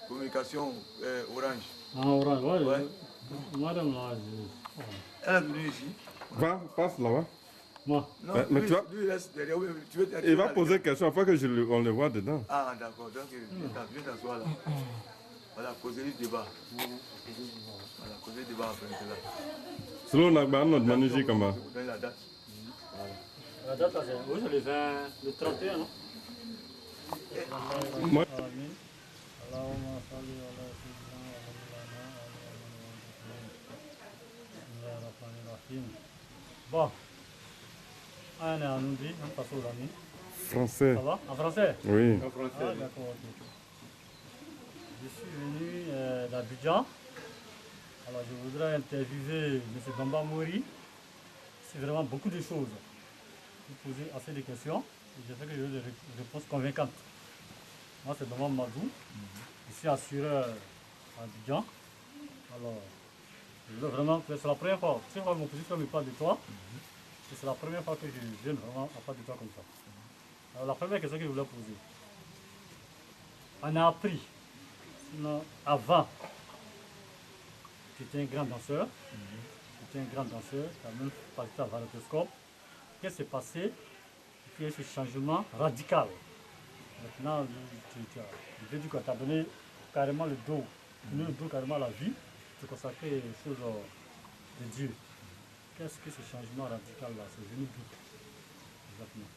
communication Orange. Ah, Orange, ouais. Ouais. Madame là, Elle est venue ici. Va, passe là-bas. moi. Non, Mais lui, tu vois, lui, il reste derrière. Tu veux, il va poser question afin que on le voit dedans. Ah, d'accord. Donc, viens t'asseoir là. Voilà, causer le débat. Voilà, causer le débat après là. Selon notre manuscrit, comment? Je vous donne la date. Voilà. La date, c'est le 20, le 31, non? Moi, Bon, on est en Oudri, on passe aux amis. français. Ça va? En français? Oui. En français. Ah, d'accord, ok. Je suis venu d'Abidjan. Alors, je voudrais interviewer M. Bamba Mori. C'est vraiment beaucoup de choses. Vous posez assez de questions et je fais que j'ai des réponses convaincantes. Moi, c'est Bamba Madou. Je suis assureur à Abidjan. Alors, je voulais vraiment, c'est la première fois. Si mon position me parle de toi, c'est la première fois que je viens vraiment à parler de toi comme ça. Alors, la première question que je voulais poser. On a appris, sinon avant, tu étais un grand danseur. Tu étais un grand danseur, tu as même participé à Valetoscope. Qu'est-ce qui s'est passé? Et puis, il y a ce changement radical. Maintenant, tu as donné carrément le dos, donné le dos carrément à la vie, tu t'es consacré aux choses de Dieu. Qu'est-ce que ce changement radical-là, c'est venu d'où exactement?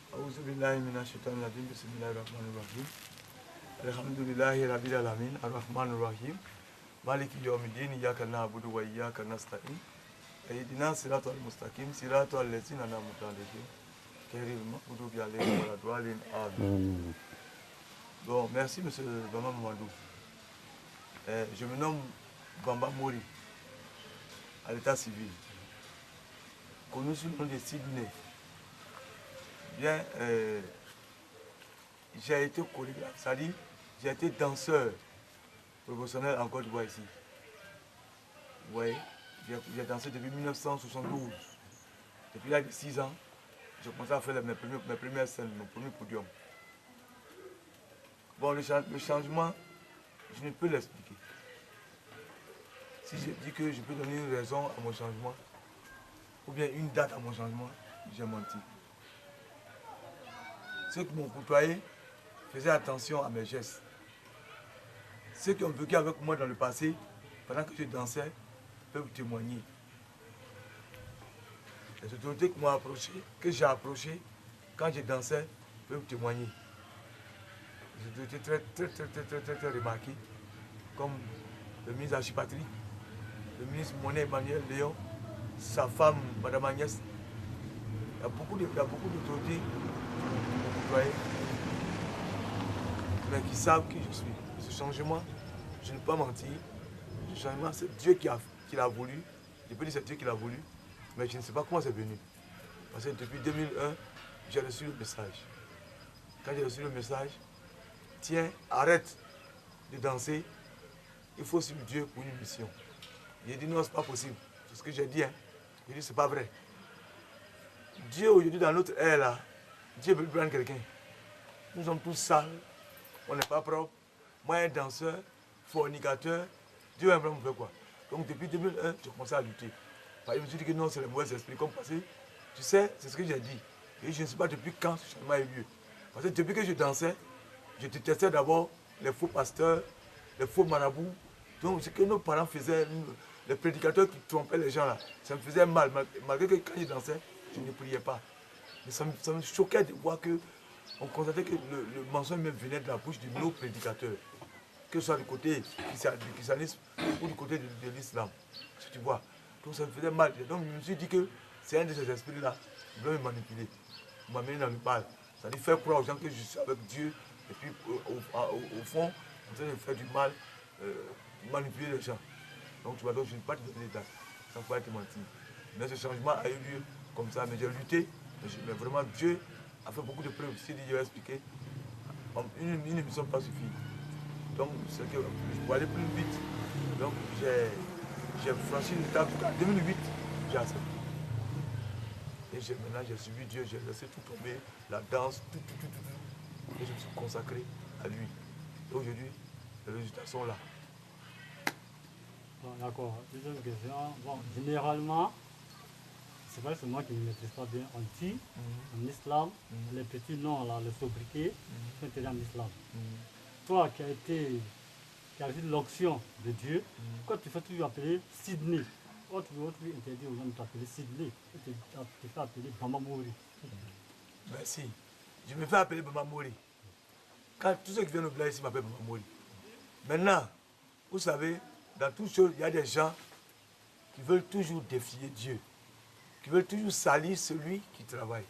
أعوذ بالله من الشيطان الرجيم بسم الله الرحمن الرحيم الحمد لله رب العالمين الرحمن الرحيم مالك يوم الدين إياك نعبد وإياك نستعين اهدنا الصراط المستقيم صراط الذين أنعمت عليهم غير المغضوب عليهم ولا الضالين آمين. Bon, merci monsieur Bamba Mamadou. Je me nomme Bamba Mori, à l'état civil, connu sous le nom de Sydney. Bien, j'ai été chorégraphe, c'est-à-dire j'ai été danseur professionnel en Côte d'Ivoire ici. Oui, j'ai dansé depuis 1972. Depuis l'âge de 6 ans, j'ai commencé à faire mes premières scènes, mon premier podium. Bon, le changement, je ne peux l'expliquer. Si je dis que je peux donner une raison à mon changement, ou bien une date à mon changement, j'ai menti. Ceux qui m'ont côtoyé faisaient attention à mes gestes. Ceux qui ont vécu avec moi dans le passé, pendant que je dansais, peuvent témoigner. Les autorités qui m'ont approché, que j'ai approché, quand je dansais, peuvent témoigner. Les autorités très remarquées, comme le ministre Archipatrie, le ministre Monet Emmanuel Léon, sa femme, Madame Agnès. Il y a beaucoup d'autorités qui m'ont côtoyé, mais qui savent qui je suis. Ce changement, je ne peux pas mentir, ce changement, c'est Dieu qui l'a voulu. Je peux dire que c'est Dieu qui l'a voulu, mais je ne sais pas comment c'est venu. Parce que depuis 2001, j'ai reçu le message. Quand j'ai reçu le message, tiens, arrête de danser, il faut suivre Dieu pour une mission. J'ai dit non, c'est pas possible. C'est ce que j'ai dit. Hein. J'ai dit c'est pas vrai. Dieu aujourd'hui dans notre ère là, Dieu veut prendre quelqu'un. Nous sommes tous sales, on n'est pas propre. Moi un danseur, fornicateur, Dieu va me faire quoi? Donc depuis 2001, j'ai commencé à lutter. Je me suis dit que non, c'est les mauvais esprits comme passé. Tu sais, c'est ce que j'ai dit. Et je ne sais pas depuis quand ce changement a eu lieu. Parce que depuis que je dansais, je détestais d'abord les faux pasteurs, les faux marabouts. Donc ce que nos parents faisaient, les prédicateurs qui trompaient les gens là, ça me faisait mal. Malgré que quand je dansais, je ne priais pas. Mais ça me choquait de voir que on constatait que le mensonge même venait de la bouche de nos prédicateurs. Que ce soit du côté du christianisme ou du côté de l'islam. Si tu vois. Donc ça me faisait mal. Donc je me suis dit que c'est un de ces esprits-là qui veut me manipuler, m'amener dans le mal. C'est-à-dire faire croire aux gens que je suis avec Dieu et puis au fond, en train de faire du mal, manipuler les gens. Donc tu vois, donc je ne vais pas te donner des dates, ça ne faut pas te mentir. Mais ce changement a eu lieu comme ça, mais j'ai lutté, mais vraiment Dieu a fait beaucoup de preuves. Si Dieu a expliqué, une émission n'a pas suffi. Donc c'est que pour aller plus vite, donc j'ai franchi une étape. En 2008, j'ai accepté. Et maintenant j'ai suivi Dieu, j'ai laissé tout tomber, la danse, tout. Et je me suis consacré à lui. Et aujourd'hui, les résultats sont là. Bon, d'accord. Deuxième question. Bon, généralement, c'est vrai que c'est moi qui ne maîtrise pas bien. On dit en islam, les petits noms, là, les sobriquets, sont interdits en islam. Toi qui as eu l'onction de Dieu, pourquoi tu fais toujours appeler Sydney? Pourquoi tu veux interdire aux gens de t'appeler Sydney? Tu fais appeler Bamba Mori. Merci. Je me fais appeler Bamba Mori. Quand tous ceux qui viennent au village ici m'appellent Bamba Mori. Maintenant, vous savez, dans toutes choses, il y a des gens qui veulent toujours défier Dieu, qui veulent toujours salir celui qui travaille.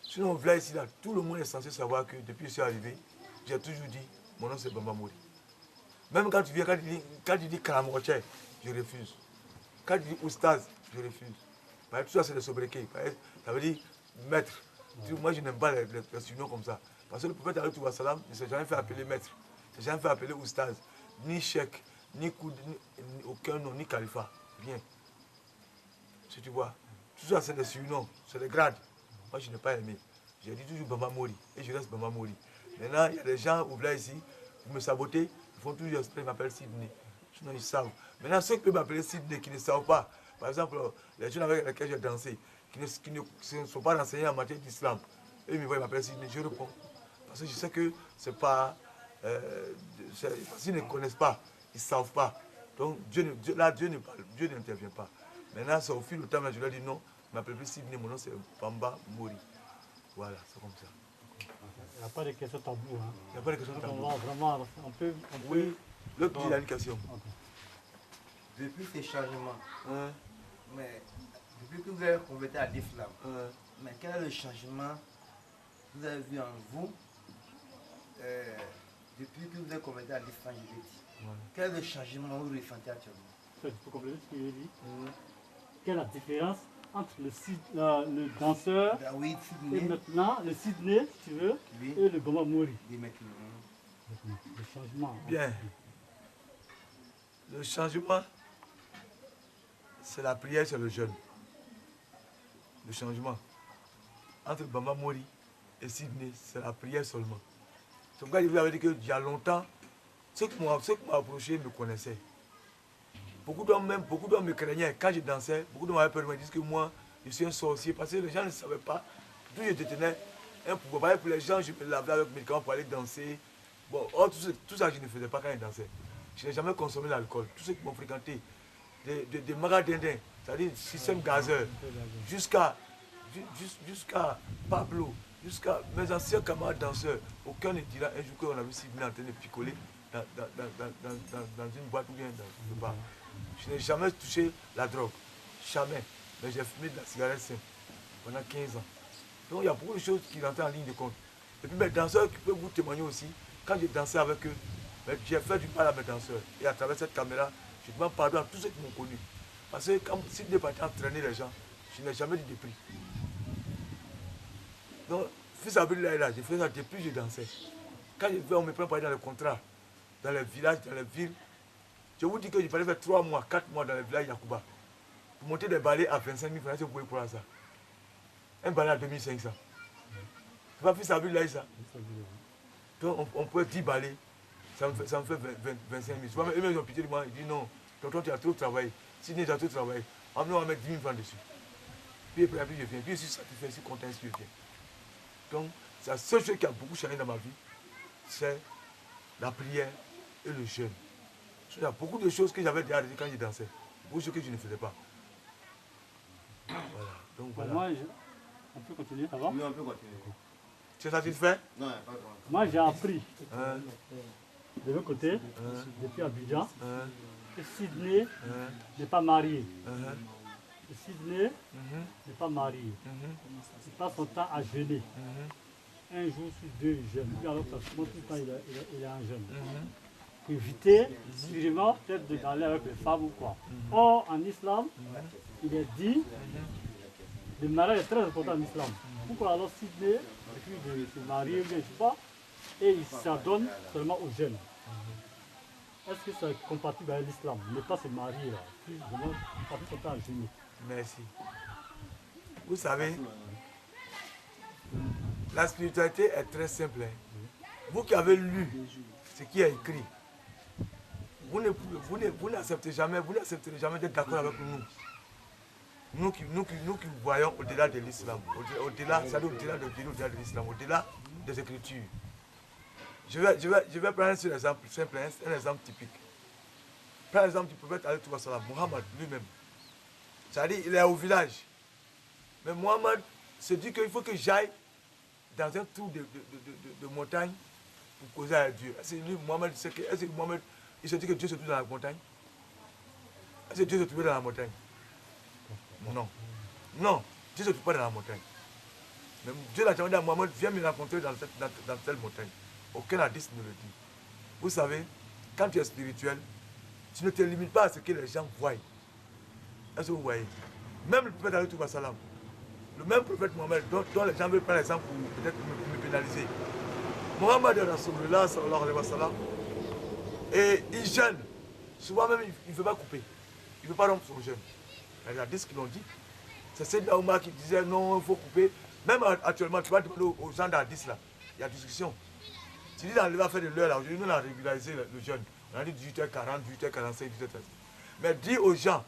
Sinon, au village ici, là, tout le monde est censé savoir que depuis que je suis arrivé, j'ai toujours dit, mon nom c'est Bamba Mori. Même quand tu viens, quand tu dis Karamorche, je refuse. Quand tu dis Oustaz, je refuse. Tout ça, c'est le sobriquet. Ça veut dire maître. Moi, je n'aime pas les surnoms comme ça. Parce que le prophète Alayhi wa Salam ne s'est jamais fait appeler maître. Il ne s'est jamais fait appeler Oustaz, ni cheikh, ni aucun nom, ni khalifa. Rien. Si tu vois. Tout ça, c'est des surnoms, c'est des grades. Moi, je n'ai pas aimé. J'ai dit toujours Bamba Mori. Et je reste Bamba Mori. Maintenant, il y a des gens au village ici, pour me saboter, ils font toujours exprès, ils m'appellent Sydney. Sinon, ils savent. Maintenant, ceux qui peuvent m'appeler Sydney, qui ne savent pas, par exemple, les gens avec lesquels j'ai dansé, qui ne sont pas renseignés en matière d'islam, eux, ils me voient m'appeler Sydney, je réponds. Parce que je sais que c'est pas. Parce qu'ils ne connaissent pas, ils ne savent pas. Donc, Dieu n'intervient pas. Maintenant, c'est au fil du temps, je leur dis non, je ne m'appelle plus Sydney, mon nom c'est Bamba Mori. Voilà, c'est comme ça. Il n'y a pas de question tabou. Hein. Il n'y a pas de question tabou. Vraiment, on peut. Oui, l'autre dit il a une question. Okay. Depuis ces changements, mais depuis que vous avez converti à l'islam, mais quel est le changement que vous avez vu en vous depuis que vous avez converti à l'islam, je l'ai dit. Quel est le changement que vous ressentez actuellement? Il faut compléter ce qu'il a dit. Quelle est la différence entre le danseur et maintenant le Sydney, si tu veux, et le Bamba Mori? Le changement. Bien. Le changement, c'est la prière, c'est le jeûne. Le changement entre Bamba Mori et Sydney, c'est la prière seulement. C'est pourquoi je vous avais dit qu'il y a longtemps, ceux qui m'ont approché me connaissaient. Beaucoup d'hommes me craignaient. Quand je dansais, beaucoup d'hommes avaient peur de me dire que moi, je suis un sorcier. Parce que les gens ne savaient pas. D'où je détenais un pouvoir. Pour les gens, je me lavais avec mes médicaments pour aller danser. Bon, tout ça, je ne faisais pas quand je dansais. Je n'ai jamais consommé l'alcool. Tous ceux qui m'ont fréquenté, des magasins, c'est-à-dire système gazeur, jusqu'à Pablo, jusqu'à mes anciens camarades danseurs, aucun ne dira un jour qu'on a vu Sydney en train de picoler dans une boîte ou bien dans le bar. Je n'ai jamais touché la drogue, jamais. Mais j'ai fumé de la cigarette simple pendant 15 ans. Donc il y a beaucoup de choses qui rentrent en ligne de compte. Et puis mes danseurs qui peuvent vous témoigner aussi, quand j'ai dansé avec eux, j'ai fait du mal à mes danseurs. Et à travers cette caméra, je demande pardon à tous ceux qui m'ont connu. Parce que quand Sydney partait entraîner les gens, je n'ai jamais dit de prix. Donc, fils Abdul là, j'ai fait ça depuis que je dansais. Quand on me prend pour aller dans les contrats, dans les villages, dans les villes, je vous dis que je fallait faire 3 mois, 4 mois dans les villages Yakuba. Pour monter des balais à 25 000 francs, vous pouvez prendre ça. Un balai à 2500. C'est pas fils Abdul là, ça. Donc, on peut 10 balais, ça me fait 25 000. Eux-mêmes, ils ont pitié de moi, ils disent non, tonton, tu as trop travaillé. Si tu as trop travaillé, on va mettre 10 000 francs dessus. Puis je viens, puis je suis satisfait, je suis content si je viens. Donc, c'est la seule chose qui a beaucoup changé dans ma vie, c'est la prière et le jeûne. Il y a beaucoup de choses que j'avais déjà arrêtées quand je dansais, beaucoup de choses que je ne faisais pas. Voilà. Donc voilà. Moi, on peut continuer avant? Oui, on peut continuer. Tu es satisfait? Non, pas grand. Moi, j'ai appris de l'autre côté, depuis Abidjan, que Sydney n'est pas marié. Sydney n'est pas marié. Il passe son temps à jeûner. Un jour sur 2, il jeûne. Puis alors, pratiquement tout le temps, il est en jeûne. Pour éviter, sûrement, peut-être d'aller avec les femmes ou quoi. Or, en islam, il est dit, le mariage est très important en islam. Pourquoi alors Sydney, depuis de se marier, je ne sais pas, et il s'adonne seulement aux jeunes? Est-ce que c'est compatible avec l'islam? Ne pas se marier là. Puis vraiment, passer son temps à jeûner. Merci. Vous savez, la spiritualité est très simple. Vous qui avez lu ce qui est écrit, vous n'acceptez jamais, n'accepterez jamais d'être d'accord avec nous. Nous qui voyons au-delà de l'islam, au-delà, c'est-à-dire au-delà de Dieu, au-delà de l'islam, au-delà des Écritures. Je vais prendre un seul exemple, simple, un exemple typique. Par exemple, du prophète Ali Salam, Muhammad lui-même. C'est-à-dire, il est au village. Mais Muhammad se dit qu'il faut que j'aille dans un tour de montagne pour causer à Dieu. Est-ce que lui, Muhammad, il se dit que Dieu se trouve dans la montagne? Est-ce que Dieu se trouve dans la montagne? Non. Non, Dieu ne se trouve pas dans la montagne. Mais Dieu l'a demandé à Muhammad, viens me rencontrer dans telle montagne. Aucun hadith ne le dit. Vous savez, quand tu es spirituel, tu ne te limites pas à ce que les gens voient. Est-ce que vous voyez? Même le prophète Ali Salam, le même prophète Mohammed, dont les gens veulent prendre l'exemple pour peut-être me pénaliser. Mohammed est Rasulullah sallallahu alayhi wa sallam, et il jeûne. Souvent même, il ne veut pas couper. Il ne veut pas rompre son jeûne. Il y a des qui l'ont dit. C'est Sayyidina Omar qui disait non, il faut couper. Même actuellement, tu vas demander aux gens d'Hadith là, il y a discussion. Tu dis d'arriver à faire de l'heure là, aujourd'hui, nous on a régularisé le jeûne. On a dit 18h40, 18h45, 18h30. Mais dis aux gens,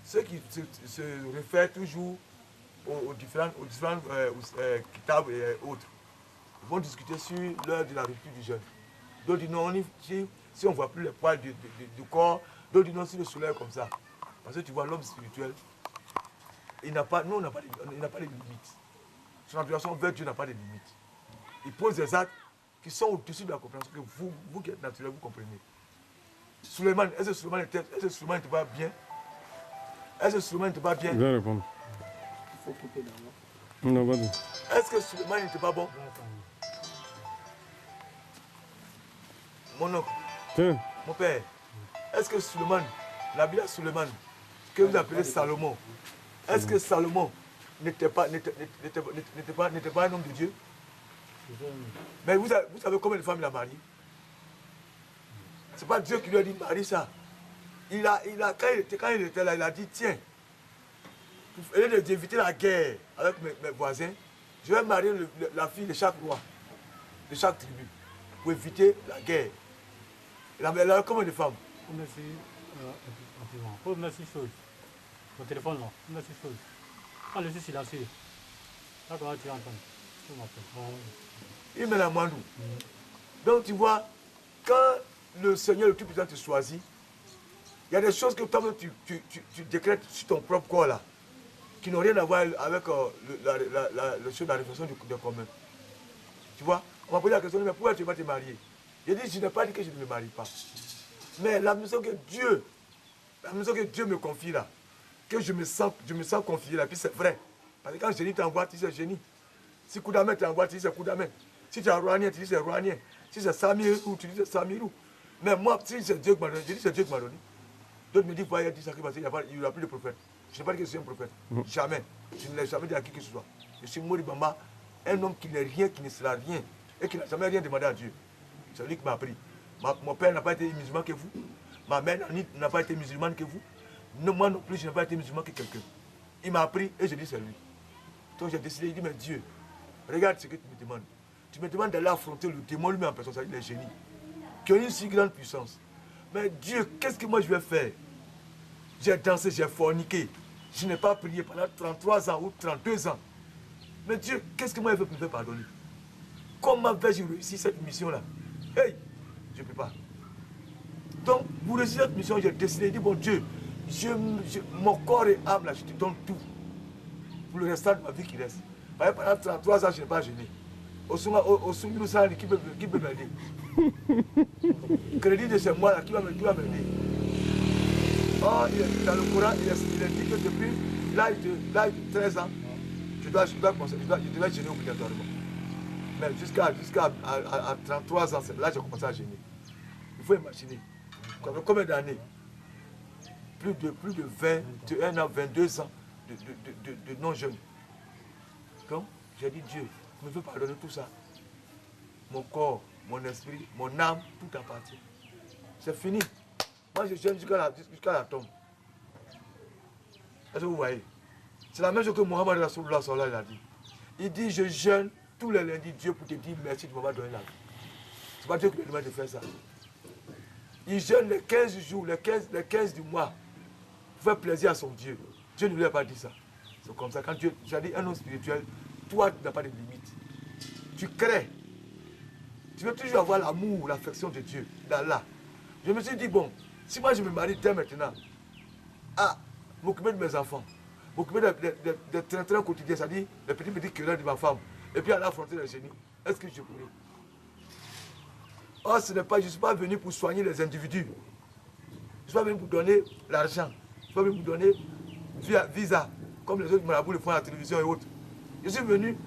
ceux qui se réfèrent toujours aux différents kitabs et autres, ils vont discuter sur l'heure de la rupture du jeûne. D'autres disent non, si on ne voit plus les poils du corps, d'autres disent non, si le soleil est comme ça. Parce que tu vois, l'homme spirituel, il n'a pas de limites. Son admiration vers Dieu n'a pas de limites. Il pose des actes qui sont au-dessus de la compréhension que vous qui êtes naturel, vous comprenez. Suleiman, est-ce que Suleiman n'était pas bien? Est-ce que Suleiman n'était pas bien? Je vais répondre. Il faut couper d'abord. Non, vas-y. Est-ce que Suleiman n'était pas bon? Mon oncle, Tiens, mon père, est-ce que Suleiman, l'habit à Suleiman, que vous appelez Salomon, est-ce que Salomon n'était pas un homme de Dieu? Mais vous savez combien de femmes il a marié? Ce n'est pas Dieu qui lui a dit marie ça. Quand il était là, il a dit tiens, pour éviter la guerre avec mes voisins, je vais marier la fille de chaque roi, de chaque tribu, pour éviter la guerre. Il a combien de femmes? Faut me laisser chose. Mon téléphone là, faut me laisser chose. Ah, laissez silencieux. Là, comment tu entends? Il met la moindre. Donc tu vois, quand le Seigneur le Tout-Puissant te choisit, il y a des choses que toi-même tu décrètes sur ton propre corps là, qui n'ont rien à voir avec le chose de la réflexion de commun. Tu vois, on m'a posé la question, mais pourquoi tu ne vas pas te marier? J'ai dit, je n'ai pas dit que je ne me marie pas. Mais la mission que Dieu me confie là, que je me sens confié là, puis c'est vrai. Parce que quand génie t'envoie, tu dis c'est génie. Si Koudamé t'envoie, tu dis c'est Koudamé. Si tu es Rouanien, tu dis c'est Rouanien. Si c'est Samirou, tu dis c'est Samirou. Mais moi, si c'est Dieu qui m'a donné, je dis c'est Dieu qui m'a donné. D'autres me disent, il a dit ça, parce qu'il n'y a plus de prophète. Je n'ai pas dit que je suis un prophète. Jamais. Je ne l'ai jamais dit à qui que ce soit. Je suis Mori Bamba, un homme qui n'est rien, qui ne sera rien, et qui n'a jamais rien demandé à Dieu. C'est lui qui m'a appris. Mon père n'a pas été musulman que vous. Ma mère n'a pas été musulmane que vous. Non, moi non plus, je n'ai pas été musulman que quelqu'un. Il m'a appris et je dis c'est lui. Donc j'ai décidé, il dit, mais Dieu, regarde ce que tu me demandes. Tu me demandes d'aller affronter le démon lui-même en personne, c'est-à-dire les génies, qui ont une si grande puissance. Mais Dieu, qu'est-ce que moi je vais faire? J'ai dansé, j'ai forniqué. Je n'ai pas prié pendant 33 ans ou 32 ans. Mais Dieu, qu'est-ce que moi il veut me faire pardonner? Comment vais-je réussir cette mission-là? Hey, je ne peux pas. Donc, pour réussir cette mission, j'ai décidé, dit, bon Dieu, mon corps et âme, là, je te donne tout. Pour le restant de ma vie qui reste. Pendant 33 ans, je n'ai pas gêné. Au Soumou-Sali, qui peut m'aider? Crédit de ce mois-là, qui va m'aider? Oh, dans le Coran, il est dit que depuis l'âge de 13 ans, je dois gêner obligatoirement. Mais jusqu'à 33 ans, là j'ai commencé à gêner. Il faut imaginer. Combien d'années? Plus de 21 ans, 22 ans de non-jeûne. Donc, j'ai dit Dieu, je me veux pardonner tout ça. Mon corps, mon esprit, mon âme, tout appartient. C'est fini. Moi, je jeûne jusqu'à la tombe. Est-ce que vous voyez? C'est la même chose que Mohamed Rasulullah sallallahu alayhi wa sallam a dit. Il dit, je jeûne tous les lundis Dieu pour te dire merci de m'avoir donné la vie. Ce n'est pas Dieu qui me demande de faire ça. Il jeûne les 15 jours, les 15 du mois, pour faire plaisir à son Dieu. Dieu ne lui a pas dit ça. C'est comme ça. Quand Dieu, j'ai dit un homme spirituel, toi, tu n'as pas de limite. Tu crées. Tu veux toujours avoir l'amour, l'affection de Dieu, d'Allah. Je me suis dit, bon, si moi je me marie dès maintenant, m'occuper de mes enfants, m'occuper des trains quotidiens, c'est-à-dire les petits querelles de ma femme, et puis aller affronter les génies, est-ce que je pourrais? Oh, ce n'est pas, je ne suis pas venu pour soigner les individus. Je ne suis pas venu pour donner l'argent. Je ne suis pas venu pour donner visa, comme les autres marabouts le font à la télévision et autres. Je suis venu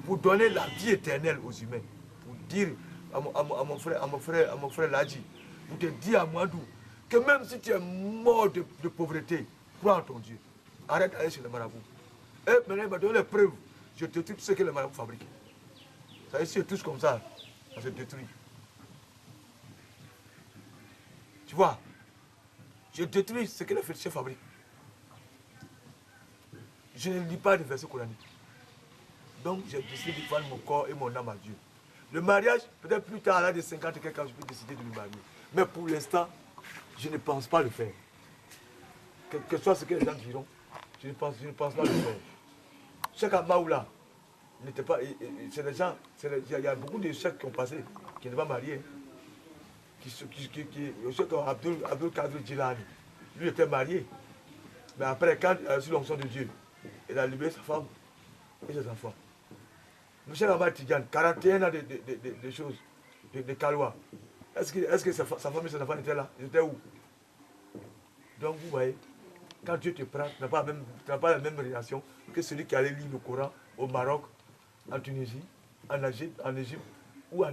pour donner la vie éternelle aux humains. Pour dire à mon frère Ladji, pour te dire à Mouadou, que même si tu es mort de pauvreté, crois en ton Dieu. Arrête d'aller chez les marabouts. Et maintenant, il m'a donné les preuves. Je détruis tout ce que les marabouts fabriquent. Ça veut dire, si je touche comme ça, ça se détruit. Tu vois, je détruis ce que les féticheurs fabriquent. Je ne lis pas de versets coraniques. Donc, j'ai décidé de prendre mon corps et mon âme à Dieu. Le mariage, peut-être plus tard, à l'âge de 50 et quelques ans, je peux décider de me marier. Mais pour l'instant, je ne pense pas le faire. Quel que soit ce que les gens diront, je ne pense pas le faire. Cheikh Amaoula n'était pas. C'est des gens, il y a beaucoup de chefs qui ont passé, qui ne sont pas mariés. Cheikh Abdul Kadir Jilani, lui était marié. Mais après, quand il a reçu l'onction de Dieu, il a libéré sa femme et ses enfants. Michel Ahmad Tidjane, 41 ans de choses, de Kaloua. Est-ce que sa femme et ses enfants étaient là? Ils étaient où? Donc vous voyez, quand Dieu te prend, tu n'as pas la même relation que celui qui allait lire le Coran au Maroc, en Tunisie, en Égypte ou en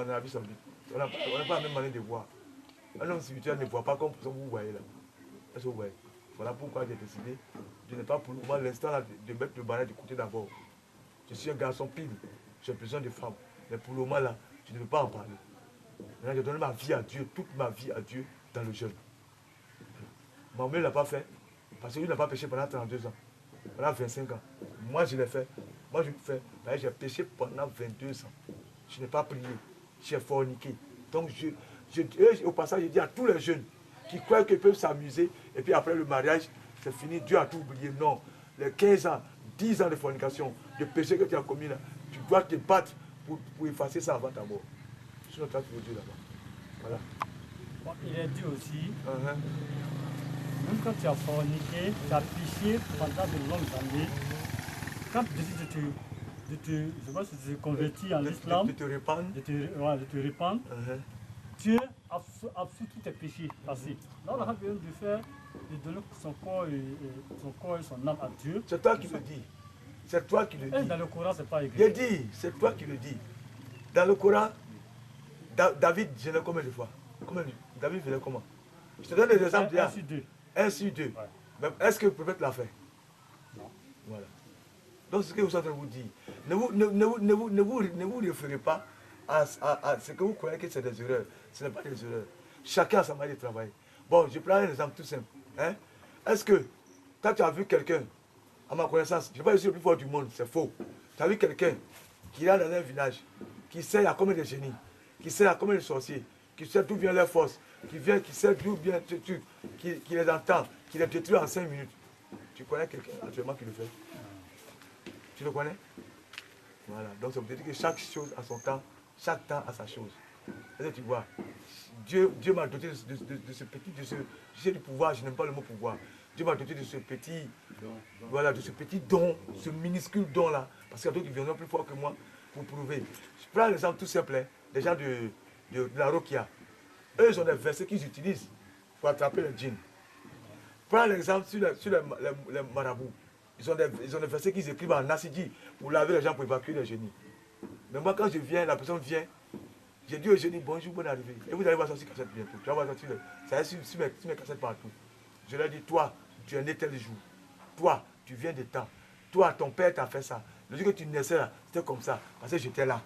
Arabie Saoudite. On n'a pas la même manière de voir. Un homme spirituel ne voit pas comme vous voyez là. Est-ce que vous voyez? Voilà pourquoi j'ai décidé de ne pas pour le moment l'instant de mettre le barrage du côté d'abord. Je suis un garçon pile, j'ai besoin de femmes. Mais pour le moment là, je ne veux pas en parler. Maintenant, j'ai donné ma vie à Dieu, toute ma vie à Dieu dans le jeûne. Maman ne l'a pas fait, parce que lui n'a pas péché pendant 32 ans, pendant 25 ans. Moi je l'ai fait, moi je le fais, j'ai péché pendant 22 ans. Je n'ai pas prié, j'ai forniqué. Donc au passage, je dis à tous les jeunes qui croient qu'ils peuvent s'amuser, et puis après le mariage, c'est fini, Dieu a tout oublié. Non, les 15 ans, 10 ans de fornication, de péché que tu as commis là, tu dois te battre pour effacer ça avant ta mort. Sinon, tu vas te Dieu là-bas. Voilà. Bon, il est dit aussi, même quand tu as forniqué, tu as péché pendant de longues années, quand tu décides je pense que tu te convertis en islam, de te répandre, de te répandre, Dieu a foutu tous tes péchés passés. Là, on a besoin de faire, de donner son corps et son âme à Dieu. C'est toi qui le dis. C'est toi qui le dis. Et dans le Coran, c'est pas écrit. J'ai dit, c'est toi qui le dis. Dans le Coran, David gênait combien de fois? David faisait comment? Je te donne des exemples déjà. 1 sur 2. 1 sur 2. Ouais. Mais est-ce que le prophète l'a fait? Non. Voilà. Donc c'est ce que vous êtes en train de vous dire. Ne vous référez pas à ce que vous croyez que c'est des erreurs. Ce n'est pas des erreurs. Chacun a sa manière de travailler. Bon, je prends un exemple tout simple. Hein? Est-ce que quand tu as vu quelqu'un, à ma connaissance, je ne sais pas si c'est le plus fort du monde, c'est faux. Tu as vu quelqu'un qui est dans un village, qui sait à combien de génies, qui sait à combien de sorciers, qui sait d'où vient leur force, qui sait d'où vient qui les entend, qui les détruit en 5 minutes. Tu connais quelqu'un actuellement qui le fait? Tu le connais? Voilà. Donc ça veut dire que chaque chose a son temps, chaque temps a sa chose. Et tu vois, Dieu m'a doté de ce petit, j'ai du pouvoir, je n'aime pas le mot pouvoir. Dieu m'a doté de ce petit, voilà, de ce petit don, ce minuscule don là, parce qu'il y a d'autres qui viendront plus fort que moi pour prouver. Je prends l'exemple tout simple, hein, des gens de la Rokia. Eux, ils ont des versets qu'ils utilisent pour attraper les djinns. Prends l'exemple sur les marabouts. Ils ont des versets qu'ils écrivent en assidie pour laver les gens pour évacuer les génies. Mais moi, quand je viens, la personne vient, j'ai dit au génie, bonjour, bonne arrivée. Et vous allez voir sortir cassette bientôt. Tu vas voir sortir, ça est sur mes cassettes partout. Je leur ai dit, toi, tu es né tel jour. Toi, tu viens de temps. Toi, ton père t'a fait ça. Le jour que tu naissais là, c'était comme ça, parce que j'étais là.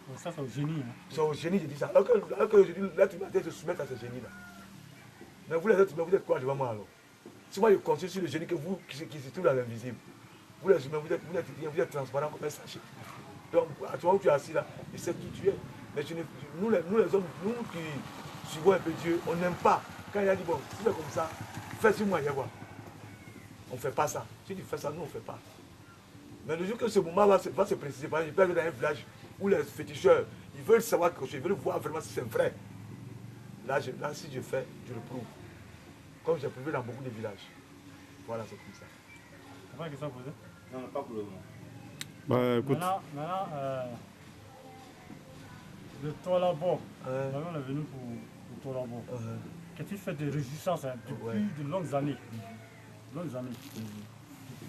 Donc ça, c'est au génie. Hein. C'est au génie, je dis ça. Alors que je dis, là, tu vas se soumettre à ce génie-là. Mais vous les autres, vous êtes quoi devant moi alors? Si moi je continue sur le génie que vous, qui se trouve dans l'invisible, vous les humains, vous êtes transparent comme un sachet. Donc, à toi où tu es assis là, il sait qui tu es. Mais nous les hommes, nous qui suivons un peu Dieu, on n'aime pas. Quand il a dit, bon, si c'est comme ça, fais sur moi, Yahweh. On ne fait pas ça. Si tu fais ça, nous, on ne fait pas. Mais le jour que ce moment va se préciser, par exemple, je peux aller dans un village où les féticheurs, ils veulent savoir quelque chose, ils veulent voir vraiment si c'est vrai. Là, si je fais, je le prouve. Comme j'ai prouvé dans beaucoup de villages. Voilà, c'est comme ça. C'est pas une question posée? Non, pas pour le moment. Bah écoute, Maintenant, le Tolabo, on est venu pour le Tolabo. Qu'est-ce que tu fais de résistance depuis de longues années? Depuis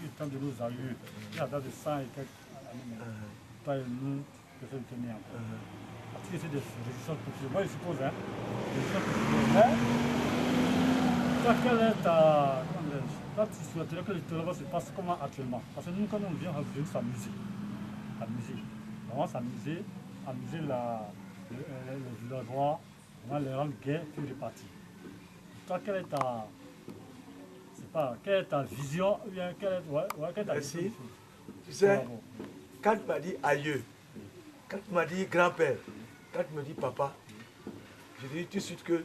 le temps de nos aïeux, il y a de 100 et quelques années, toi et nous, de faire le tenir. Tu essaies de résistance possible. Moi, je suppose, résistance possible. Toi, quelle est ta. Toi, tu souhaiterais que le Tolabo se passe comment actuellement? Parce que nous, quand on vient s'amuser. Vraiment s'amuser, amuser les villageois, les rendre gais, puis repartir. Toi, quelle est ta vision, ou bien quelle est ta Merci. vision? Tu sais, quand tu m'as dit aïeux, quand tu m'as dit grand-père, quand tu me dis papa, je dis tout de suite que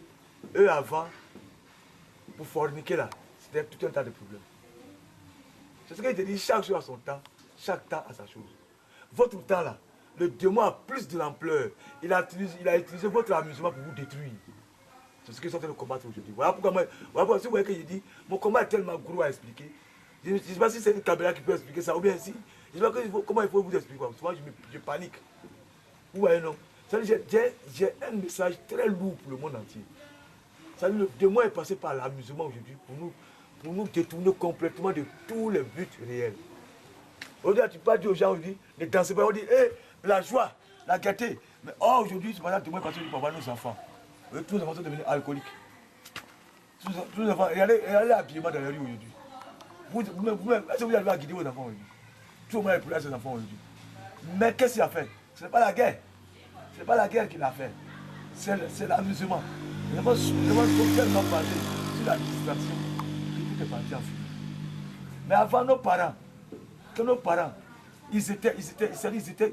eux avant, pour forniquer là, c'était tout un tas de problèmes. C'est ce que je te dis, chaque chose a son temps, chaque temps a sa chose. Votre temps là, le démon a plus de l'ampleur. Il a utilisé votre amusement pour vous détruire. C'est ce qu'ils sont en train de combattre aujourd'hui. Voilà pourquoi si vous voyez que je dis, mon combat est tellement gros à expliquer. Je ne sais pas si c'est une caméra qui peut expliquer ça, ou bien si. Je ne sais pas comment il faut vous expliquer. Souvent, je panique. Vous voyez, non? J'ai un message très lourd pour le monde entier. Le démon est passé par l'amusement aujourd'hui pour nous détourner complètement de tous les buts réels. Aujourd'hui, tu peux dire aux gens aujourd'hui, ne dansez pas, on dit, hé, la joie, la gaieté. Mais aujourd'hui, c'est pas ça, le démon est passé pour avoir nos enfants. Tous les enfants sont devenus alcooliques. Tous les enfants, regardez l'habillement dans la rue aujourd'hui. Vous-même, est-ce que vous arrivez à guider vos enfants aujourd'hui? Tout le monde est plus à ses enfants aujourd'hui. Mais qu'est-ce qu'il a fait? Ce n'est pas la guerre. Ce n'est pas la guerre qu'il a fait. C'est l'amusement. Les enfants sont tellement basés sur la distraction que tout est parti en fumée. Mais avant nos parents, ils étaient sérieux, ils étaient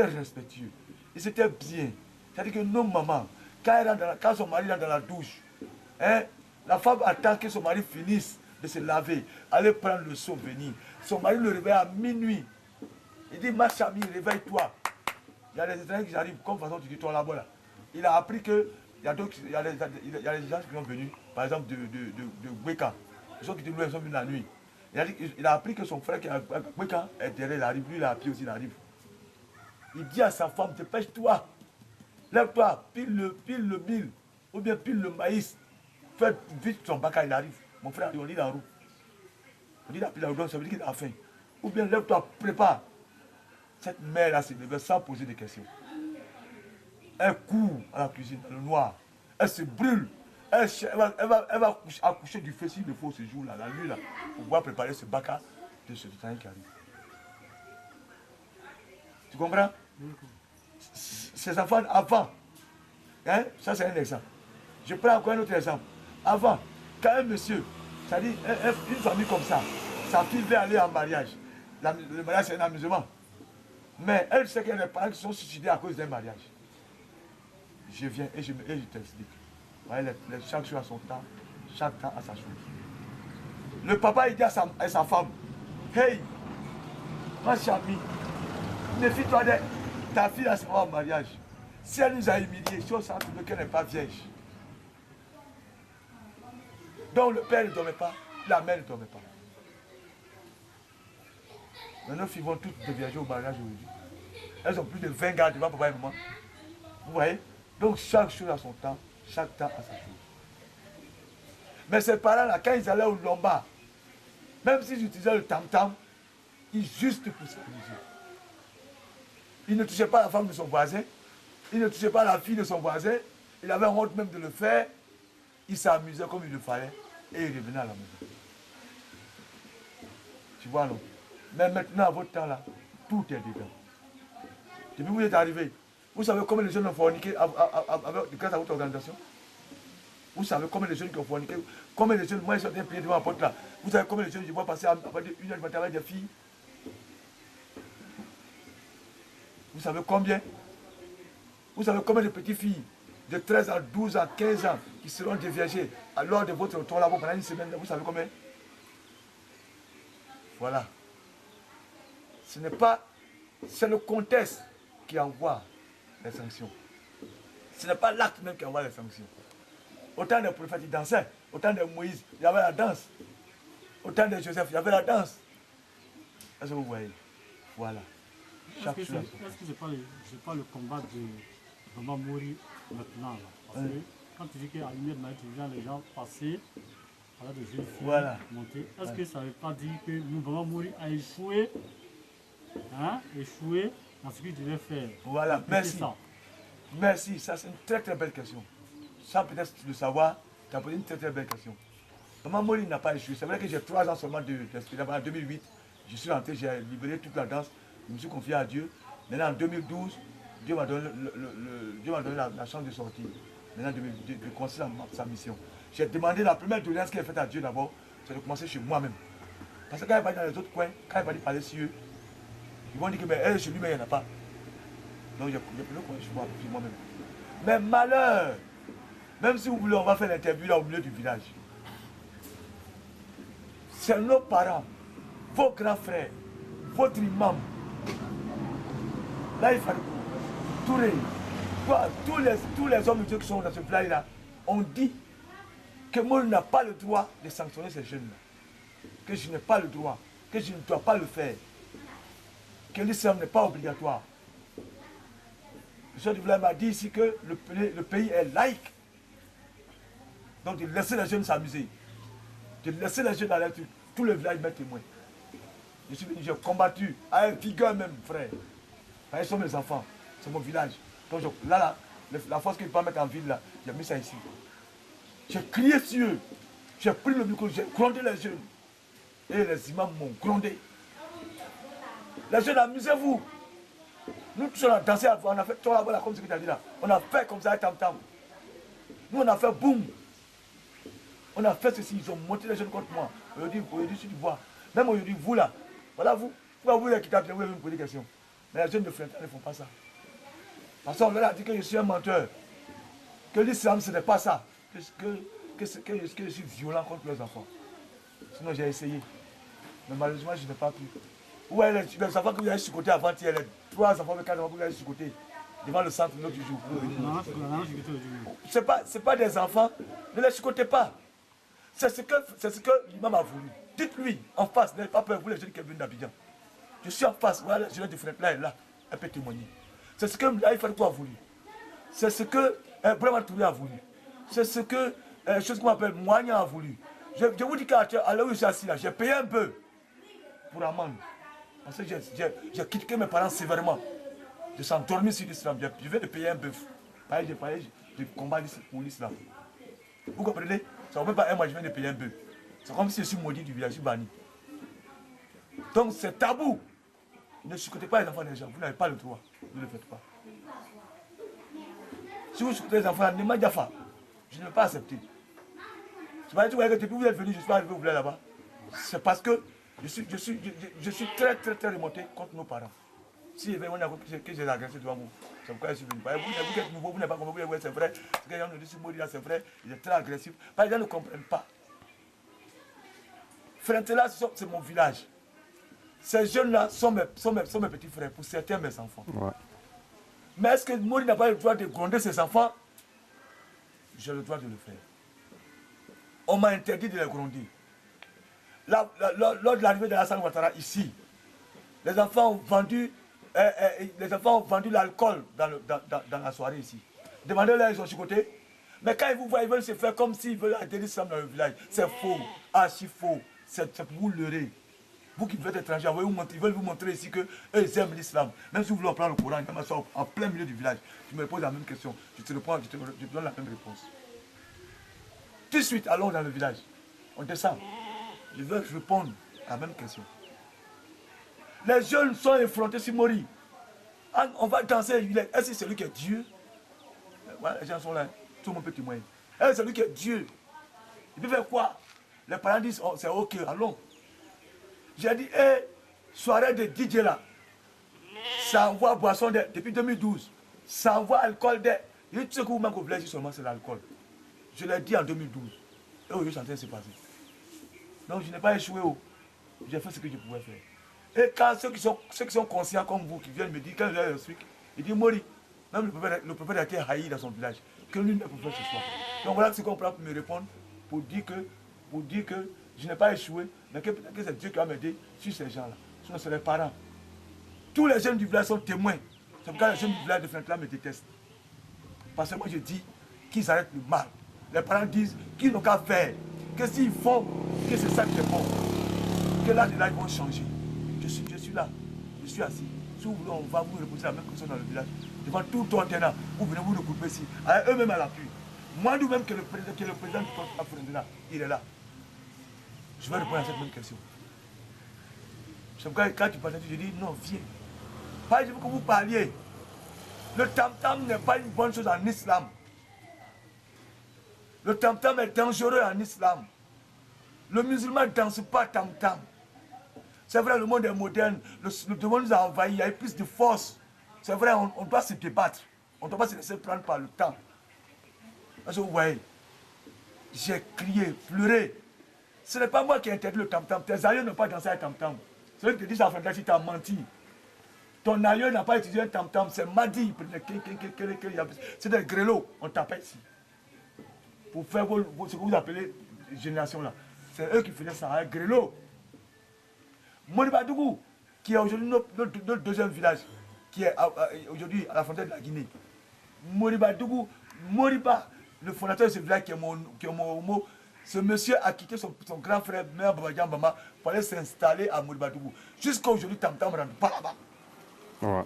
respectueux, ils étaient bien. C'est-à-dire que nos mamans, quand son mari rentre dans la douche, la femme attend que son mari finisse de se laver, aller prendre le seau, venir. Son mari le réveille à minuit. Il dit, ma chamie, réveille-toi. Il y a des étrangers qui arrivent, comme façon tu dis, toi là-bas là. Il a appris que, il y a des gens qui sont venus, par exemple de Gweka. Ils sont venus la nuit. Il a appris que son frère qui est à Gweka est derrière, il arrive, lui il a appris aussi, il arrive. Il dit à sa femme, dépêche-toi. Lève-toi, pile le mil, ou bien pile le maïs. Fais vite son bac, il arrive. Mon frère, on dit dans la roue. On dit la pile à roue, ça veut dire qu'il a faim. Ou bien lève-toi, prépare. Cette mère-là s'est levée sans poser de questions. Elle court à la cuisine, dans le noir. Elle se brûle. Elle va accoucher du feu s'il le faut ce jour-là, la nuit, là, pour pouvoir préparer ce bac de ce temps qui arrive. Tu comprends? Ces enfants avant, ça c'est un exemple. Je prends encore un autre exemple. Avant, quand un monsieur, c'est-à-dire une famille comme ça, sa fille veut aller en mariage. Le mariage c'est un amusement. Mais elle sait qu'il y a des parents qui sont suicidés à cause d'un mariage. Je viens et je t'explique. Chaque chose a son temps, chaque temps a sa chose. Le papa il dit à sa femme, hey, ma chérie, méfie-toi de ta fille à son mariage. Si elle nous a humiliés, si on s'en trouve qu'elle n'est pas vierge. Donc le père ne dormait pas, la mère ne dormait pas. Maintenant, nous vivons toutes de vierges au mariage aujourd'hui. Elles ont plus de 20 gars devant papa et maman. Vous voyez? Donc chaque chose a son temps, chaque temps a sa chose. Mais ces parents-là, quand ils allaient au Lombard, même s'ils utilisaient le tam-tam, ils juste pour s'amuser. Ils ne touchaient pas la femme de son voisin, ils ne touchaient pas la fille de son voisin, il avait honte même de le faire, il s'amusait comme il le fallait et il revenait à la maison. Tu vois, non? Mais maintenant, à votre temps là, tout est dedans. Depuis que vous êtes arrivé, vous savez combien de jeunes ont forniqué grâce à votre organisation? Vous savez combien de jeunes qui ont forniqué? Combien de jeunes, moi ils sont bien priés devant la porte là. Vous savez combien de jeunes je vois passer à partir de 1h du matin avec des filles? Vous savez combien? Vous savez combien de petites filles de 13 à 12 à 15 ans qui seront déviagées lors de votre retour là-bas pendant une semaine, vous savez combien? Voilà. Ce n'est pas, c'est le contexte qui envoie les sanctions. Ce n'est pas l'acte même qui envoie les sanctions. Autant de prophètes, ils dansaient. Autant de Moïse, il y avait la danse. Autant de Joseph, il y avait la danse. Est-ce que vous voyez? Voilà. Est-ce que ce n'est pas le combat de Bamba Mori maintenant là? Parce que quand tu dis qu'à la lumière de Maï, tu viens les gens passer, voilà, de jeunes filles monter. Est-ce que ça ne veut pas dire que Bamba Mori a échoué, échoué dans ce qu'il devait faire? Voilà, merci. Ça. Merci, ça c'est une très très belle question. Sans peut-être le savoir, tu as posé une très très belle question. Bamba Mori n'a pas échoué. C'est vrai que j'ai 3 ans seulement d'expérience. En 2008, je suis rentré, j'ai libéré toute la danse. Je me suis confié à Dieu. Maintenant en 2012, Dieu m'a donné, la chance de sortir. Maintenant de commencer sa mission. J'ai demandé la première doléance qu'elle a faite à Dieu d'abord, c'est de commencer chez moi-même. Parce que quand elle va dans les autres coins, quand elle va parler sur eux, ils vont dire que mais elle chez lui, mais il n'y en a pas. Donc j'ai pris le coin chez moi-même. Mais malheur, même si vous voulez, on va faire l'interview là au milieu du village. C'est nos parents, vos grands frères, votre imam. Là, il fallait Touré, tous les hommes de Dieu qui sont dans ce village-là ont dit que moi, je n'ai pas le droit de sanctionner ces jeunes-là. Que je n'ai pas le droit, que je ne dois pas le faire. Que l'islam n'est pas obligatoire. Le chef du village m'a dit ici que le pays est laïque. Donc de laisser les jeunes s'amuser. De laisser les jeunes aller, tout le village met témoin. Je suis venu, j'ai combattu avec vigueur même, frère. Ils sont mes enfants, c'est mon village. Donc là, la force que je peux mettre en ville, là, j'ai mis ça ici. J'ai crié sur eux. J'ai pris le micro, j'ai grondé les jeunes. Et les imams m'ont grondé. Les jeunes, amusez-vous. Nous tous on a dansé, on a fait tout là-bas, comme ce que tu as dit là. On a fait comme ça, tam-tam. Nous on a fait boum. On a fait ceci, ils ont monté les jeunes contre moi. Aujourd'hui, tu vois. Même aujourd'hui, vous là, voilà vous. Vous les quittez, vous me poser des questions. Mais les jeunes de Frental ne font pas ça. Parce qu'on leur a dit que je suis un menteur. Que l'islam ce n'est pas ça. Que je suis violent contre les enfants. Sinon j'ai essayé. Mais malheureusement je n'ai pas pu. Où est les enfants que vous avez sur-côté avant-hier, les 3 enfants, 4 enfants que vous avez sur-côté, devant le centre l'autre jour. C'est pas des enfants, ne les sur-côté pas. C'est ce que l'imam a voulu. Dites-lui en face, n'ayez pas peur, vous les jeunes qui sont venus d'Abidjan. Je suis en face, voilà, je suis de là et là, elle peut témoigner. C'est ce que Laïf a voulu. C'est ce que Brahma Touré a voulu. C'est ce que, chose qu'on appelle Moignan a voulu. Je vous dis qu'à l'heure où je suis assis là, j'ai payé un peu pour amende. Parce que j'ai critiqué mes parents sévèrement. Je suis endormi sur l'islam, je vais de payer un bœuf. Pareil, je combats pour l'islam. Vous comprenez? Ça ne fait pas un mois, je viens de payer un bœuf. C'est comme si je suis maudit du village, je suis banni. Donc c'est tabou. Ne chucotez pas les enfants des gens, vous n'avez pas le droit, ne le faites pas. Si vous chucotez les enfants, ne mangez pas. Je ne vais pas accepter. Tu vas dire que depuis que vous êtes venu, je suis arrivé au village là-bas. C'est parce que je suis très très très remonté contre nos parents. Si vraiment que j'ai agressé devant vous, c'est pourquoi je suis venu. Vous êtes nouveau, vous n'avez pas compris, c'est vrai. Ce que les gens nous disent, c'est vrai, il est très agressif. Les gens ne comprennent pas. Frentela, c'est mon village. Ces jeunes-là sont mes petits frères, pour certains mes enfants. Ouais. Mais est-ce que Mori n'a pas le droit de gronder ses enfants? J'ai le droit de le faire. On m'a interdit de les gronder. Lors de l'arrivée de Alassane Ouattara ici, les enfants ont vendu l'alcool dans la soirée ici. Demandez-leur, ils ont chicoté. Mais quand ils vous voient, ils veulent se faire comme s'ils veulent arrêter l'islam dans le village. C'est faux, archi faux. C'est pour vous leurrer. Vous qui êtes étrangers, ils veulent vous montrer ici qu'eux, ils aiment l'islam. Même si vous voulez prendre le Coran, ils sont en plein milieu du village. Tu me poses la même question, je te donne la même réponse. Tout de suite, allons dans le village. On descend. Je veux répondre à la même question. Les jeunes sont effrontés sur Mori. On va danser. Est-ce que c'est lui qui est Dieu? Voilà, les gens sont là. Tout le monde peut témoigner. Est-ce que c'est lui qui est Dieu? Il peut faire quoi? Les parents disent, oh, c'est ok, allons. J'ai dit, soirée de DJ là, ça envoie boisson depuis 2012. Sans voir alcool, tu sais que vous-même au village seulement c'est l'alcool. Je l'ai dit en 2012. Et aujourd'hui, je suis en train de se passer. Donc je n'ai pas échoué. J'ai fait ce que je pouvais faire. Et quand ceux qui sont conscients comme vous, qui viennent me dire, quand je leur explique, ils disent Mori, même le prophète a été haï dans son village, que lui ne peut pas ce soir. Donc voilà ce qu'on prend pour me répondre, pour dire que je n'ai pas échoué, mais que peut-être que c'est Dieu qui va m'aider sur ces gens-là. Sinon, c'est les parents. Tous les jeunes du village sont témoins. C'est pourquoi les jeunes du village de Flintla me détestent. Parce que moi je dis qu'ils arrêtent le mal. Les parents disent qu'ils n'ont qu'à faire. Que s'ils font, que c'est ça qui est bon. Que là, ils vont changer. Je suis là. Je suis assis. Si vous voulez, on va vous reposer la même question dans le village. Devant tout Tortena, vous venez vous recouper ici. Avec eux-mêmes à l'appui. Moi, nous-mêmes, que le président du Tortena, il est là. Je vais répondre à cette même question. C'est pourquoi quand tu parles, je dis non, viens. Pas que vous parliez. Le tam-tam n'est pas une bonne chose en islam. Le tam-tam est dangereux en islam. Le musulman ne danse pas tam-tam. C'est vrai, le monde est moderne. Le monde nous a envahis. Il y a eu plus de force. C'est vrai, on doit se débattre. On ne doit pas se laisser prendre par le temps. Parce que vous voyez, j'ai crié, pleuré. Ce n'est pas moi qui ai interdit le tam-tam. Tes aïeux n'ont pas dansé à tam-tam. Celui qui te dit ça, tu t'as menti. Ton aïeux n'a pas utilisé un tam-tam. C'est Madi. C'est des grelots. On tapait ici. Pour faire ce que vous appelez génération là. C'est eux qui faisaient ça, un grelot. Moribadougou, qui est aujourd'hui notre deuxième village, qui est aujourd'hui à la frontière de la Guinée. Moribadougou, Moriba, le fondateur de ce village qui est mon homo, ce monsieur a quitté son grand frère, Mère Babadjan Bama, pour aller s'installer à Moribadougou. Jusqu'à aujourd'hui, Tam Tam rentre pas là-bas. Ouais.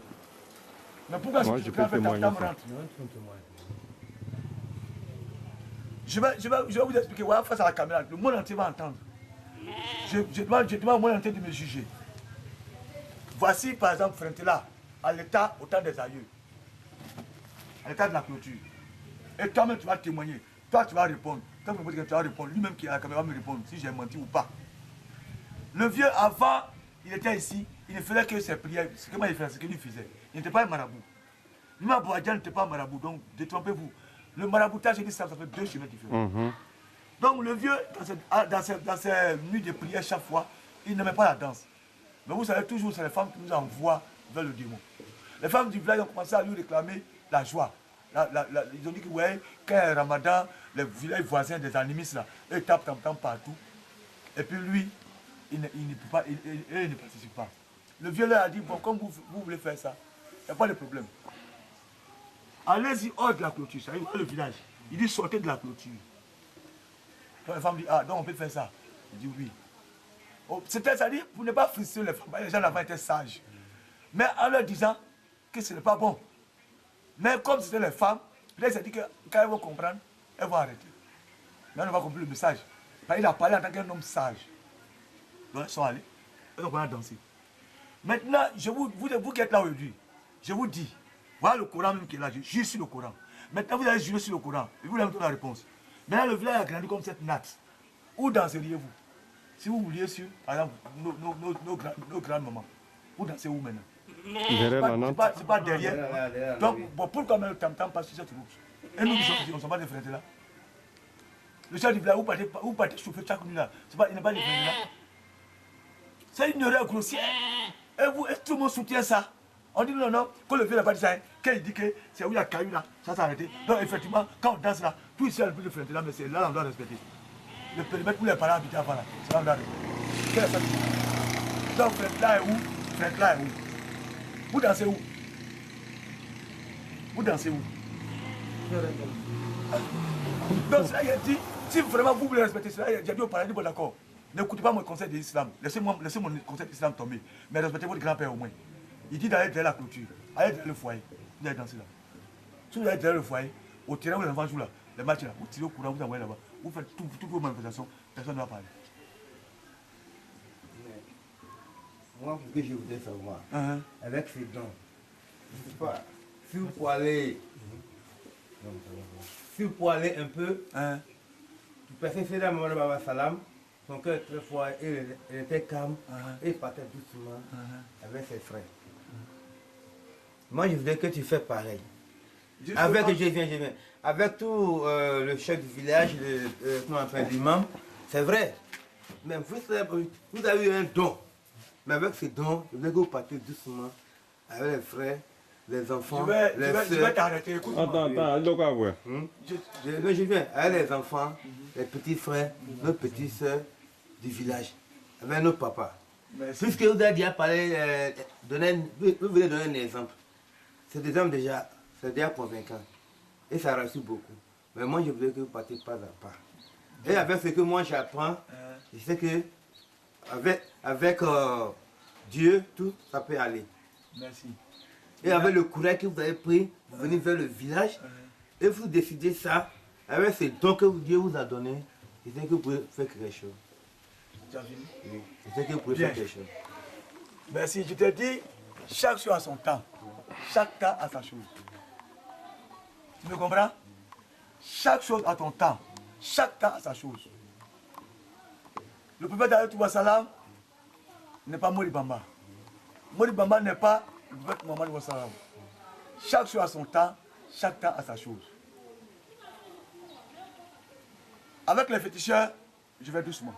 Mais pourquoi ce grand frère Tam Tam rentre? Je vais vous expliquer, voilà, face à la caméra, le monde entier va entendre. Je demande au monde entier de me juger. Voici par exemple Frentela, à l'état au temps des aïeux, à l'état de la clôture. Et toi-même tu vas témoigner, toi tu vas répondre, toi tu vas répondre, lui-même qui est à la caméra va me répondre si j'ai menti ou pas. Le vieux avant, il était ici, il ne faisait que ses prières, ce que moi il faisait, ce qu'il faisait. Il n'était pas un marabout. Lui-même Boadjan n'était pas un marabout, donc détrompez-vous. Le maraboutage, ça fait deux chemins différents. Donc le vieux, dans ses nuits de prière chaque fois, il n'aimait pas la danse. Mais vous savez toujours, c'est les femmes qui nous envoient vers le démon. Les femmes du village ont commencé à lui réclamer la joie. Ils ont dit que ouais, quand il y a Ramadan, les villages voisins des animistes là, ils tapent tam-tam partout. Et puis lui, il ne peut pas, il ne participe pas. Le vieux leur a dit, bon, comme vous voulez faire ça, il n'y a pas de problème. Allez-y hors de la clôture, ça y est, le village. Il dit sortez de la clôture. Donc la femme dit, ah, donc on peut faire ça. Il dit oui. Oh, c'était, ça dit, pour ne pas frustrer les femmes, les gens là-bas étaient sages. Mais en leur disant que ce n'est pas bon. Mais comme c'était les femmes, là, il s'est dit que quand elles vont comprendre, elles vont arrêter. Mais on va comprendre le message. Il a parlé en tant qu'un homme sage. Donc elles sont allées, elles ont commencé à danser. Maintenant, vous qui êtes là aujourd'hui, je vous dis, voilà le Coran même qui est là, je jure sur le Coran. Maintenant, vous allez jurer sur le Coran, et vous allez me donner la réponse. Maintenant, le village a grandi comme cette natte. Où danseriez-vous? Si vous vouliez sur, par exemple, nos grandes-mamans, vous dansez où maintenant? Derrière la natte. C'est pas derrière. Donc, bon, pourquoi même le tam-tam passe sur cette route? Et nous, on ne sont pas des frères là. Le chef du village, où partez chauffer chaque nuit là? Il n'est pas des frères là. C'est une erreur grossière. Et tout le monde soutient ça. On dit non, non, quand le vieux n'a pas dit ça, quand il dit que c'est où il y a caillou là, ça s'est arrêté. Donc effectivement, quand on danse là, tout ici a le plus de frères là, mais c'est là on doit respecter. Le périmètre où les parents habitent avant là, c'est là on doit respecter. Quelle est ça? Donc frère là est où? Frère là est où? Vous dansez où? Vous dansez où? Donc ça il a dit, si vraiment vous voulez respecter cela, j'ai dit au paradis, bon d'accord, n'écoutez pas mon conseil de l'islam, laissez mon conseil de l'islam tomber, mais respectez votre grand-père au moins. Il dit d'aller derrière la clôture, allez derrière le foyer, vous allez danser là. Si vous allez derrière le foyer, au terrain où les enfants jouent là, les matchs là, vous tirez au courant, vous envoyez là-bas, vous faites toutes vos manifestations, personne ne va parler. Moi, ce que je voudrais savoir, avec ces dons, je ne sais pas, si vous pouvez aller, un peu, tu passais là, Maman Baba Salam, son cœur très fort, il était calme, et il partait doucement avec ses frères. Moi, je voudrais que tu fasses pareil. Avec, je viens. Avec tout le chef du village, comment on appelle, l'imam, c'est vrai. Mais vous avez eu un don. Mais avec ce don, je veux que vous partez doucement avec les frères, les enfants, les soeurs. Je vais t'arrêter, écoute. Attends, donc à voir. Je viens avec les enfants, les petits frères, nos petites soeurs du village, avec nos papas. Merci. Puisque vous avez déjà parlé, vous voulez donner un exemple. C'est déjà convaincant. Et ça rassure beaucoup. Mais moi, je voudrais que vous partiez pas à pas. Et avec ce que moi j'apprends, je sais que avec Dieu, tout ça peut aller. Merci. Et avec le courage que vous avez pris, vous venez vers le village, et vous décidez ça, avec ce don que Dieu vous a donné, je sais que vous pouvez faire quelque chose. Tu as fini? Oui, je sais que vous pouvez faire quelque chose. Merci, je te dis, chaque chose a son temps. Chaque temps a sa chose. Tu me comprends? Chaque chose a ton temps. Chaque temps a sa chose. Le prophète Aïe Wassalam n'est pas Mori Bamba. Mori Bamba n'est pas le prophète Mohammed Wassalam. Chaque chose a son temps, chaque temps a sa chose. Avec les féticheurs, je vais doucement.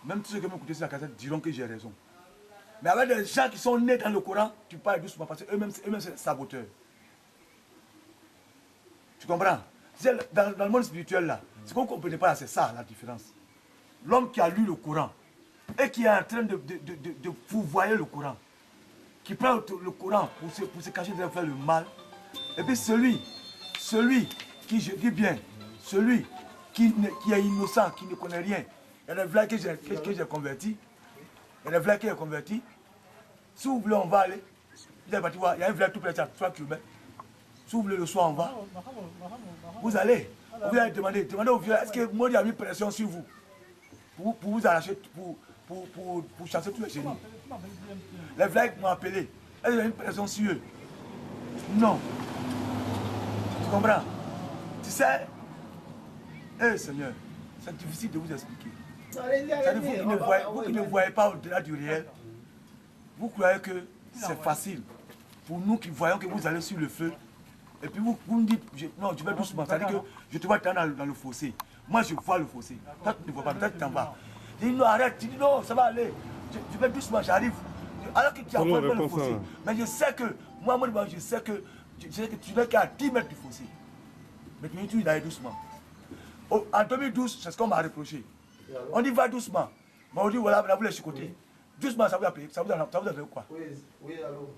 Même tous ceux qui m'ont écouté sur la cassette diront que j'ai raison. Mais avec des gens qui sont nés dans le Coran, tu parles doucement parce qu'eux-mêmes, c'est saboteurs. Tu comprends? Dans le monde spirituel là, ce qu'on ne comprenait pas, c'est ça la différence. L'homme qui a lu le Coran et qui est en train de pourvoyer le Coran, qui prend le Coran pour se cacher de faire le mal, et puis celui qui, je dis bien, celui qui est innocent, qui ne connaît rien, il y a des vrais que j'ai convertis, il y a des vrais que j'ai convertis. Si vous voulez, on va aller. Il y a un village tout près de 3 km. Si vous voulez, le soir, on va. Vous allez. Vous allez demander au vieux, est-ce que moi, il a mis pression sur vous pour vous arracher, pour chasser tous les génies. Les vrais m'ont appelé. Est-ce qu'il a mis pression sur eux? Non. Tu comprends? Tu sais, Seigneur, c'est difficile de vous expliquer. Vous qui ne voyez pas au-delà du réel, vous croyez que c'est facile pour nous qui voyons que vous allez sur le feu. Et puis vous me dites, non, tu vas doucement, c'est-à-dire que je te vois dans le fossé. Moi, je vois le fossé. Toi, tu ne vois pas, toi, tu t'en vas. Je dis non, arrête, tu dis non, ça va aller. Je vais doucement, j'arrive. Alors que tu as vraiment le fossé. Mais je sais que, moi, je sais que tu n'es qu'à 10 mètres du fossé. Mais tu vas aller doucement. En 2012, c'est ce qu'on m'a reproché. On dit va doucement. Mais on dit voilà, vous les chicoter. Doucement, ça vous a payé. Ça vous a fait quoi? Oui, allô.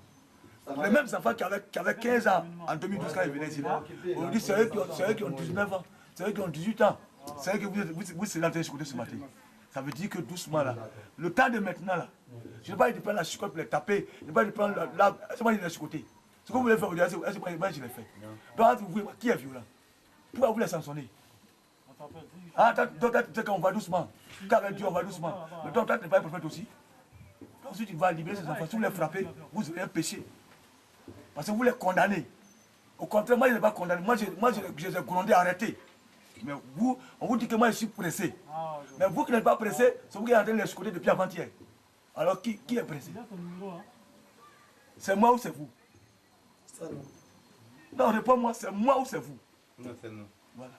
Les mêmes enfants qui avaient 15 ans en 2012 quand ils venaient ici, on dit c'est eux qui ont 19 ans, c'est eux qui ont 18 ans, c'est eux que vous serez en train de chicoter ce matin. Ça veut dire que doucement là, le temps de maintenant là, je n'ai pas dit de prendre la chicote pour les taper, je n'ai pas dit de prendre c'est moi qui les chicoter. Ce que vous voulez faire aujourd'hui, c'est moi je l'ai fait. Donc vous voyez, qui est violent? Pourquoi vous les sanctionnez? Donc quand on va doucement, quand avec Dieu on va doucement, mais donc toi tu n'es pas un prophète aussi. Ensuite tu vas libérer ces enfants, si vous les frappez, vous aurez un péché. Parce que vous les condamnez. Au contraire, moi je ne les ai pas condamnés. Moi je les ai grondés, arrêtés. Mais vous, on vous dit que moi je suis pressé. Mais vous qui n'êtes pas pressé, c'est vous qui êtes en train de les chicoter depuis avant-hier. Alors qui est pressé? C'est moi ou c'est vous? Non, réponds-moi, c'est moi ou c'est vous? Non, c'est nous. Voilà.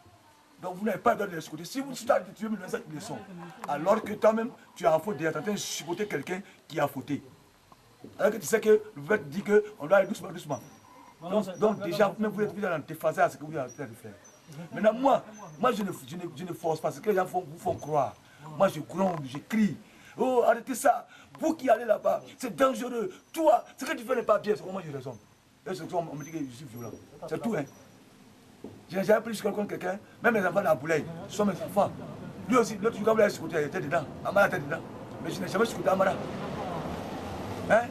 Donc vous n'avez pas besoin de les chicoter. Si tu veux me donner cette leçon, alors que toi-même, tu as faute d'être en train de chicoter quelqu'un qui a fauté. Alors que tu sais que le prophète dit qu'on doit aller doucement, doucement. Donc déjà, même vous êtes dans déphasé à ce que vous êtes en train de faire. Maintenant, moi je ne force pas, ce que les gens vous font croire. Moi je gronde, je crie. Oh, arrêtez ça. Vous qui allez là-bas, c'est dangereux. Toi, ce que tu fais n'est pas bien, c'est comment je raisonne. Et c'est on me dit que je suis violent. C'est tout, hein. Je n'ai jamais pris contre quelqu'un, même les enfants de la Boulaye, ce sont mes enfants. Lui aussi, l'autre jour, quand vous l'avez écouté, il était dedans. Amara était dedans. Mais je n'ai jamais écouté Amara. Hein?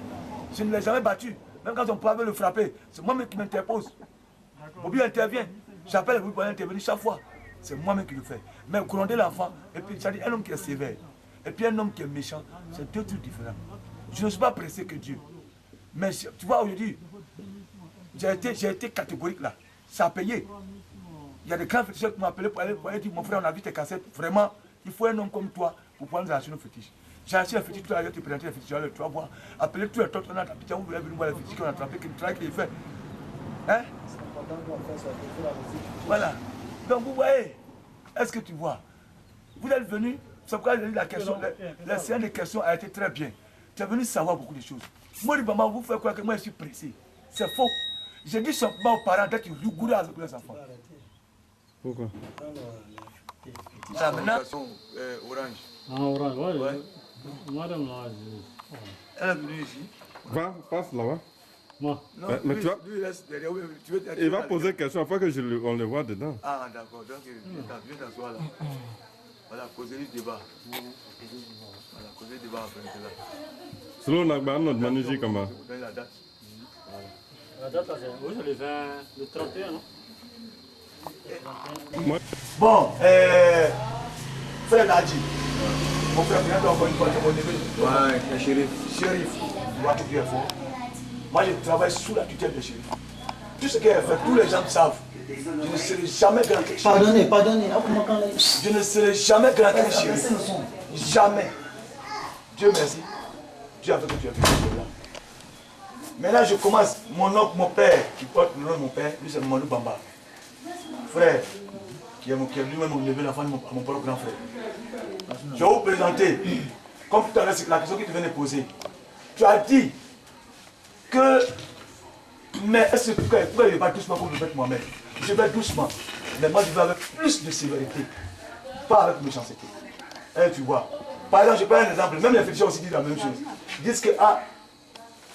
Je ne l'ai jamais battu. Même quand on pouvait le frapper, c'est moi-même qui m'interpose. Bobby intervient. J'appelle Bobby pour intervenir chaque fois. C'est moi-même qui le fais. Mais gronder l'enfant, et puis ça dit un homme qui est sévère, et puis un homme qui est méchant, c'est deux trucs différents. Je ne suis pas pressé que Dieu. Mais tu vois, aujourd'hui, j'ai été catégorique là. Ça a payé. Il y a des grands féticheurs qui m'ont appelé pour aller dire mon frère, on a vu tes cassettes. Vraiment, il faut un homme comme toi pour pouvoir nous arracher nos fétiches. J'ai acheté les fétiches, tout à l'heure, tu présenter les fétiches, tu vas voir. Appelez tous les autres, on a tapé, on voulait venir voir les fétiches qu'on a attrapé, quel travail qu'il fait. Hein? C'est important qu'on fasse la musique. Voilà. Donc vous voyez, est-ce que tu vois? Vous êtes venu, c'est pourquoi j'ai dit la question, la séance de questions a été très bien. Tu es venu savoir beaucoup de choses. Moi, maman, vous faites quoi que moi je suis pressé? C'est faux. J'ai dit simplement aux parents d'être rigoureux avec les enfants. Pourquoi? Ah, maintenant, orange. Ah, orange, ouais. Ouais. Madame, là, Elle est venue ici. Va, passe là-bas. moi. Non, Mais lui, tu vois- lui, reste derrière. Oui, tu veux, Il va poser une question afin que on le voit dedans. Ah, d'accord. Donc, viens t'asseoir là. Voilà, causer du débat. Voilà, causer du débat après là. Selon Nagba, notre manager, comment? Je vous donne la date. La date, c'est aujourd'hui le 31, non? Moi, Bon, frère Nadji. Mon frère, viens encore une fois, mon neveu. Ouais, le shérif. Shérif, tu vois que tu es fort. Moi, je travaille sous la tutelle de shérif. Tout ce qu'elle fait, tous les gens savent. Je ne serai jamais grand que shérif. Pardonnez. Je ne serai jamais grand que shérif. Jamais. Dieu merci. Dieu a fait que tu es venu là. Maintenant, je commence. Mon oncle, mon père, qui porte le nom de mon père, lui, c'est Mamadou Bamba. Frère, qui est lui-même mon neveu, l'enfant de mon propre grand frère. Je vais vous présenter, comme tout à l'heure, c'est la question que tu viens de poser. Tu as dit que, mais est-ce que pourquoi il ne va pas doucement comme je le fais moi-même? Je vais doucement, mais moi je vais avec plus de sévérité, pas avec méchanceté. Et tu vois, par exemple, je prends un exemple, même les féticheurs aussi disent la même chose. Ils disent que,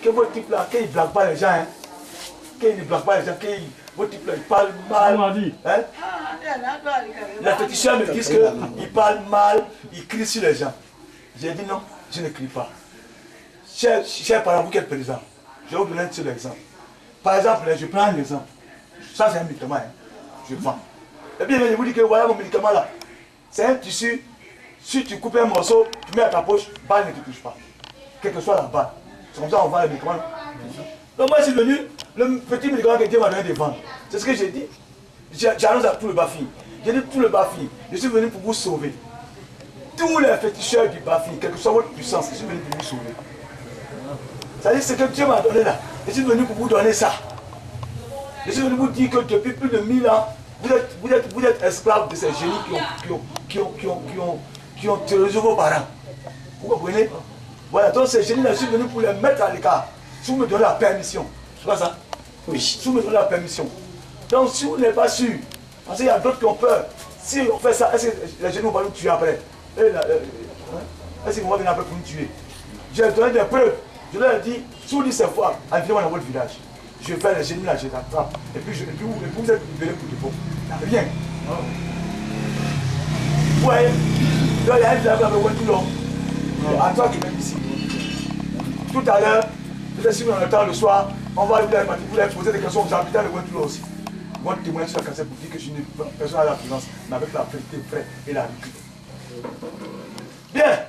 que votre type là, qu'il ne blague pas les gens, hein, qu'il ne blague pas les gens, votre type là, il parle mal. On m'a dit. Hein? Les féticheurs me disent qu'il parle mal, il crie sur les gens. J'ai dit non, je ne crie pas. Cher parents, vous qui êtes présents, je vais vous donner un seul exemple. Par exemple, je prends un exemple. Ça, c'est un médicament. Hein. Je vends. Et bien, je vous dis que voilà mon médicament là. C'est un tissu. Si tu coupes un morceau, tu mets à ta poche, balle ne te touche pas. Quelle que soit la balle. C'est comme ça qu'on vend les médicaments. Donc moi, je suis venu, le petit médicament que Dieu m'a donné de vendre. C'est ce que j'ai dit. J'annonce à tout le Bafi. J'ai dit tout le Bafi. Je suis venu pour vous sauver. Tous les féticheurs du Bafi, quelle que soit votre puissance, je suis venu pour vous sauver. C'est-à-dire ce que Dieu m'a donné là. Je suis venu pour vous donner ça. Je suis venu vous dire que depuis plus de 1000 ans, vous êtes esclaves de ces génies qui ont terrorisé vos parents. Vous comprenez? Voilà, donc ces génies là, je suis venu pour les mettre à l'écart. Si vous me donnez la permission. C'est pas ça? Oui. Si vous me donnez la permission. Donc si vous n'êtes pas sûr, parce qu'il y a d'autres qui ont peur, si on fait ça, est-ce que les génies vont pas nous tuer après? Est-ce qu'ils vont venir après pour nous tuer? J'ai donné des preuves. Je leur ai dit, si vous dites cette fois, invitez-moi dans votre village. Je vais faire les génies là, je t'attrape. Et puis vous êtes libérés pour de bon. Il n'y a rien. Vous voyez? Donc il y a un village avec Wendulon. À toi qui m'aime ici. Tout à l'heure, peut-être si vous avez le temps le soir, on va vous leur poser des questions aux habitants de Wendulon aussi. Ils vont témoigner sur la cassette pour dire que je suis une personne à la finance, mais avec la vérité vraie et la vérité. Bien.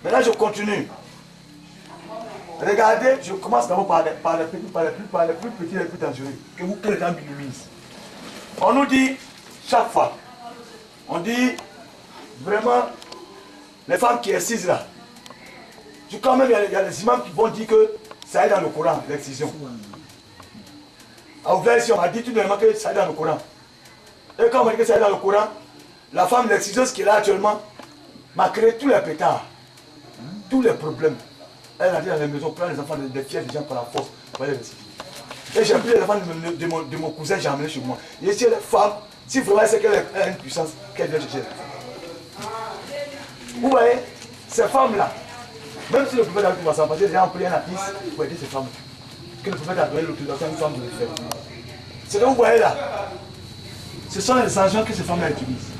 Maintenant je continue. Regardez, je commence d'abord par les plus petits et les plus dangereux, que les gens minimisent. On nous dit, chaque fois, on dit vraiment, les femmes qui excisent là, quand même il y a les imams qui vont dire que ça est dans le Coran, l'excision. À ouvert ici, on m'a dit tout de même que ça est dans le Coran. Et quand on m'a dit que ça est dans le Coran, la femme l'exciseuse qui est là actuellement m'a créé tous les pétards, tous les problèmes. Elle a dit dans la maison, prends les enfants des fiers des gens par la force. Et j'ai pris les enfants de mon cousin, j'ai amené chez moi. Et si les femmes, si vraiment c'est qu'elle a une puissance, qu'elle vient chercher. Vous voyez, ces femmes-là, même si le prophète a dit ça, parce que les gens ont pris un apis pour aider ces femmes. Que le prophète a donné l'autorisation à une femme de le faire. Ce que vous voyez là, ce sont les engins que ces femmes-là utilisent.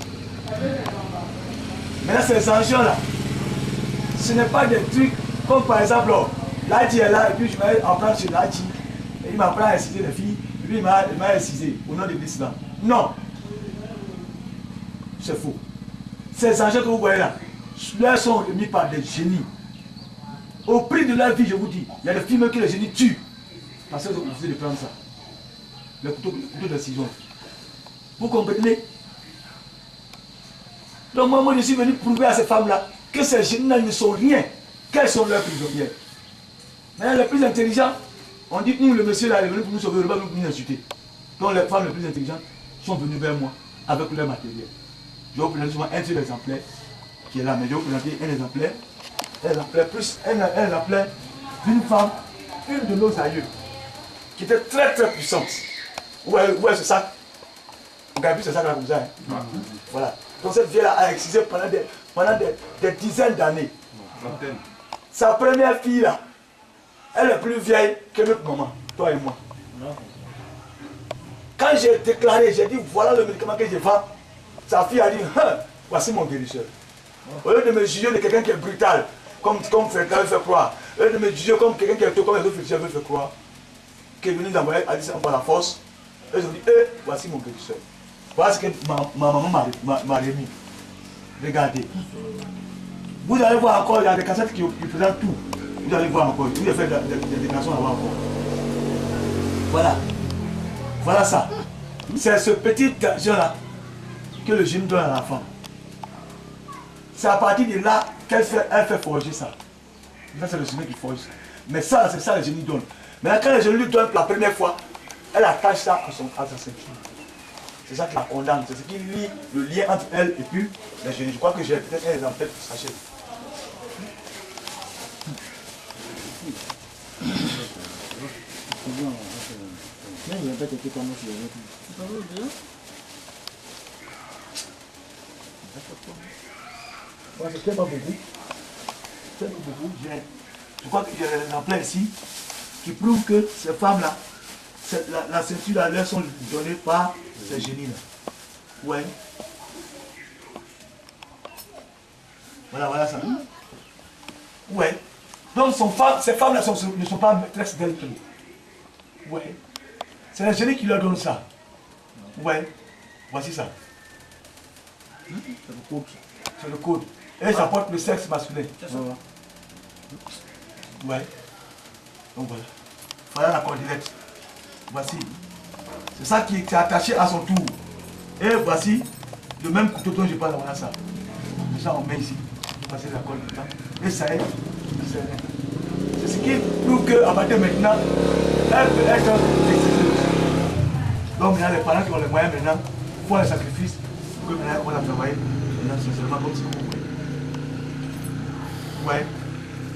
Maintenant, ces engins-là, ce n'est pas des trucs. Comme par exemple, l'Adi est là, et puis je vais en prendre chez l'Adi, et il m'apprend à exciser les filles, et puis il m'a excisé au nom de l'islam. Non, c'est faux. Ces engins que vous voyez là, leur sont remis par des génies. Au prix de leur vie, je vous dis, il y a des films que les génies tuent, parce qu'ils ont refusé de prendre ça. Le couteau d'incision. Vous comprenez? Donc moi, je suis venu prouver à ces femmes-là que ces génies-là ne sont rien. Quelles sont leurs prisonnières? Maintenant, les plus intelligents, On dit, le monsieur là, il est venu pour nous sauver, il ne va pas nous insulter. Donc les femmes les plus intelligentes sont venues vers moi avec leur matériel. Je vais vous présenter souvent un seul exemplaire qui est là, mais je vais vous présenter un exemplaire plus un exemplaire d'une femme, une de nos aïeux, qui était très très puissante. Ouais, ce sac. Vous avez vu ce sac là comme ça. Hein? Voilà. Donc cette vieille là a existé pendant des dizaines d'années. Sa première fille là, elle est plus vieille que notre maman, toi et moi. Quand j'ai déclaré, j'ai dit voilà le médicament que je vends, sa fille a dit voici mon guérisseur. Au lieu de me juger de quelqu'un qui est brutal, comme quelqu'un veut faire croire, au lieu de me juger comme quelqu'un qui est comme les autres physiciens veulent faire croire, qui est venu nous envoyer à dire par la force, eux ont dit voici mon guérisseur. Voilà ce que ma maman m'a remis. Regardez. Vous allez voir encore, il y a des cassettes qui présentent tout. Vous allez voir encore, vous allez faire des déclarations là-bas encore. Voilà. Voilà ça. C'est ce petit argent-là que le génie donne à la femme. C'est à partir de là qu'elle fait forger ça. Ça, c'est le génie qui forge ça. Mais ça, c'est ça le génie donne. Maintenant, quand le génie lui donne la première fois, elle attache ça à sa ceinture. C'est ça qui la condamne. C'est ce qui lie le lien entre elle et puis le génie. Je crois que j'ai peut-être un exemple pour sachez. C'est pas beaucoup. Je crois que j'ai un exemple ici qui prouve que ces femmes-là, la ceinture là, elles sont données par ces génies-là. Ouais. Voilà ça. Ouais. Donc ces femmes-là ne sont pas maîtresses d'elles. Ouais. C'est le génie qui leur donne ça. Ouais. Voici ça. C'est le code. Et ça porte le sexe masculin. Ouais. Donc voilà. Voilà la cordillette. Voici. C'est ça qui est attaché à son tour. Et voici le même couteau dont je parle. Voilà ça. Ça on met ici. Passer la corde dedans. Et ça est. C'est ce qui prouve qu'à partir de maintenant, elle peut être exécutée. Donc maintenant les parents qui ont les moyens maintenant font un sacrifice pour que maintenant on va travailler. Maintenant c'est seulement comme ça. Ouais.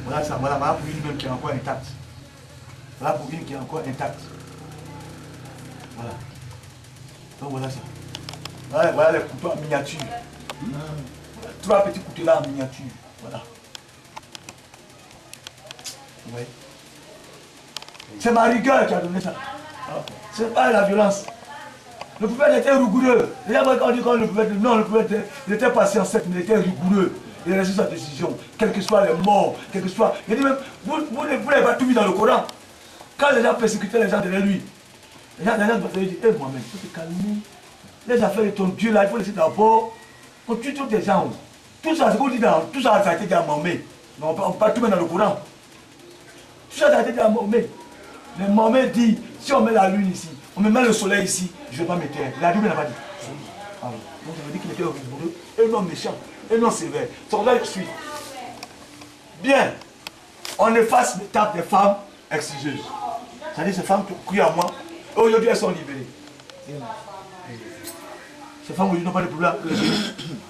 Voilà ça. Voilà pour une même qui est encore intacte. Voilà pour une qui est encore intacte. Voilà. Donc voilà ça. Voilà les couteaux en miniature. Voilà, 3 petits couteaux là en miniature. Voilà. Ouais. C'est ma rigueur qui a donné ça. C'est pas la violence. Le prophète était rigoureux. Quand on dit que le prophète, non, le prophète il était patient, certes, mais il était rigoureux. Il a reçu sa décision, quelles que soient les morts, quelles que soient. Il dit même, vous n'avez pas tout mis dans le Coran. Quand les gens persécutaient les gens derrière lui, les gens disent, Mohamed, il faut te calmer. Les affaires de ton Dieu là, il faut laisser d'abord. On tue tous les gens. Tout ça, c'est qu'on dit dans. Tout ça, ça a été dit à Mohamed. Mais on ne peut pas tout mettre dans le Coran. Tout ça, ça a été dit à Mohamed. Mais Mohamed dit, si on met la lune ici, on me met le soleil ici, je ne vais pas me taire. La Bible n'a pas dit. Alors, donc ça veut dire qu'il était rigoureux, un homme méchant, un homme sévère. Son là, je suis. Bien. On efface l'étape des femmes exigeuses. C'est-à-dire ces femmes qui crient à moi, aujourd'hui elles sont libérées. Ces femmes aujourd'hui n'ont pas de problème.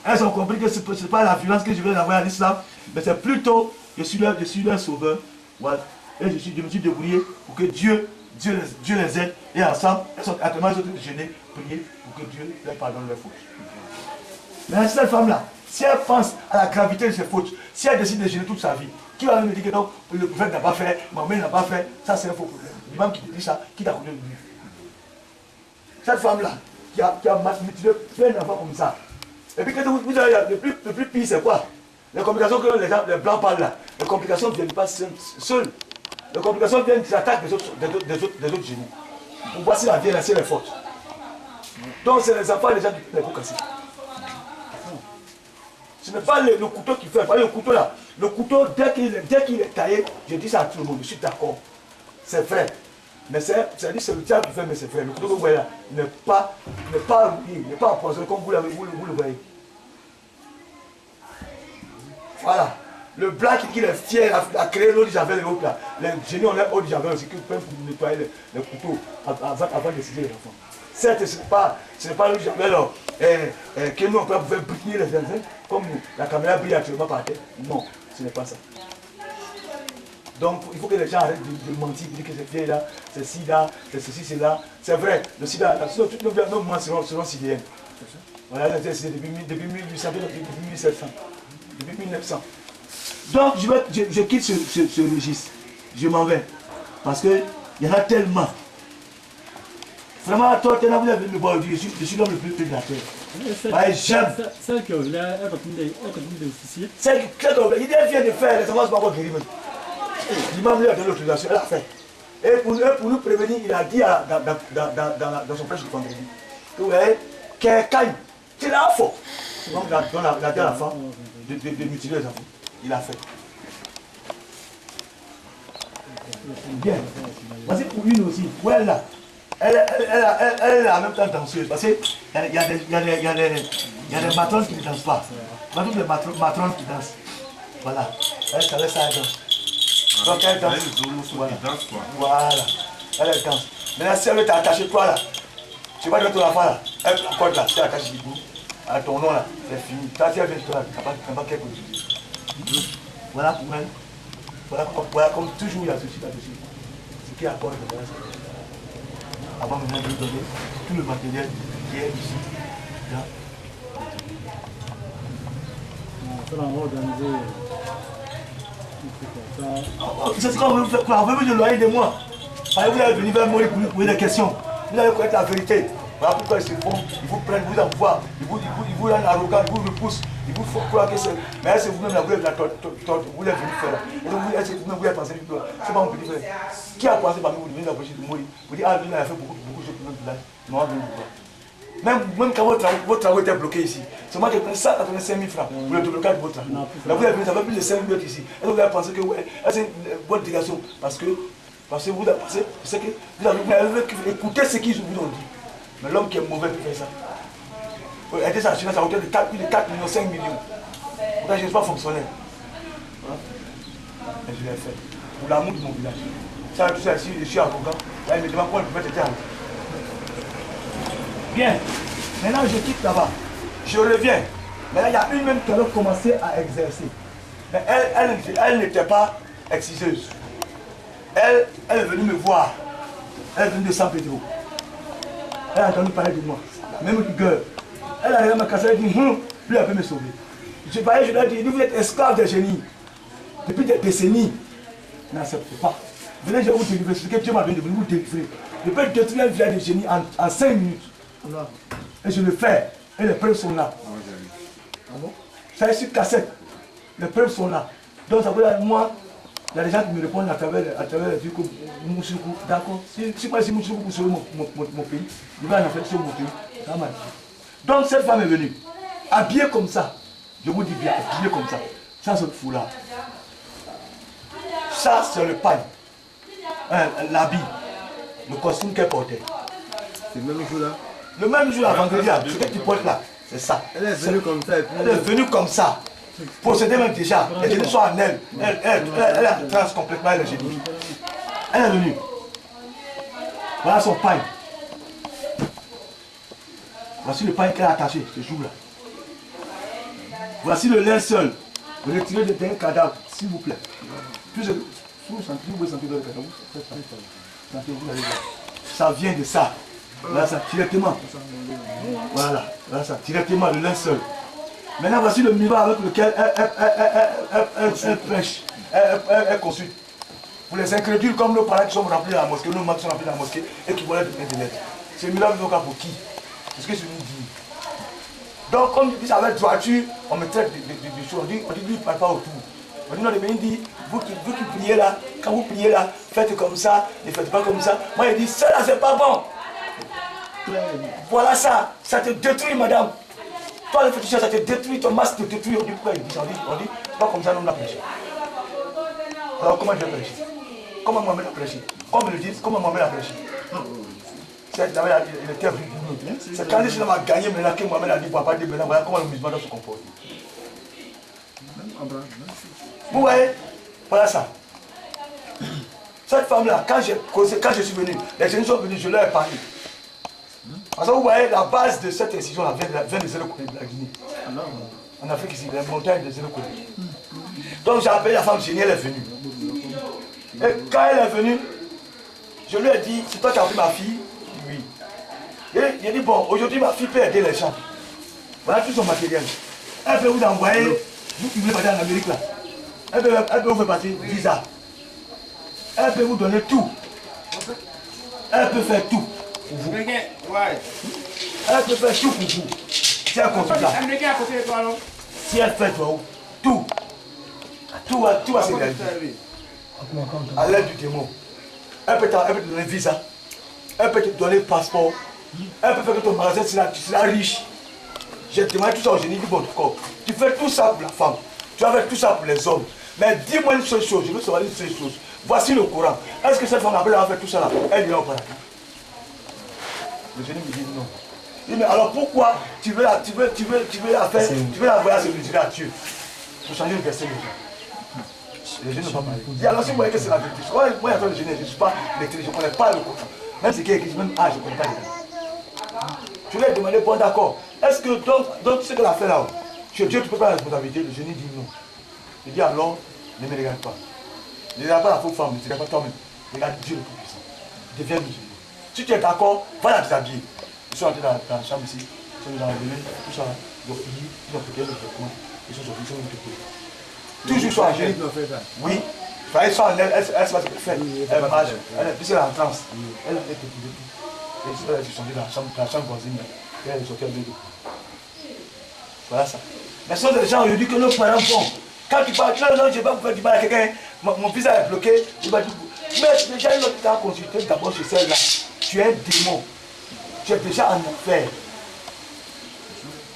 Elles ont compris que ce n'est pas la violence que je vais envoyer à l'islam, mais c'est plutôt, je suis leur sauveur. Voilà. Et je me suis débrouillé pour que Dieu les aide. Et ensemble, elles sont actuellement gênées, prier pour que Dieu leur pardonne leurs fautes. Mais cette femme-là, si elle pense à la gravité de ses fautes, si elle décide de gêner toute sa vie, qui va me dire que non, le prophète n'a pas fait, ma mère n'a pas fait, ça c'est un faux problème. L'imam qui te dit ça, qui t'a connu de lui. Cette femme-là, qui a mutilé plein d'enfants comme ça. Et puis, vous avez le plus pire, c'est quoi? Les complications que les blancs parlent là, les complications ne viennent pas seules. Les complications viennent des attaques des autres génies. Pour voir si la vie est forte. Donc, c'est les enfants, les gens qui peuvent les coups cassés. Ce n'est pas le couteau qui fait, pas le couteau là. Le couteau, dès qu'il est taillé, je dis ça à tout le monde, je suis d'accord. C'est vrai. Mais c'est le diable qui fait, mais c'est vrai. Le couteau que vous voyez là n'est pas empoisonné comme vous le voyez. Voilà. Le blanc qui est fier à créer l'eau de javel et l'autre là. Les génies ont leur eau de javel aussi qui peuvent nettoyer les couteaux avant de citer les enfants. Certes, ce n'est pas l'eau de javel que nous on peut briller les enfants comme la caméra brille actuellement par terre. Non, ce n'est pas ça. Donc il faut que les gens arrêtent de mentir, de dire que c'est là, c'est ci là, c'est ceci, c'est là. C'est vrai, le sida, toutes nos moments seront sidéennes. Voilà, c'est depuis 1800, depuis 1700, depuis 1900. Donc je quitte ce registre, je m'en vais. Parce qu'il y en a tellement. Vraiment, toi, vous avez le bois, je suis l'homme le plus de la terre. J'aime. Celle que vous avez officier. Celle qu'il vient de faire, les enfants ne sont pas encore guéris. L'imam lui a donné l'autorisation, elle a fait. Et pour nous prévenir, il a dit dans son prêche du vendredi que vous voyez, quelqu'un, c'est là fort. Donc il a dit à la femme de mutiler les enfants. Il a fait. Bien. Voici pour une aussi. Où elle là. Elle est en même temps danseuse. Parce qu'il y a des matrones qui ne dansent pas. Pas toutes les matrones qui dansent. Voilà. Elle savait ça, elle danse. Donc elle danse. Voilà. Elle danse. Maintenant, si elle t'a attaché toi là, tu vois de ton enfant là, elle te corde là, tu attaches du bout, à ton nom là, c'est fini. Toi, si elle vient de toi, tu n'as pas quelque chose. Voilà pour elle. Voilà comme toujours il y a ceci là-dessus. Ce qui apporte de grâce. Avant maintenant de lui donner tout le matériel qui est ici. Là. On va organiser. C'est ce qu'on veut faire quoi? On veut plus de loyer de moi. Vous allez venir vers moi pour lui poser des questions. Vous allez connaître la vérité. Voilà pourquoi ils se font. Ils vous prennent, vous envoient. Ils vous rendent arrogant, ils vous repoussent. Ils vous font croire que c'est. Mais est-ce que vous-même là, vous êtes venir faire là? Est-ce que vous-même vous êtes pensé du tout là? C'est pas mon petit frère. Qui a pensé parmi vous de venir approcher de mourir? Vous dites, ah, lui, il a fait beaucoup de choses pour notre village. Non, même quand votre travail était bloqué ici, c'est moi qui ai pris 185 000 francs pour le déblocage de votre travail. Là, vous avez venu, ça fait plus de 5 minutes ici. Est-ce que vous avez pensé que, ouais, c'est votre délégation? Parce que vous avez pensé, c'est que vous avez écouté ce qu'ils vous ont dit. Mais l'homme qui est mauvais peut faire ça. Aider sa assurance à hauteur de 4 millions, 5 millions. Pourtant, je ne suis pas fonctionnaire. Et je l'ai fait. Pour l'amour de mon village. Ça, tout ça ici, je suis arrogant. Là, il me demande pourquoi je peux être arrogant. Bien. Maintenant, je quitte là-bas. Je reviens. Maintenant, il y a une même qui a commencé à exercer. Mais elle n'était pas exciseuse. Elle est venue me voir. Elle est venue de San Pedro. Elle a entendu parler de moi. Même rigueur. Elle a regardé ma cassette et dit, lui, elle peut me sauver. Je lui ai dit, vous êtes esclave des génies. Depuis des décennies. N'acceptez pas. Venez, je vais vous délivrer. C'est ce que Dieu m'a donné de vous délivrer. Je peux détruire un village de génie en 5 minutes. Et je le fais. Et les preuves sont là. Ça est sur cassette. Les preuves sont là. Donc ça veut dire moi, il y a des gens qui me répondent à travers les trucs comme Moussoukou. D'accord. Si moi je Moussoukou pour sauver mon pays, il va en faire sur mon pays. Ça marche. Donc cette femme est venue. Habillée comme ça. Je vous dis bien, habillée comme ça. Ça c'est le foulard. Ça c'est le pagne. L'habit. Le costume qu'elle portait. C'est le même jour là. Le même jour, la vendredi, ce que tu portes là, c'est ça. Elle est venue comme ça. Elle est venue comme ça. Possédée même déjà. Les génies sont en elle. Elle a trans complètement les génies. Elle est venue. Voilà son pain. Voici le pain qu'elle a attaché ce jour-là. Voici le linceul. Retirez le dernier cadavre, s'il vous plaît. Plus de. Vous pouvez sentir le cadavre. Sentez-vous aller là. Ça vient de ça. Voilà ça, directement. Voilà, voilà ça, directement, le linceul. Maintenant, voici le miroir avec lequel elle prêche, elle consulte. Pour les incrédules comme nos parents qui sont remplis dans la mosquée, nos mamans qui sont remplis dans la mosquée et qui volaient des lettres. Ce miroir nous pour qui? C'est ce que je nous dis. Donc, comme je dis avec droiture, on me traite de choses. On dit, lui, il ne parle pas autour. On dit, non, il dit, vous qui priez là, quand vous priez là, faites comme ça, ne faites pas comme ça. Moi, il dit, ça là, c'est pas bon. Voilà ça, ça te détruit, madame. Toi, le féticheur, ça te détruit, ton masque te détruit. On dit pourquoi il dit ça? On dit, pas comme ça, nous, on a prêché. Alors, comment je vais prêcher? Comment Mohamed a prêché? Comme ils le disent, comment Mohamed a prêché? C'est quand l'islam a gagné, maintenant que Mohamed a dit, papa, dit, maintenant, voilà comment le musulman doit se comporter. Vous voyez, voilà ça. Cette femme-là, quand je suis venu, les jeunes sont venus, je leur ai parlé. Parce que vous voyez, la base de cette institution-là vient de Zéro-Kone, de la Guinée. En Afrique ici, les montagnes de Zéro-Kone. Donc j'ai appelé la femme génie, elle est venue. Et quand elle est venue, je lui ai dit, c'est toi qui as pris ma fille? Oui. Et j'ai dit, bon, aujourd'hui ma fille peut aider les gens. Voilà tout son matériel. Elle peut vous envoyer, vous qui voulez partir en Amérique là. Elle peut vous faire passer visa. Elle peut vous donner tout. Elle peut faire tout pour vous. Elle peut faire tout pour vous. Si elle continue là. Si elle fait tout. Tout va se réaliser. À l'aide du démon. Elle peut te donner visa. Elle peut te donner passeport. Elle peut faire que ton magasin tu seras riche. J'ai demandé tout ça au génie du bon corps. Tu fais tout ça pour la femme. Tu vas faire tout ça pour les hommes. Mais dis-moi une seule chose. Je veux savoir une seule chose. Voici le Coran. Est-ce que cette femme après avoir fait tout ça là, elle ira au paradis? Le génie me dit non. Il dit mais alors pourquoi tu veux la faire, tu veux l'envoyer à se mesurer à Dieu pour changer le verset de Dieu? Le génie n'a pas parlé. Il dit alors si vous voyez que c'est la vérité. Moi il y a le génie, je ne suis pas lecteur, je ne connais pas le Coran. Même ce qui est écrit, même je ne connais pas les gens. Je lui ai demandé, bon d'accord, est-ce que donc ce qu'elle a fait là, Dieu tu ne peux pas la responsabilité? Le génie dit non. Il dit alors, ne me regarde pas. Ne regarde pas la faux femme, ne regarde pas toi-même. Regarde Dieu le Tout-Puissant. Deviens musulman. Si tu es d'accord, va la déshabiller. Ils sont entrés dans la chambre ici, ils sont dans la maison, tout ça, ils ont prié, ils ont prié le vêtement, ils sont sortis, ils sont venus. Toujours sur la gêne. Oui. Elle se passe pour faire. Elle marche, elle est en transe. Elle a fait tout. Et elle est sortie dans la chambre voisine. Et elle est sortie à deux. Voilà ça. Mais ce sont des gens aujourd'hui que nos parents font. Quand tu parles, non, je ne vais pas vous faire du mal à quelqu'un, mon visa est bloqué, il va dire, mais déjà une autre qui a consulté d'abord chez celle-là, tu es un démon, tu es déjà en enfer.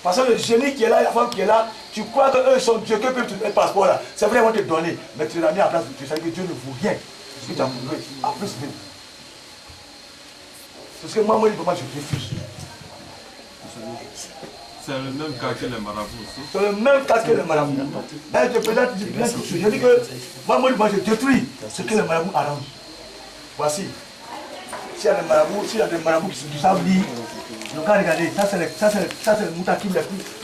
Parce que le génie qui est là, la femme qui est là, tu crois qu'eux sont Dieu, que peuvent te donner le passeport là, c'est vrai, ils vont te donner, mais tu l'as mis à place de Dieu, ça veut dire que Dieu ne vaut rien, ce que tu as prouvé, en plus même. Parce que moi, je refuse. C'est le même cas que les marabouts aussi. C'est le même cas que les marabouts. Là, je présente bien quelque chose. Je dis que moi, je détruis ce que les marabouts arrangent. Voici. S'il y a des marabouts qui savent lire, donc regardez, ça c'est le moutakim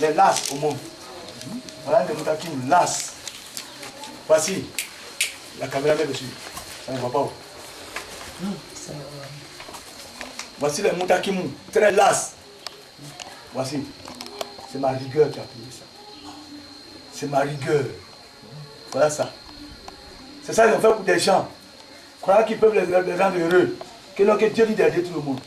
les lasses au monde. Voilà les moutakim lasses. Voici. La caméra met dessus. Ça ne voit pas. Voici les moutakim très lasses. Voici. C'est ma rigueur qui a pris ça. C'est ma rigueur. Voilà ça. C'est ça qu'ils ont fait pour des gens. Croyant qu'ils peuvent les rendre heureux. Que Dieu dit d'aider tout le monde.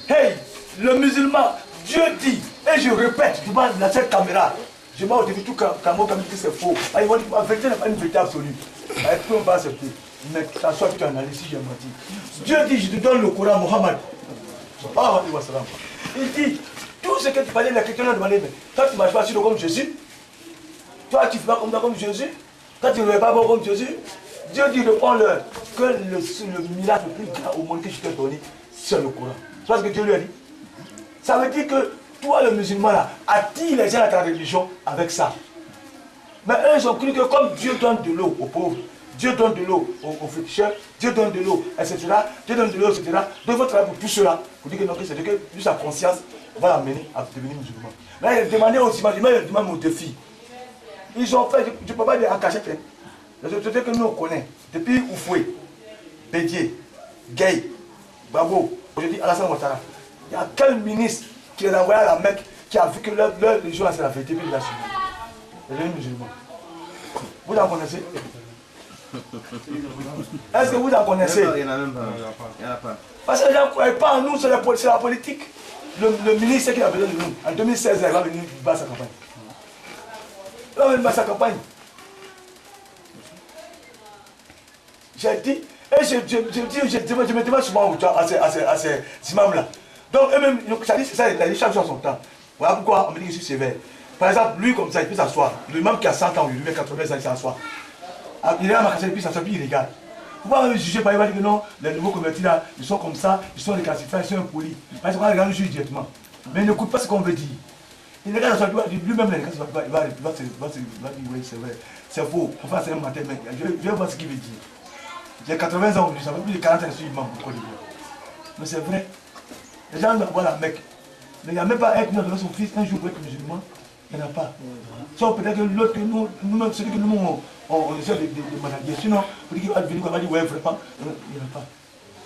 Hey, le musulman, Dieu dit, et je répète devant cette caméra, je m'en défie tout Camo comme dit que c'est faux. La vérité n'est pas une vérité absolue. Tout le monde va accepter. Mais ça soit que tu analyses si j'ai menti. Dieu dit, je te donne le Coran, Mohammed. Il dit, tout ce que tu parlais, les chrétiens ont demandé, mais toi tu ne marches pas sur le comme Jésus. Toi tu ne fais pas comme Jésus. Toi tu ne fais pas comme Jésus. Dieu dit, réponds-leur que le miracle le plus grand au monde que je t'ai donné, c'est le Coran. Tu vois ce que Dieu lui a dit? Ça veut dire que toi le musulman là, attire les gens à ta religion avec ça. Mais eux ils ont cru que comme Dieu donne de l'eau aux pauvres, Dieu donne de l'eau aux féticheurs, Dieu donne de l'eau, etc. Dieu donne de l'eau, etc. Donc il faut travailler pour tout cela, pour dire que non, c'est Dieu que lui, sa conscience va l'amener à devenir musulman. Mais il a demandé aux imams, il demande aux défis. Ils ont fait, je ne peux pas dire en cachette, les autorités que nous on connaît, depuis Oufoué, Bédié, Gay, Babo, aujourd'hui Alassane Ouattara, il y a quel ministre qui les a envoyés à la Mecque qui a vu que leur religion c'est la vérité, puis il a suivi. Les musulmans. Vous en connaissez? Est-ce que vous en connaissez? Il n'y en a même pas. Parce que les gens ne croient pas en nous, c'est la politique. Le ministre qui a besoin de nous, en 2016, il va venir battre sa campagne. Il va venir battre sa campagne. J'ai dit, et je me demande souvent à ces imams-là. Donc, eux-mêmes, ça dit, ça, il a dit chaque jour à son temps. Voilà pourquoi on me dit que je suis sévère. Par exemple, lui, comme ça, il peut s'asseoir. Le imam qui a 100 ans, lui, 80 ans, il s'assoit. Il est à ma cassette, puis il s'assoit, puis il regarde. Pourquoi me juger par il va dire que non, les nouveaux convertis là, ils sont comme ça, ils sont déclassifiés, ils sont impolis. Parce qu'on regarde le juge directement. Mais il n'écoute pas ce qu'on veut dire. Il regarde ça, lui-même, il va dire, oui, c'est vrai. C'est faux. Enfin, c'est un matin, mais je vais voir ce qu'il veut dire. J'ai 80 ans aujourd'hui, ça fait plus de 40 ans que je suis imam au Côte d'Ivoire. Mais c'est vrai. Les gens doivent voir la Mecque. Mais il n'y a même pas un qui doit donner son fils un jour pour être musulman. Il n'y en a pas. Sauf peut-être que l'autre, nous-mêmes, celui que nous, on essaie de manager. Sinon, pour dire qu'il va venir, on va dire, ouais, vraiment, il n'y en a pas.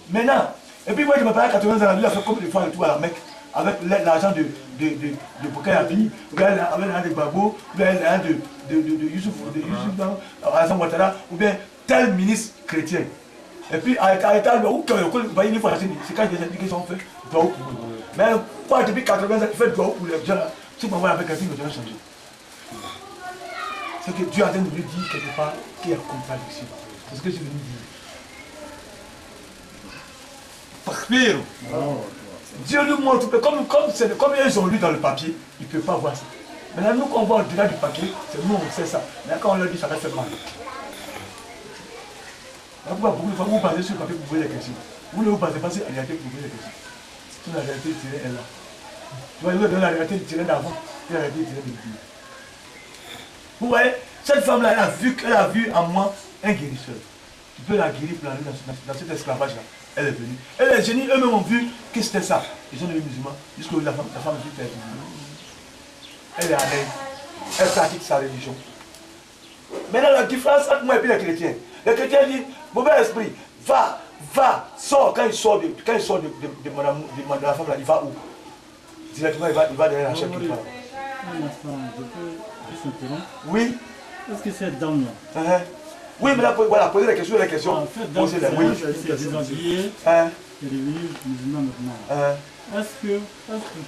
Maintenant, et puis moi, je me parlais à 80 ans, lui a fait combien de fois le tour à la Mecque avec l'argent de Bouka Yabi, ou bien avec l'argent de Babo, ou bien l'argent de Youssouf, Hassan Ouattara, ou bien tel ministre chrétien. Et puis, à l'état, c'est quand j'ai dit qu'ils ont fait doigt pour nous. Mais quoi, depuis 80 ans, il fait doigt pour les gens. Si on va avec quelqu'un, il va changer. C'est que Dieu est en train de lui dire quelque part qu'il y a contradiction. C'est ce que je veux dire. Takbir. Dieu nous montre que comme ils ont lu dans le papier, ils ne peuvent pas voir ça. Maintenant, nous, quand on voit au-delà du papier, c'est nous, on sait ça. Mais quand on leur dit, ça va faire mal. Pourquoi beaucoup de fois, vous basez sur le papier pour poser des questions. Vous ne vous basez pas sur la réalité pour poser des questions. Sur la réalité tirée est là. Tu vois, il veut donner la réalité tirée d'avant, et la réalité tirée de Dieu. Vous voyez, cette femme-là, elle a vu en moi un guérisseur. Tu peux la guérir pour l'amener dans cet esclavage-là. Elle est venue. Et les génies eux-mêmes ont vu que c'était ça. Ils sont devenus musulmans. Jusqu'à la femme est musulmane. Elle est à l'aise. Elle pratique sa religion. Maintenant, la différence entre moi et puis les chrétiens. Les chrétiens disent, mauvais esprit, va, sors. Quand il sort de la femme là, il va où? Directement, il va derrière la chaîne qui parle. Un instant, je peux juste interrompre. Oui. Est-ce que cette dame-là, oui, mais là, voilà, posez les questions, en fait, dans posez les oui. c'est déshabillée, elle est devenue musulmane maintenant. Est-ce que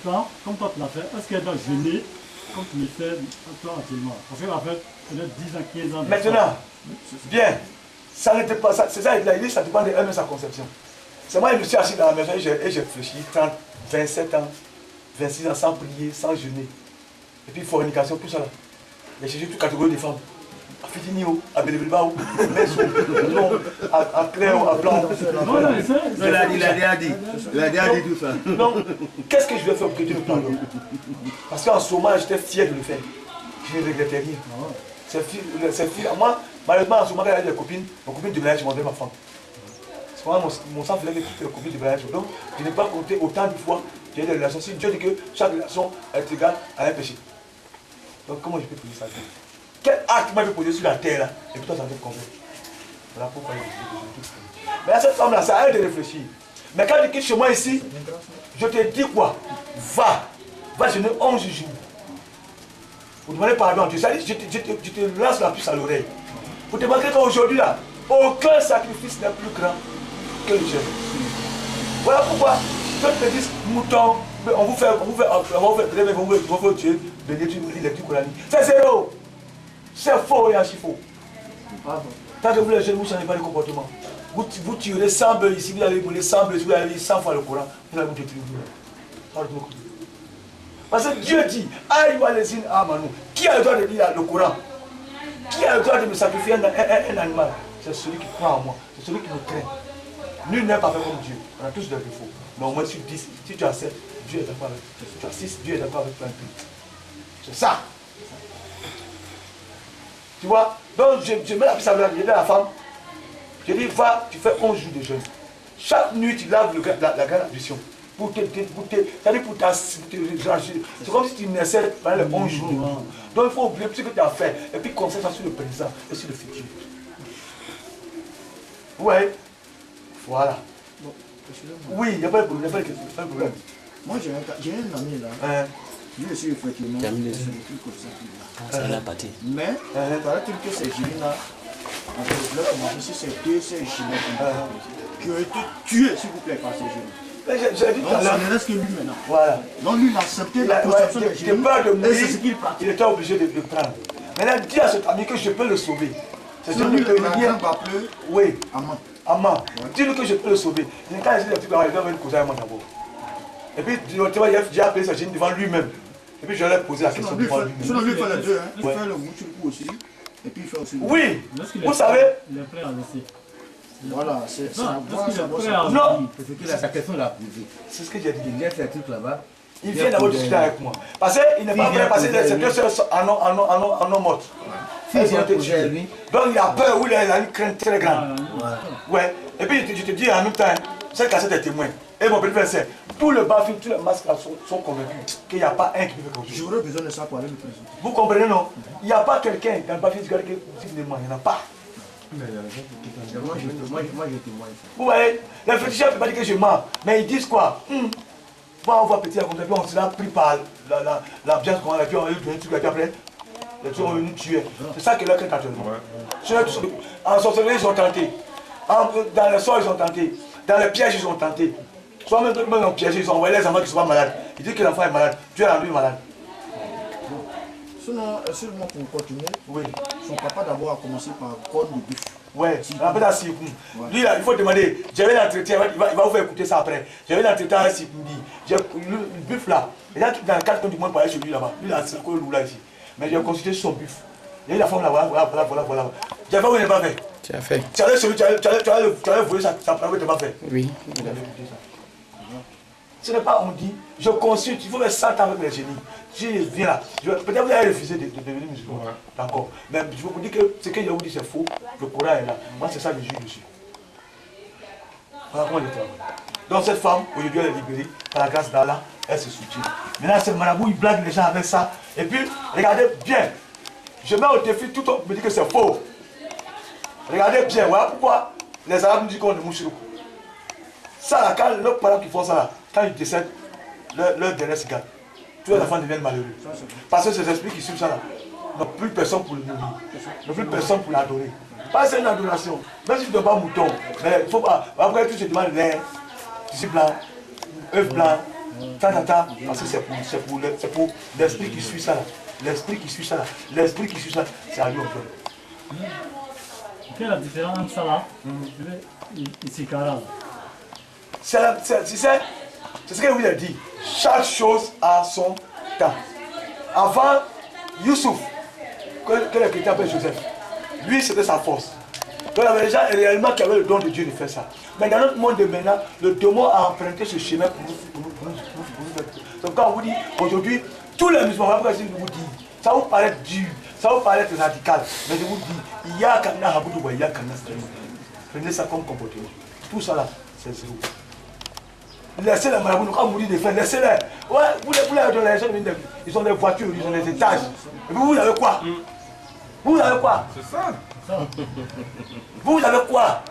toi, comme toi tu l'as fait, est-ce qu'elle doit jeûner comme tu le fais toi actuellement? Parce qu'en fait, peut-être 10 ans, 15 ans. Maintenant, bien, ça n'était pas ça, c'est ça, il a dit, ça dépend de sa conception. C'est moi, je me suis assis dans la maison et j'ai réfléchi 30, 27 ans, 26 ans sans prier, sans jeûner. Et puis fornication, tout ça là. J'ai cherché toute catégorie de femmes. À Fitinio, à Bélébilbao, non, à Claire, à Blanc. Il a déjà dit tout ça. Donc, qu'est-ce que je vais faire pour que Dieu me pardonne? Parce qu'en ce moment, j'étais fier de le faire. Je ne regrettais rien. C'est fier. Moi, malheureusement, en ce moment, quand il y a des copines, mes copines de mariage, je m'en ma femme. Parce que moi, mon sang faisait que toutes les copines de mariage. Donc, je n'ai pas compté autant de fois que j'ai des relations. Si Dieu dit que chaque relation est égale à un péché. Donc, comment je peux payer ça? Quel acte m'a fait poser sur la terre là? Et puis toi, ça te convainc. Voilà pourquoi je dis. Mais à cette femme-là, ça a aide de réfléchir. Mais quand tu quittes chez moi ici, je te dis quoi? Va jeûner 11 jours. Pour demander pardon à Dieu. Je te lance la puce à l'oreille. Pour te montrer qu'aujourd'hui là, aucun sacrifice n'est plus grand que le jeûne. Voilà pourquoi je te dis, mouton, on vous fait tuer, lecture coranique. C'est zéro. C'est faux et archi faux. Tant que vous les jeunes, vous ne changez pas de comportement. Vous tirez 100 bœufs ici, vous allez brûler 100 bœufs, vous allez lire 100 fois le Coran, vous allez vous détruire. Parce que Dieu dit, qui a le droit de lire le Coran? Qui a le droit de me sacrifier un animal? C'est celui qui croit en moi, c'est celui qui me craint. Nul n'est pas fait comme Dieu, on a tous des défauts. Mais au moins sur 10, si tu as 7, Dieu est d'accord avec toi. Si tu as 6, Dieu est d'accord avec toi. C'est ça. Tu vois? Donc je mets la puce à l'oreille, je dis à la femme, je dis, va, tu fais 11 jours de jeûne. Chaque nuit, tu laves la grande ablution. C'est-à-dire pour ta... C'est comme si tu naissais pendant les 11 jours. Donc il faut oublier tout ce que tu as fait et puis concentrer sur le présent et sur le futur. Ouais. Voilà. Oui, il n'y a pas de problème. Moi j'ai un ami là. Lui aussi effectivement. C'est la partie. Mais, paraît-il que ces gilets-là, en fait, je l'ai commencé sur ces deux gilets qui ont été tués, s'il vous plaît, par ces gilets. J'ai dit tout à l'heure. Ça ne reste que lui maintenant. Voilà. Donc lui, il a accepté la conception des gilets. Et c'est ce qu'il pratique. Il était obligé de le prendre. Maintenant, dis à cet ami que je peux le sauver. C'est celui que l'enfant va appeler oui. Amman. Dis-lui que je peux le sauver. Quand il dit il doit venir causer avec moi d'abord. Et puis, tu vois, j'ai appelé ce génie devant lui-même. Et puis, je lui ai posé la question devant lui-même. Sinon, lui, il fait les deux. Il fait le mouchouk aussi. Et puis, il fait aussi le... Oui. Vous savez... Il est prêt à laisser. Voilà, c'est ça. Non. C'est ce qu'il a sa question l'a posée. C'est ce que j'ai dit. Il laisse ces trucs là-bas. Il vient d'abord discuter avec moi. Parce qu'il n'est pas vrai, parce que ces deux soeurs en ont mortes. Donc il a peur, ou il a une crainte très grande. Ouais. Et puis je te dis en même temps, cette cassette est témoin. Et mon petit frère, c'est tout le bafin, tous les masques là sont convaincus qu'il n'y a pas un qui peut faire. J'aurais besoin de ça pour aller me présenter. Vous comprenez, non? Il n'y a pas quelqu'un dans le bafin qui dit ne ment, il n'y en a pas. Moi, je témoigne. Vous voyez, les féticheurs ne peuvent pas dire que je mens, mais ils disent quoi? On voit petit comme ça, puis on se l'a pris par l'ambiance qu'on a, puis on a eu un truc, puis après, les trucs ont venu tuer. C'est ça que leur crainte actuellement. En sorcellerie, ils ont tenté. Dans les sols, ils ont tenté. Dans les pièges, ils ont tenté. Soit même d'autres ont piégé, ils ont envoyé les enfants qui ne sont pas malades. Ils disent que l'enfant est malade. Dieu a rendu malade. Sinon, seulement pour continuer, Oui. son papa d'abord a commencé par corps de bœuf. Ouais, on appelle ça Sikoum. Lui, là, il faut demander. J'avais l'entretien, il va vous faire écouter ça après. J'avais l'entretien à Sikoum. Le buff là, il y a dans le 4 coins du monde pour aller chez lui là-bas. Lui, là, c'est le loup là ici. Mais j'ai consulté son buff. Il y a la femme là, voilà. J'avais où il n'est pas fait. Tu as fait. Tu allais chez lui, tu allais voler ça ne t'es pas fait. Oui. Il avait écouté ça. Ce n'est pas on dit, je consulte, il faut faire 100 ans avec les génies. Si je viens là, peut-être vous allez refuser de devenir musulman. D'accord. Mais je vous dis que ce que je vous dis c'est faux, le Coran est là. Moi c'est ça que je juge dessus. Voilà comment je travaille. Donc cette femme, aujourd'hui elle est libérée, par la grâce d'Allah, elle se soutient. Maintenant ce marabout, il blague les gens avec ça. Et puis, regardez bien. Je mets au défi, tout le monde me dit que c'est faux. Regardez bien, voilà pourquoi les Arabes nous disent qu'on est mouchirou. Ça là, quand leurs parents qui font ça là, quand ils décèdent, leur dernier cigare, tous les enfants deviennent malheureux. Parce que ces esprits qui suivent ça là, n'ont plus personne pour le nourrir, n'ont plus personne pour l'adorer. Pas c'est une adoration, même si tu ne donnes pas mouton, mais il ne faut pas. Après tout se demande l'air, tissu blanc, œuf blanc, parce que c'est pour l'esprit qui suit ça là. L'esprit qui suit ça là, l'esprit qui suit ça, c'est à lui on peut. Quelle est la différence entre ça là et Sikara? C'est ce que je vous ai dit. Chaque chose a son temps. Avant, Youssouf, que les chrétiens appellent Joseph, lui c'était sa force. Donc il y avait des gens réellement qui avaient le don de Dieu de faire ça. Mais dans notre monde de maintenant, le démon a emprunté ce chemin pour nous. Donc quand on vous dit aujourd'hui, tous les musulmans, je vous dis, ça vous paraît dur, ça vous paraît radical, mais je vous dis, il y a Kana Haboudou, il y a Kana Stremo. Prenez ça comme comportement. Tout ça là, c'est zéro. Laissez les marabouts, quand vous dites des frères, laissez-les. Ouais, vous les gens, ils ont des voitures, ils ont des étages. Et vous avez quoi? Vous avez quoi? C'est ça. Vous avez quoi?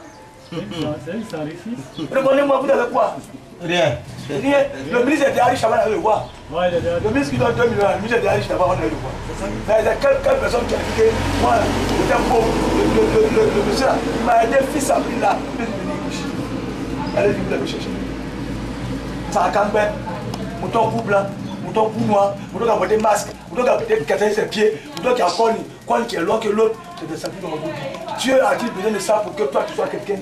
Ils s'enrichissent. Répondez-moi, vous avez quoi? Rien. Rien. Le ministre est riche, on allait le voir. Ouais, il est Le ministre qui donne 2 millions, le ministre est riche, on allait le voir. Mais il y a quelques personnes qui ont dit que moi, j'étais pauvre. Le monsieur là, il m'a aidé, fils à lui là, il est devenu riche. Allez, vous l'avez cherché. Ça a campé, mouton cou blanc, mouton cou noir, mouton qui a porté masque, mouton qui a peut-être cassé ses pieds, mouton qui a corne qui est long que l'autre. C'est de ça que vous dites. Dieu a-t-il besoin de ça pour que toi tu sois quelqu'un?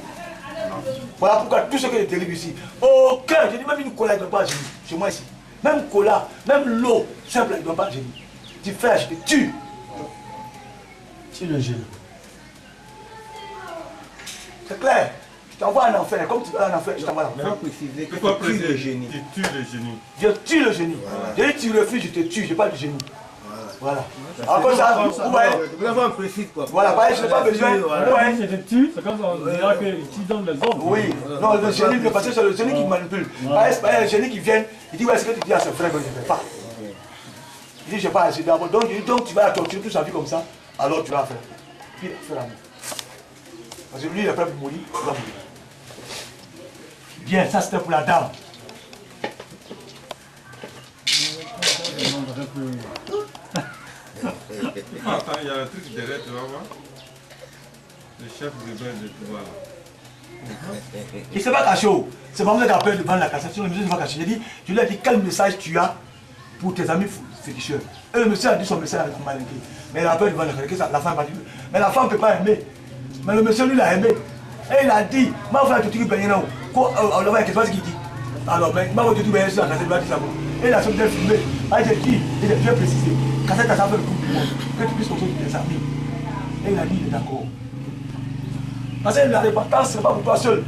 Voilà pourquoi tout ce que je délivre ici, aucun, je dis même une cola, il ne doit pas génie. Chez moi ici. Même cola, même l'eau simple, il ne doit pas génie. Tu fais, je te tue. Tu le génie. C'est clair. Je t'envoie un enfer, comme tu veux un enfer, je t'envoie un enfer. Il faut préciser que tu tues le génie. Tu tues le génie. Je tue le génie. Voilà. Je dis tu refuses, je te tue, je parle du génie. Voilà. Alors comme ça, vous voyez. Vraiment précis quoi. Voilà, pareil, je n'ai pas besoin. Ouais. Si je te tue, c'est comme ça, on dira que tu donnes les ordres. Oui, non, le génie, parce que c'est le génie qui manipule. Pareil, c'est pas le génie qui vient, il dit ouais, ce que tu dis à ses frères, je ne fais pas. Il dit je n'ai pas assez d'abord. Donc tu vas la torturer toute sa vie comme ça, alors tu vas faire. Puis fais l'amour. Parce que lui, il est prêt pour mourir, il va mourir. Bien, ça c'était pour la dame. Attends, il y a un truc derrière, tu vas voir. Le chef rebelle de pouvoir là. Il ne s'est pas caché. C'est pas moi qui a peur de vendre la cassation. Le monsieur ne s'est pas caché. Je lui ai dit quel message tu as pour tes amis féticheurs. Et le monsieur a dit son message avec Malinké. Mais il a peur de vendre la cassation. La femme a dit. Mais la femme ne peut pas aimer. Mais le monsieur lui l'a aimé. Et il a dit, ma femme a tout dit que non. On l'a vu, qu'est-ce qu'il dit? Alors, mais ma femme a tout dit que la cassation doit dire ça. Et il a sorti filmé. Il a dit, il a bien précisé. Cassette a fait le coup du monde. Que tu puisses construire tes amis. Et il a dit, il est d'accord. Parce que la repentance, ce n'est pas pour toi seul.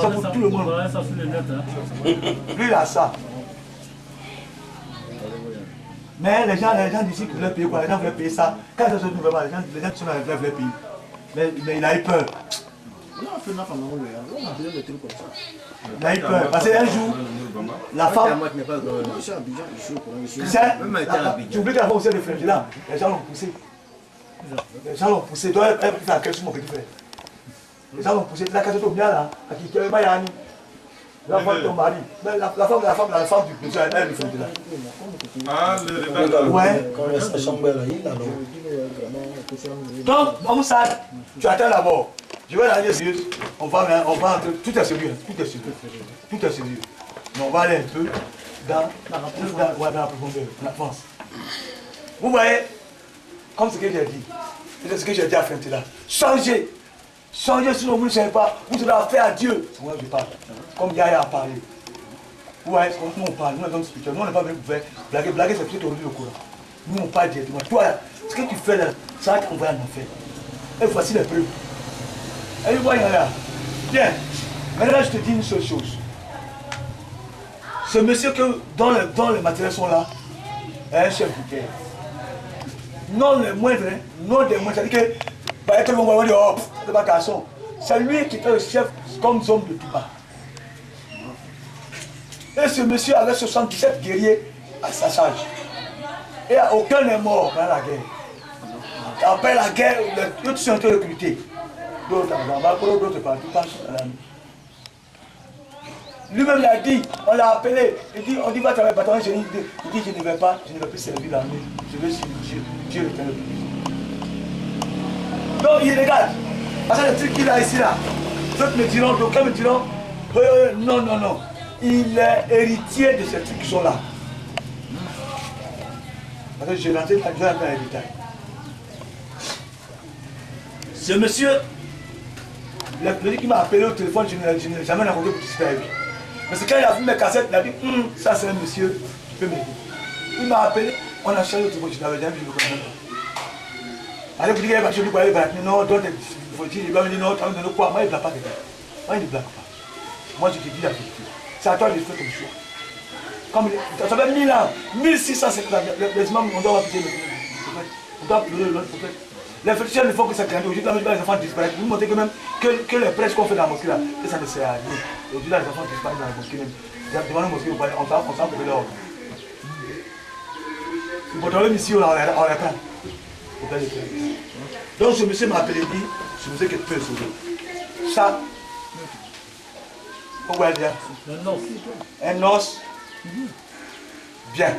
C'est pour tout le monde. Ça sur le net, hein. Lui, il a ça. Mais les gens d'ici qui voulaient payer quoi, les gens voulaient payer ça. Quand ils ont dit vraiment, les gens qui sont dans les voulaient payer. Mais il a eu peur. On a besoin de trucs comme ça. Il a eu peur. Parce qu'un jour, la femme. Tu oublies qu'elle a fait aussi le frère là. Les gens l'ont poussé. Les gens l'ont poussé. Toi, elle fait la question, mon petit frère. Les gens l'ont poussé. La question est bien là. Qui est Mayani. La femme de ton mari. La femme du président, elle le fait là. Ah, le ouais. Quand la chambre est là, il a donc. Donc, Mamoussad, tu attends d'abord. Je vais aller sérieux. On va entrer. Tout est sérieux. Tout est sérieux. Tout est sérieux. Mais on va aller un peu dans la profondeur, la France. Vous voyez, comme ce que j'ai dit, c'est ce que j'ai dit à Frentila. Changez. Changez, sinon vous ne savez pas. Vous devez faire à Dieu. C'est moi que je parle. Comme Yaya a parlé. Vous voyez, nous on parle, nous les hommes spirituels, nous on n'est pas venu pour faire blaguer. Blaguer, c'est plutôt le courant. Nous on parle directement. Toi, ce que tu fais là, ça va t'envoyer en enfer. Et voici les preuves. Et vous voyez là. Bien. Maintenant, je te dis une seule chose. Ce monsieur que dont les matériels sont là est un chef de guerre. Non le moindre, non des moindres. C'est-à-dire que, bah, tout le monde va dire, oh, c'est pas garçon. C'est lui qui est le chef comme homme de Touba. Et ce monsieur avait 77 guerriers à sa charge. Et aucun n'est mort pendant la guerre. Après la guerre, tous sont été recrutés. D'autres en Bamako, d'autres partout, partout dans la nuit. Lui-même il a dit, on l'a appelé, il dit, on dit va travailler bâton, il dit je ne vais pas, je ne vais plus servir l'armée, je vais suivre Dieu l'éternel. Donc il regarde, parce que le truc qu'il a ici là, d'autres me diront, d'aucuns me diront, non, il est héritier de ces trucs qui sont là. Parce que je vais rentrer dans les détails. Ce monsieur, le qui m'a appelé au téléphone, je n'ai jamais rencontré pour discuter avec lui. Mais c'est quand il a vu mes cassettes, il a dit, ça c'est un monsieur qui peut m'aider. Il m'a appelé, on a changé au téléphone, je n'avais jamais vu le connais pas. Alors, vous dites, je lui parlais, non, d'autres, il faut dire, il va me dire, non, tu vas me donner quoi? Moi, il ne blague pas quelqu'un. Moi, il ne blague pas. Moi, je te dis la vérité. C'est à toi de faire ton choix. Comme ça fait 1000 ans, 1650 ans, les imams, on doit appliquer le prophète. On doit pleurer le prophète. Les féticheurs ne font que ça grandit. Aujourd'hui, les enfants disparaissent. Vous montrez que même que les prêches qu'on fait dans la mosquée là, que ça ne sert à rien. Aujourd'hui, les enfants disparaissent dans la mosquée même. Devant la mosquée, on s'en couper l'ordre. Le bâtiment ici, on les prend. Donc ce monsieur m'a appelé et dit, ce monsieur qui peut sauver. Ça, on va dire. Un os. Bien.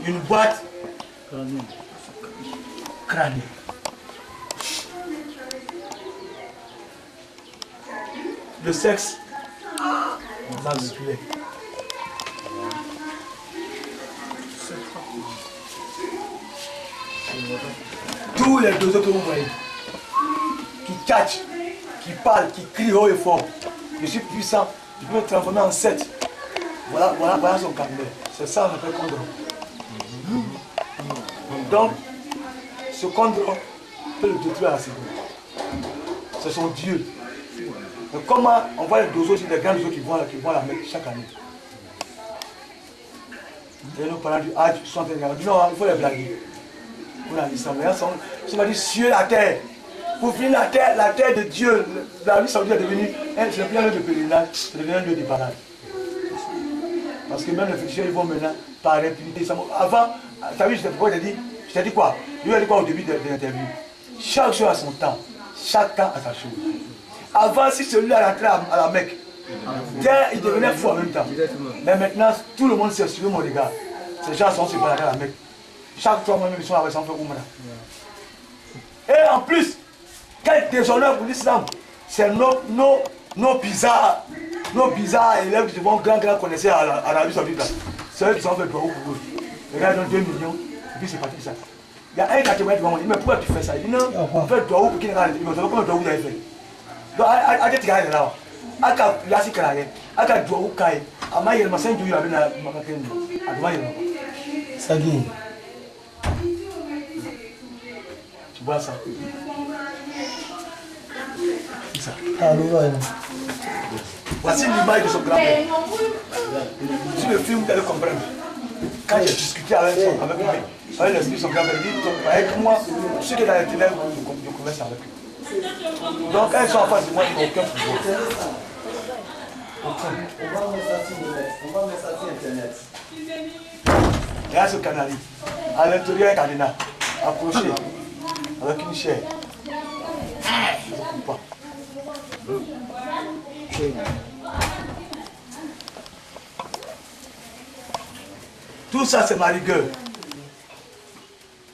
Une boîte crânienne. Le sexe masculin. Tous les deux autres que vous voyez, qui catchent, qui parlent, qui crient haut et fort. Je suis puissant, je peux me transformer en 7. Voilà son carnet. C'est ça on appelle condron. Donc, ce condron peut le détruire à la seconde. C'est son Dieu. Mais comment on voit les dozos, des grands dozos qui vont la mettre chaque année. Et nous parlons du Hajj, ils sont en train de dire non, il faut les blaguer. Pour l'islam, ça va dire sur la terre. Pour finir la terre de Dieu, la vie saoudite est devenue, c'est plus un lieu de pèlerinage, c'est devenu un lieu de parade. Parce que même les féticheurs, ils vont maintenant par impunité. Avant, tu as vu, je t'ai dit quoi? Je lui ai dit quoi au début de l'interview? Chaque chose a son temps, chaque temps a sa chose. Avant, si celui-là rentrait à la Mecque, il devenait fou en même temps. Mais maintenant, tout le monde s'est suivi mon regard. Ces gens sont se balader à la Mecque. Chaque fois, moi-même, ils sont avec son frère Oumana. Et en plus, quel déshonneur pour l'islam, c'est nos bizarres élèves qui vont grand connaisseurs à l'Arabie Saoudite. C'est eux qui sont fait droit pour eux. Les gars, ils donnent 2 millions, et puis c'est parti ça. Il y a un gars qui m'a dit, mais pourquoi tu fais ça? Il dit non, on fait droit pour qui n'est pas. Il m'a dit, comment droit vous avez fait? Donc, à dire que tu as là. Aka lasi karaye, aka droit ou kai. Ama il m'a sendu à la makakeni. Adwa il. Sagui. Tu vois ça? Ça. Ah, nous voyons. Voici l'image de son grand-père. Si le film, vous allez comprendre. Quand j'ai discuté avec l'esprit, son grand-père, il dit, avec moi, ceux qui sont dans les ténèbres, je converse avec eux. Donc quand ils sont en face de moi, ils n'ont aucun pouvoir. On va mettre ça sur Internet. Il y a ce canari. À l'intérieur, un cadenas. Accroché. Avec une chair. Je ne coupe pas. Tout ça, c'est ma rigueur.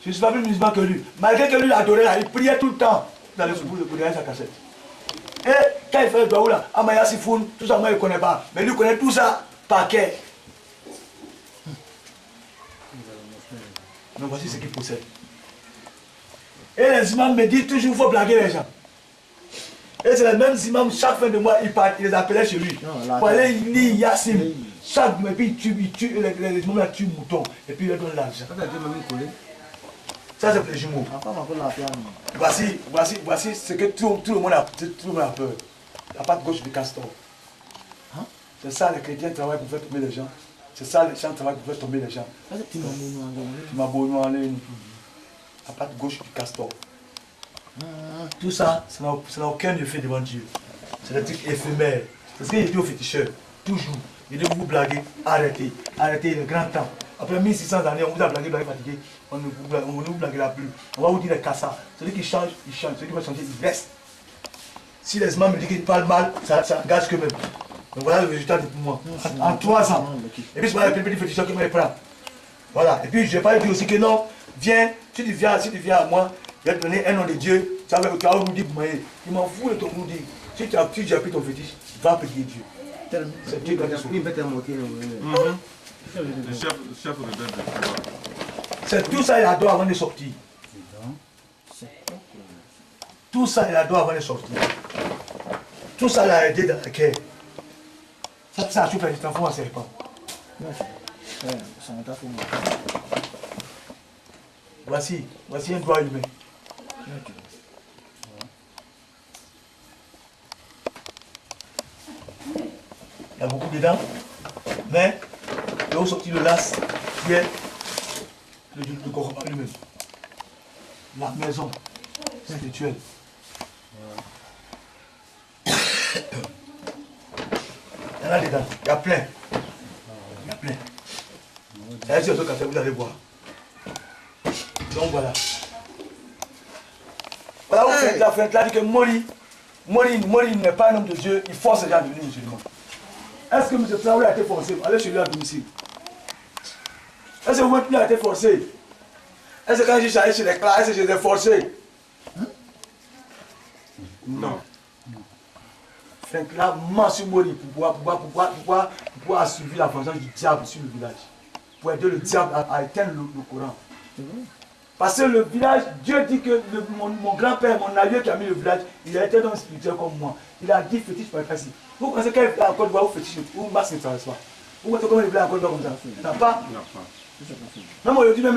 Je ne suis pas plus musulman que lui. Malgré que lui l'adorait, il priait tout le temps dans le souboule pour derrière sa cassette. Et quand il fait le doigt là, Amaya Sifoun, tout ça, moi je ne connais pas. Mais lui connaît tout ça par cœur. Donc voici ce qu'il possède. Et les imams me disent toujours qu'il faut blaguer les gens. Et c'est les mêmes imams, chaque fin de mois, il les appelait chez lui. Pour aller lire Yassim. Chaque mois, et puis il tue, les imams là tuent moutons. Et puis il leur donne l'argent. Ça c'est les jumeaux. Voici ce que tout le monde a peur. La patte gauche du castor. C'est ça, les chrétiens travaillent pour faire tomber les gens. C'est ça, les gens travaillent pour faire tomber les gens. Tu m'as beau en ligne. La patte gauche du castor. Tout ça, ça n'a aucun effet devant Dieu. C'est des trucs éphémères. C'est ce qu'il dit aux féticheurs. Toujours. Il dit vous blaguez, arrêtez. Arrêtez le grand temps. Après 1600 années, on vous a blagué, fatigué. On ne vous blaguera plus. On va vous dire les cassas. Celui qui change, il change. Celui qui va changer, il reste. Si les imams me disent qu'ils parlent mal, ça engage que même. Donc voilà le résultat pour moi. En 3 ans. Et puis c'est pas les petits féticheurs qui me les prennent. Voilà. Et puis je vais pas dire aussi que non, viens, si tu viens à moi, je vais te donner un nom de Dieu. Tu vas nous dire pour moi. Il m'en fout de ton nous dire. Si tu as pris ton fétiche, va prier Dieu. C'est Dieu qui a dit ça. Le chef rebelle de pouvoir. C'est tout ça, il adore avant de sortir. Tout ça, il adore avant de sortir. Tout ça, il a aidé dans la guerre. Ça a tout fait du temps, c'est pas. Voici un doigt humain. Il y a beaucoup dedans, mais il a sorti le las qui est le corps lui-même. La maison spirituelle. Il y en a dedans, il y a plein. Il y a plein. Il y a ici autre café, vous allez voir. Donc voilà. Voilà, vous faites la fin, là, dit que Mori n'est pas un homme de Dieu, il force les gens à devenir musulmans. Est-ce que M. Traoré a été forcé? Allez chez lui à domicile. Est-ce que vous a été forcé? Est-ce que quand j'ai allé chez les classes, est-ce que j'ai été forcé? Non. Frank là, Monsieur Mori pour pouvoir assurer la vengeance du diable sur le village. Pour aider le diable à éteindre le Coran. Parce que le village, Dieu dit que mon grand-père, mon allié qui a mis le village, il a été dans le spirituel comme moi. Il a dit fétiche par le ici. Vous pensez qu'il y a un code de ou fétiche ou masse ne traverse pas? Vous pensez comment il y a un code de comme ça? Il n'a pas. Même aujourd'hui même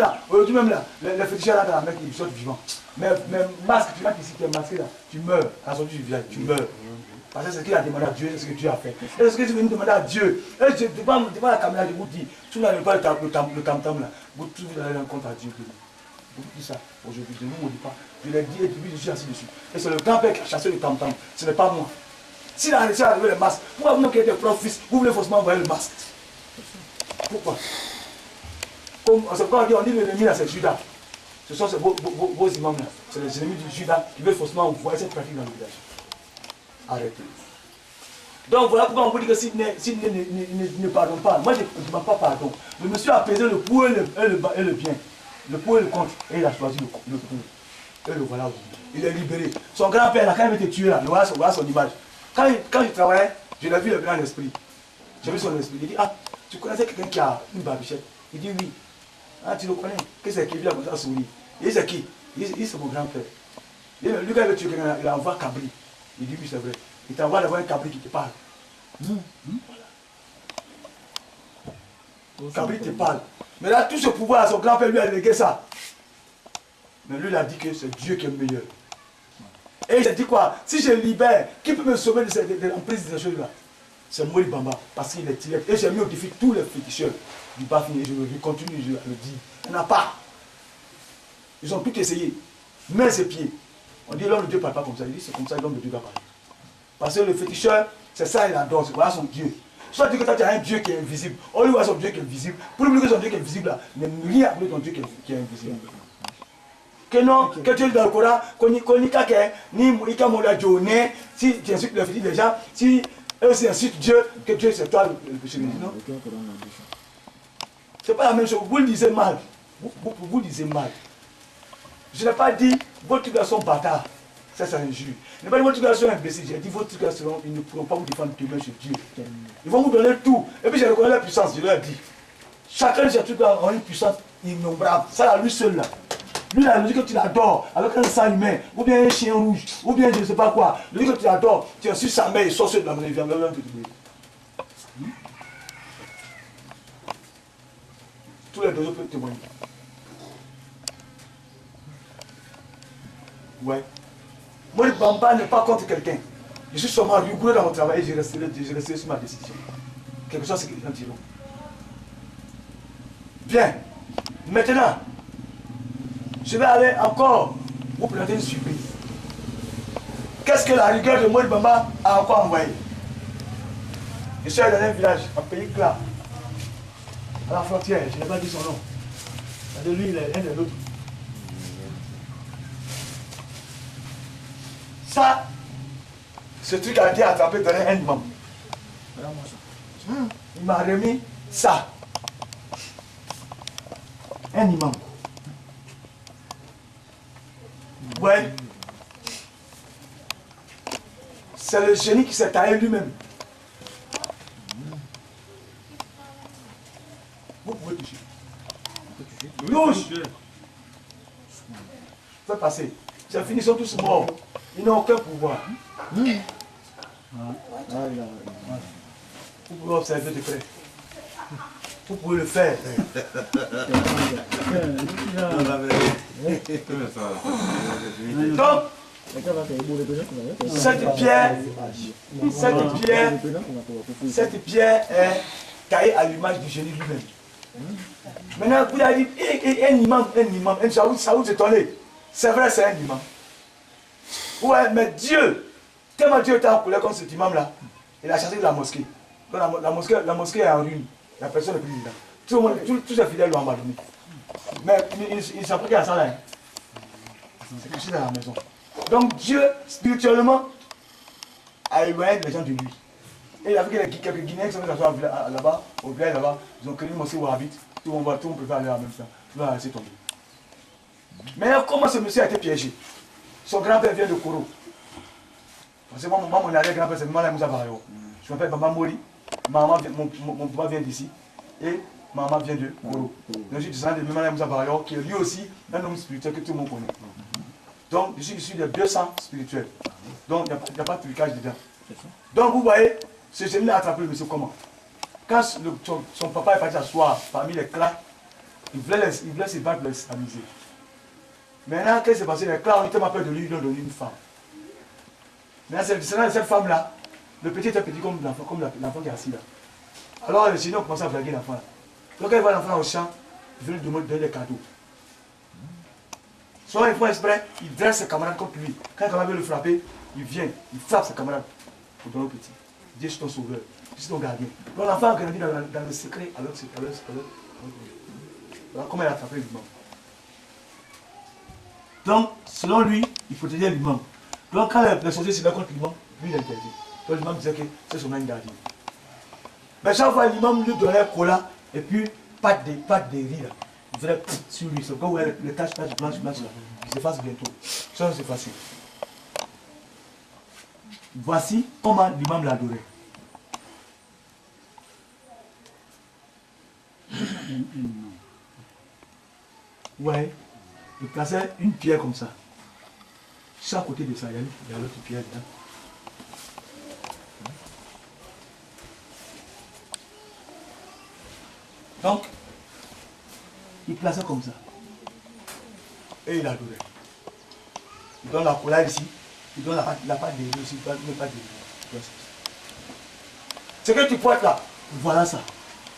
là, les féticheurs là dans la mec, ils sortent vivants. Mais masque, tu vois qu'ici tu es masqué là, tu meurs à la sortie du village, tu meurs. Parce que c'est ce qu'il a demandé à Dieu, c'est ce que Dieu a fait. Et ce que tu veux demander à Dieu, et je devant la caméra, je vous dis, si vous n'avez pas le tam-tam là, vous trouvez aller en compte à Dieu. Je vous dis ça aujourd'hui, je ne vous dis pas. Je l'ai dit et depuis je suis assis dessus. Et c'est le grand-père qui a chassé le tam-tam, ce n'est pas moi. S'il a réussi à enlever le masque, pourquoi vous qui êtes prof fils, vous voulez forcément envoyer le masque? Pourquoi? Comme on dit l'ennemi là, c'est Judas. Ce sont vos imams là, c'est les ennemis du Judas qui veulent forcément envoyer cette pratique dans le village. Arrêtez. Donc voilà pourquoi on vous dit que s'il ne pardonne pas, moi je ne demande pas pardon. Le monsieur a pesé le pour et le bien. Le pour et le contre. Et il a choisi le pour. Et le voilà. Il est libéré. Son grand-père, là, quand il était tué là, voilà son image. Quand je travaillais, je l'ai vu le grand esprit. J'ai vu son esprit. Il dit, ah, tu connaissais quelqu'un qui a une barbichette? Il dit oui. Ah, tu le connais? Qu'est-ce que c'est qui vient comme ça sourire? Il dit c'est qui? Il dit c'est mon grand-père. Lui, quand il veut tuer quelqu'un, il envoie Cabri. Il dit oui, c'est vrai. Il t'envoie d'abord un Cabri qui te parle. Cabri te parle. Mais là, tout ce pouvoir, son grand-père lui a légué ça. Mais lui, il a dit que c'est Dieu qui est meilleur. Et il a dit quoi? Si je libère, qui peut me sauver de l'emprise de ces choses-là? c'est Mori Bamba, parce qu'il est tiré. Et j'ai mis au défi tous les féticheurs du Bafin, et je continue, je le dis. Il n'y en a pas. Ils ont tout essayé. Mains et pieds. On dit l'homme de Dieu ne parle pas comme ça. Il dit c'est comme ça que l'homme de Dieu va parler. Parce que le féticheur, c'est ça, il adore. Voilà son Dieu. Soit tu dis que toi tu as un Dieu qui est invisible. On lui voit son Dieu qui est invisible. Pour lui dire que son Dieu qui est invisible là, il n'y a rien à ton Dieu qui est invisible. Que non, que tu es dans le Coran, qu'on n'y a qu'un, ni Moïka Mola Djoné, si tu insultes le fétiche des gens, si eux aussi insultent Dieu, que Dieu c'est toi le péché. Non. C'est pas la même chose. Vous le disiez mal. Vous le disiez mal. Je n'ai pas dit vos trucs sont bâtards. Ça, c'est injure. Je n'ai pas dit vos trucs sont imbéciles. J'ai dit vos trucs seront, ils ne pourront pas vous défendre demain chez Dieu. Ils vont vous donner tout. Et puis, je reconnais la puissance, je leur ai dit. Chacun de ces trucs-là a une puissance innombrable. Ça, à lui seul là. Lui, là, le dit que tu l'adores avec un sang humain, ou bien un chien rouge, ou bien je ne sais pas quoi. Le dit que tu l'adores, tu es sur sa mère et sort de la monnaie, il vient même te tuer. Tous les deux peuvent témoigner. Ouais. Moi, le Bamba n'est pas contre quelqu'un. Je suis seulement rigoureux dans mon travail et je resterai sur ma décision. Quelque chose, c'est que les gens diront. Bien. Maintenant, je vais aller encore vous présenter une surprise. Qu'est-ce que la rigueur de Moïse Bamba a encore envoyé? Je suis allé dans un village, un pays clair, à la frontière, je n'ai pas dit son nom. De lui, il est un de l'autre. Ça, ce truc a été attrapé dans un imam. Il m'a remis ça. Un imam. Ouais. C'est le génie qui s'est taillé lui-même. Vous pouvez toucher. Louche. Faites passer. C'est fini, ils sont tous morts. Ils n'ont aucun pouvoir. Vous pouvez observer de près. Vous pouvez le faire. Donc, cette pierre est taillée à l'image du génie lui-même. Maintenant, vous avez dit, un imam, ça vous étonne. C'est vrai, c'est un imam. Ouais, mais Dieu, tellement Dieu était en colère contre cet imam-là, il a chassé de la mosquée. Donc la mosquée est en ruine. La personne n'est plus dedans. Tous ses fidèles l'ont abandonné. Mais il s'en prie à ça là. C'est caché dans la maison. Donc Dieu, spirituellement, a éloigné les gens de lui. Et il a vu que quelques Guinéens qui sont là-bas, au village là-bas, ils ont créé une mosquée wahhabite. Tout le monde peut aller en même temps. Tout le monde va laisser tomber. Mais comment ce monsieur a été piégé? Son grand-père vient de Koro. Parce que moi, mon arrière-grand-père, c'est Maman Moussa Barayo. Je m'appelle Bamba Mori. Mon papa vient d'ici. Et maman vient de Koro. Donc je suis descendant de Maman Moussa Barayo, qui est lui aussi un homme spirituel que tout le monde connaît. Donc je suis issu de 200 spirituels. Donc il n'y a pas de trucage dedans. Donc vous voyez, ce génie a attrapé le monsieur comment? Quand son papa est parti s'asseoir parmi les clans, il voulait se battre pour les amuser. Maintenant, qu'est-ce qui s'est passé? Les clans ont tellement peur de lui, ils lui ont donné une femme. Maintenant, c'est de cette femme-là, le petit était petit comme l'enfant qui est assis là. Alors le Seigneur commence à blaguer l'enfant là. Donc quand il voit l'enfant au champ, il veut lui donner des cadeaux. Soit il fait exprès, il dresse ses camarades contre lui. Quand un camarade veut le frapper, il vient, il frappe ses camarades pour donner au petit. Dieu, je suis ton sauveur, je suis ton gardien. Donc l'enfant a grandi dans le secret alors. Voilà comment il a attrapé l'imam. Donc, selon lui, il protégeait l'imam. Donc quand les sorciers se mettent contre l'imam, lui il interdit. Donc l'imam disait que c'est son âme gardien. Mais chaque fois l'imam lui donnait un cola et puis pâte de riz là. Il faisait sur lui. C'est comme vous voyez les taches blanches là. Il s'efface bientôt. Ça c'est facile. Voici comment l'imam l'adorait. Ouais. Il plaçait une pierre comme ça. Chaque côté de ça, il y a l'autre pierre dedans. Donc, il plaçait comme ça. Et il adorait. Il donne la cola ici, il donne la pâte de riz aussi, il donne pas de riz. Ce que tu portes là, voilà ça.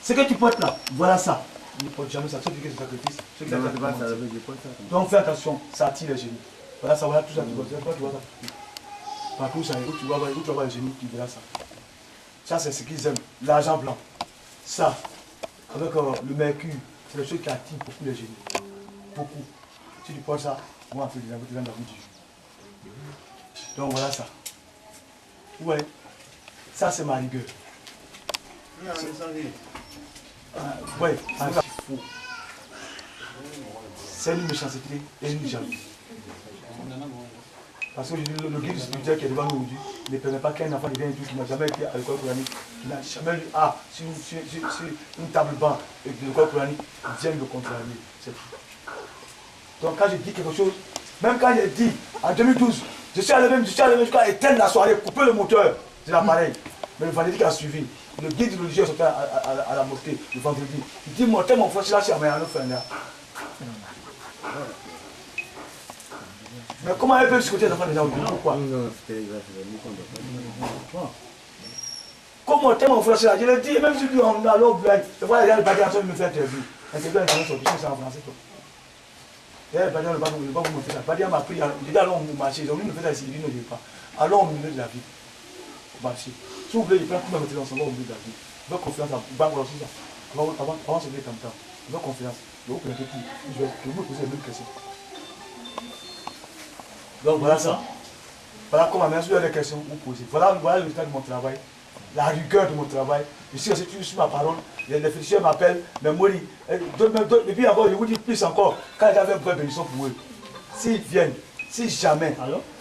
Ce que tu portes là, voilà ça. Il ne porte jamais ça, sauf que c'est sacrifice. Donc fais attention, ça attire les génies. Voilà ça, voilà tout ça, tu vois ça. Partout ça, où tu vas voir les génies, tu verras ça. Ça c'est ce qu'ils aiment, l'argent blanc. Ça, avec le mercure, c'est le truc qui attire beaucoup les génies. Beaucoup. Si tu portes ça, moi en fait, tu vas dans la vie du jour. Donc voilà ça. Vous voyez, ça c'est ma rigueur. Oui, c'est une méchanceté et une jalousie. Parce que le guide spirituel qui est devant nous aujourd'hui ne permet pas qu'un enfant devienne tout qui n'a jamais été à l'école coranique, qui n'a jamais lu sur une table banc de l'école coranique, vienne le contrarier. C'est tout. Donc quand je dis quelque chose, même quand j'ai dit en 2012, je suis allé jusqu'à éteindre la soirée, couper le moteur de l'appareil. Mais le vendredi qui a suivi, le guide religieux est sorti à la mosquée le vendredi. Il dit, mon frère, je suis là, c'est à faire. Mais comment elle peut se côté les enfants déjà aujourd'hui? Pourquoi? Comment mon frère, je l'ai dit, même si on a l'eau blague, je vois les gens de me faire interview. Interview, c'est en français. Les Badiens ne vont pas vous me faire ça. Badia m'a pris, j'ai dit allons au marché, ils ont voulu me faire ça ici, ils ne le pas. Allons au milieu de la vie. Au marché. Si vous voulez, ils prennent tout le monde ensemble au milieu de la vie. Avec confiance, banque aussi ça. Avant c'est bien comme ça. Avec confiance. Je vous connaissez tout. Je vais vous poser les mêmes questions. Donc voilà ça. Voilà comment même si vous avez des questions, vous posez. Voilà le résultat de mon travail. La rigueur de mon travail. Je suis resté sur ma parole. Les féticheurs m'appellent, mais Mori. Et puis encore, je vous dis plus encore, quand j'avais un peu de bénédiction pour eux, s'ils viennent, si jamais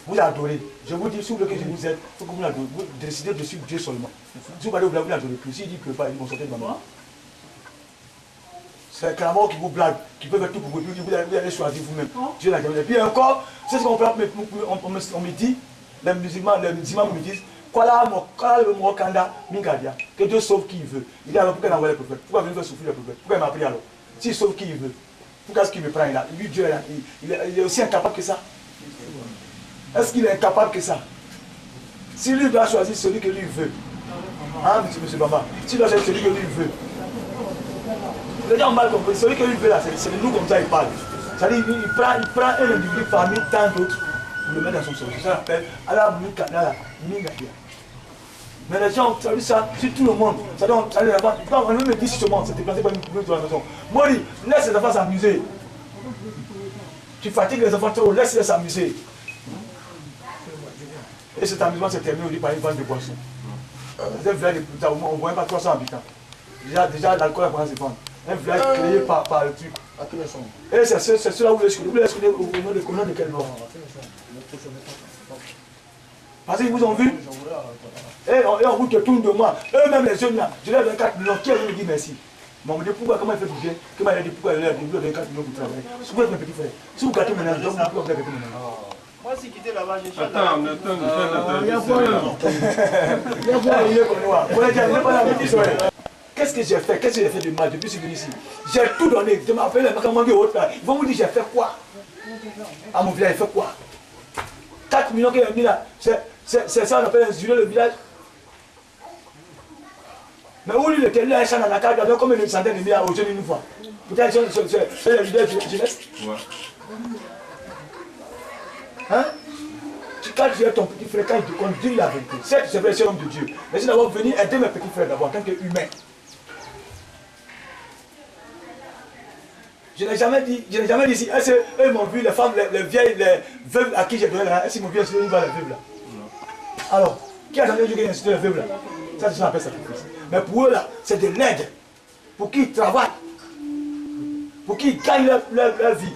vous adorez, je vous dis, si vous voulez que je vous aide, il faut que vous adorez, vous décidez de suivre Dieu seulement. Si vous voulez, vous l'adorez plus. S'il dit que pas, ils vont sortir de ma main. C'est clairement qui vous blague, qui peut faire tout pour vous, puis vous allez choisir vous-même. Dieu l'a jamais. Et puis encore, c'est ce qu'on me dit, les musulmans me disent, que Dieu sauve qui il veut. Il dit alors pourquoi il envoie les prophètes? Pourquoi il veut faire souffrir les prophètes? Pourquoi il m'a pris alors? S'il sauve qui il veut, pourquoi est-ce qu'il me prend là? Lui, Dieu, il est aussi incapable que ça. Est-ce qu'il est incapable que ça? Si lui doit choisir celui que lui veut, hein, monsieur Bamba, s'il doit choisir celui que lui veut, les gens ont mal compris, celui que lui veut là, c'est de nous comme ça il parle. C'est-à-dire il prend un individu parmi tant d'autres pour le mettre dans son service. Ça s'appelle Allah Mingadia. Mais les gens, ça dit ça, sur tout le monde. Ça donne, ça dit là-bas, on me dit si ce monde s'est déplacé par une de la maison. Mori, laisse les enfants s'amuser. Tu fatigues les enfants trop, laisse-les s'amuser. Et cet amusement s'est terminé aujourd'hui par une vente de boissons. On ne voit pas 300 habitants. Déjà l'alcool a commencé à se vendre. Un village créé par le truc. Et c'est cela où vous les connaissez au nom de quel nom? Parce qu'ils vous ont vu. Et on vous tourne de moi. Eux-mêmes les jeunes là, je leur donne 4 millions. Qui me dit merci? Mais on me dit pourquoi, comment il fait du bien? Comment il a dit pourquoi il leur donne 4 millions pour travailler? Si vous êtes mes petits frères, si vous gâtez maintenant, donc pourquoi vous gâtez maintenant? Moi, si quitter là-bas, je suis Attends, qu'est-ce que j'ai fait? Qu'est-ce que j'ai fait de mal depuis que je suis venu ici? J'ai tout donné. Je m'appelle les Makamangé autres là. Ils vont vous dire j'ai fait quoi? À mon village, j'ai fait quoi? 4 millions qu'il a mis là, c'est ça qu'on appelle insurer le village. Mais où lui, le tel là, il s'en a la carte, il y a combien de centaines de milliards aux jeunes une fois? Peut-être c'est le leader de jeunesse. Hein? Quand tu es ton petit frère, quand il te compte, dis la vérité. Certes, c'est vrai, c'est l'homme de Dieu. Mais c'est d'abord venir aider mes petits frères d'abord, en tant qu'humain. Je n'ai jamais dit ici, est-ce qu'eux m'ont vu, les femmes, les vieilles, les veuves à qui j'ai donné là, est-ce qu'ils m'ont vu insulter une fois les veuves là? Alors, qui a jamais dit qu'ils insulté les veuves là? Ça, c'est ce qu'on appelle sacrifice. Mais pour eux là, c'est de l'aide. Pour qu'ils travaillent. Pour qu'ils gagnent leur vie.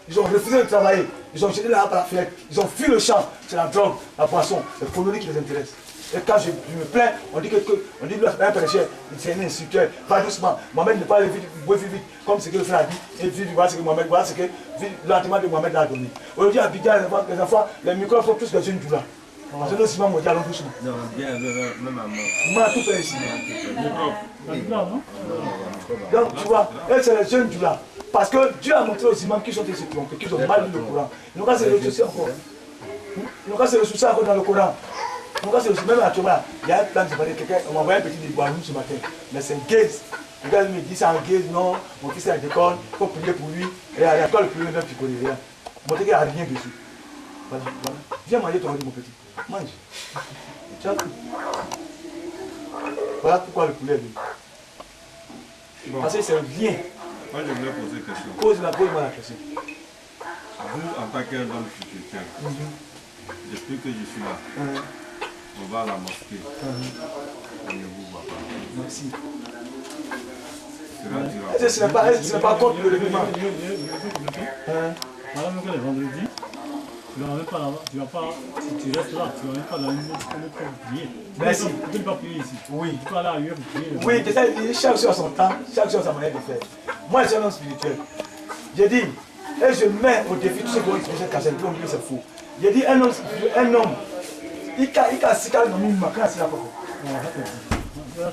Ils ont refusé de travailler. Ils ont jeté là par la fenêtre. Ils ont fui le champ. C'est la drogue, la boisson, les conneries qui les intéressent. Et quand je me plains, on dit que un prêcheur, c'est un instructeur, va doucement. Mohamed ne pas aller vite, vite, comme ce que le frère a dit. Et puis voilà ce que Mohamed, voilà ce que l'entraînement de Mohamed l'a donné. Aujourd'hui à Bidja, les enfants, les microbes sont tous des jeunes du là. Parce que nous, Simon m'a dit allons doucement. Non, bien, même à moi. Moi, tout fait ici. Donc tu vois, et c'est les jeunes du là. Parce que Dieu a montré aux imams qui sont des trompés, qui ont mal lu le Coran. Ils n'ont pas se ressourcer encore. Ils n'ont pas se ressourcer encore dans le Coran. Donc c'est aussi, même actuellement, il y a un plan de se quelqu'un, on m'a envoyé un petit déboire ce matin, mais c'est un gaze. Le gars me dit c'est un gaze, non, mon fils est à l'école, il faut prier pour lui, et à l'école, il peut tu connais rien. Mon gars n'a rien dessus. Voilà, voilà. Viens manger ton riz, mon petit. Mange. Tu as tout. Voilà pourquoi le poulet est venu. Bon, Parce que c'est bien. moi je voulais poser une question. Pose-moi la question. Vous, en tant qu'homme spirituel, depuis que je suis là, on va à la mosquée, on ne vous voit pas. Merci. Cela dira. Ce n'est pas contre le règlement. Par exemple, que les vendredis, tu ne vas même pas là-bas, tu vas pas, si tu restes là, tu ne vas même pas dans une autre pour prier. Merci. Tu ne peux pas prier ici. Oui. Tu peux aller ailleurs pour prier. Oui, c'est ça, chaque chose a son temps, chaque chose a sa manière de faire. Moi, je suis un homme spirituel. J'ai dit, et je mets au défi tous ceux qui ont expliqué cette cassette, qui ont dit que c'est faux. J'ai dit, un homme, il a si calme dans une main, quand c'est la propre.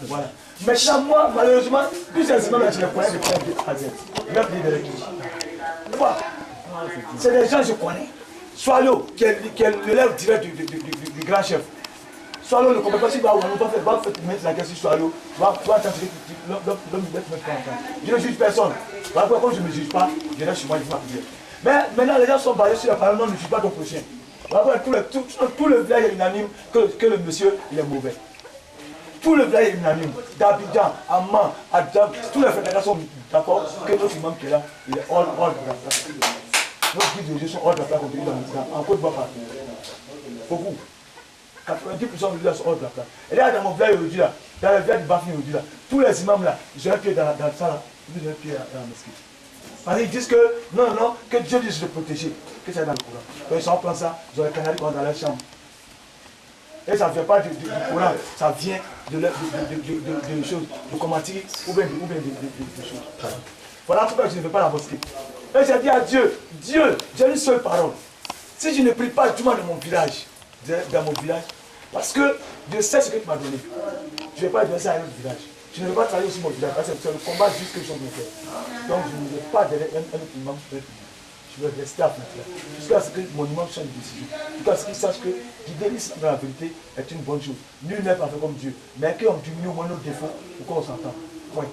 Voilà. Maintenant, moi, malheureusement, tous ces images-là, je les connais de près de A à Z. Je vais prier de l'église. Voilà. C'est des gens que je connais. Swallow, qui est l'élève direct du grand chef. Swallow ne comprend pas si va mettre la question Swallow, va entendre l'homme ne pas entendre. Je ne juge personne. Voilà pourquoi comme je ne me juge pas, je reste chez moi, je vais prier. Mais maintenant, les gens sont basés sur la parole, non, ne juge pas ton prochain. Voilà pourquoi tout le village est unanime que le monsieur, il est mauvais. Tout le village est unanime. D'Abidjan, Amman, Adam, tous les frères sont d'accord que notre imam qui est là, il est hors de la place. Notre guide de Dieu sont hors de la place contre lui dans l'islam. En Côte d'Ivoire, beaucoup. 90% du village sont hors de la place. Et là, dans mon village aujourd'hui, là, dans le village du Bafin aujourd'hui, là, tous les imams là, ils ont un pied dans ça là, ils ont un pied dans la mosquée. Parce qu'ils disent que non, que Dieu dit de protéger, que c'est dans le Coran. Quand ils sont en plan ça, ils ont les canaries dans leur chambre. Et ça ne vient pas du Coran, ça vient de choses, de commentaires ou bien de choses. Voilà pourquoi je ne veux pas la mosquée. Et j'ai dit à Dieu, Dieu, j'ai une seule parole. Si je ne prie pas du moins dans mon village, parce que Dieu sait ce que tu m'as donné. Je ne vais pas donner ça à un autre village. Je ne vais pas travailler aussi mon village, parce que c'est le combat juste que je suis en train de faire. Donc je ne vais pas donner un autre imam. Je vais rester à Fnatia. Jusqu'à ce que mon imam change de décision. Jusqu'à ce qu'il sache que guider l'islam dans la vérité est une bonne chose. Nul n'est pas fait comme Dieu. Mais qu'on diminue au moins nos défauts pour qu'on s'entende. Point.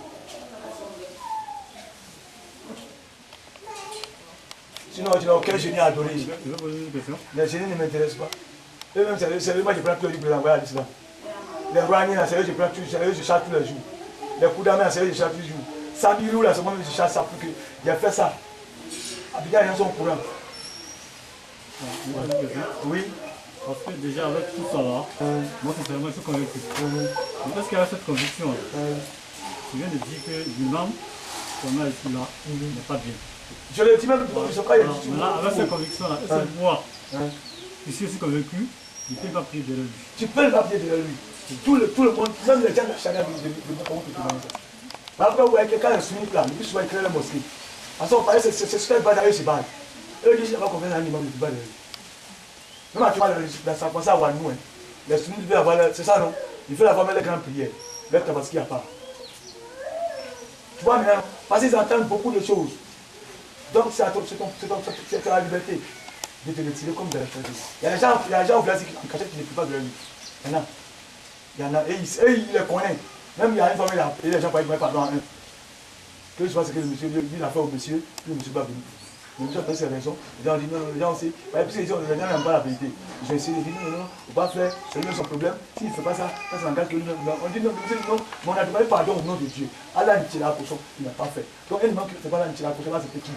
Sinon, tu n'as aucun génie à adorer. Je vais poser une question. Les génies ne m'intéressent pas. Eux-mêmes, c'est moi qui prends tous les jours pour les envoyer à l'islam. Les Rouaniens, c'est eux qui prennent tous, c'est eux qui chasse tous les jours. Les Koudamens, c'est eux qui chassent tous les jours. Samirou, là, c'est moi qui chasse ça pour que j'ai fait ça. Abidjan, ils sont au courant. Oui. Parce que déjà avec tout ça là, moi sincèrement je suis convaincu. Mais parce qu'avec cette conviction, tu viens de dire que l'imam qu'on a ici là n'est pas bien. Je le dis même, je ne sais pas, il y a Alors, là, avec cette conviction là, est-ce que moi, je suis aussi convaincu, je ne peux pas prier derrière lui. tu peux le papier derrière lui. Tout le monde, même les gens de chacun de mon comment tu commences ça. Après, vous voyez quelqu'un est soumis là, il souvent écrire la mosquée. Parce qu'on parlait, c'est ce qu'il va se battre. Eux disent, il n'y a pas confiance dans l'imam de battre. Même actuellement, ça commence à avoir nous. Les soumis devaient avoir, c'est ça non? Il faut avoir même les grandes prières. Avec Tabaski à part. Tu vois maintenant, parce qu'ils entendent beaucoup de choses. Donc c'est la liberté de te retirer comme de la chose. Il y a des gens au village qui cachent qui ne prient pas de leur vie. Il y en a, et il les connaît. Même il y a une fois, il les gens parlent pardon à un. Que je pense que le monsieur, lui, il a fait au monsieur, puis le monsieur va venir. Le monsieur a fait ses raisons. Les gens disent non, les gens aussi. Parce que les gens n'aiment pas la vérité. Ils ont essayé de dire non, il ne faut pas faire, c'est lui son problème. S'il ne fait pas ça, ça s'engage que lui. On dit non, non, mais on a demandé pardon au nom de Dieu. Allah ne tire la potion, il n'a pas fait. Donc, un imam qui ne fait pas la potion, là, c'est qui?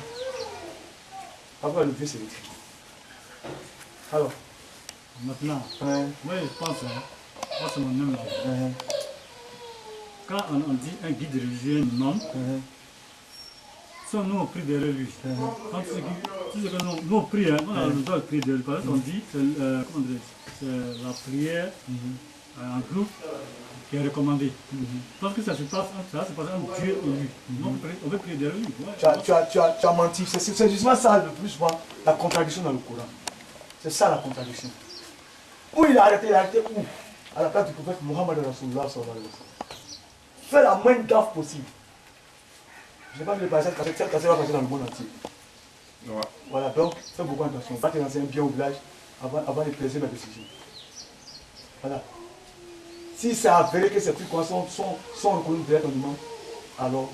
Après, le Dieu, c'est l'écrit. Alors. Maintenant, moi je pense, moi c'est mon nom là. Quand on dit un guide religieux, un imam, si nous on prie derrière lui, quand tu sais que nous on prie, on a le droit de prier derrière lui, parce qu'on dit, c'est la prière en groupe qui est recommandée. Parce que ça se passe entre Dieu et lui. On veut prier derrière lui. Tu as menti. C'est justement ça le plus souvent, la contradiction dans le Coran. C'est ça la contradiction. Où il a arrêté où? À la place du prophète Mohammed Rasulullah sallallahu alayhi wa sallam. Fais la moins gaffe possible. Je n'ai pas vu le passage, cette cassette va passer dans le monde entier. Ouais. Voilà, donc fais beaucoup attention. Va te lancer un bien au village avant de plaisir ma décision. Voilà. Si c'est avéré que ces trucs sont reconnus de ton imam, alors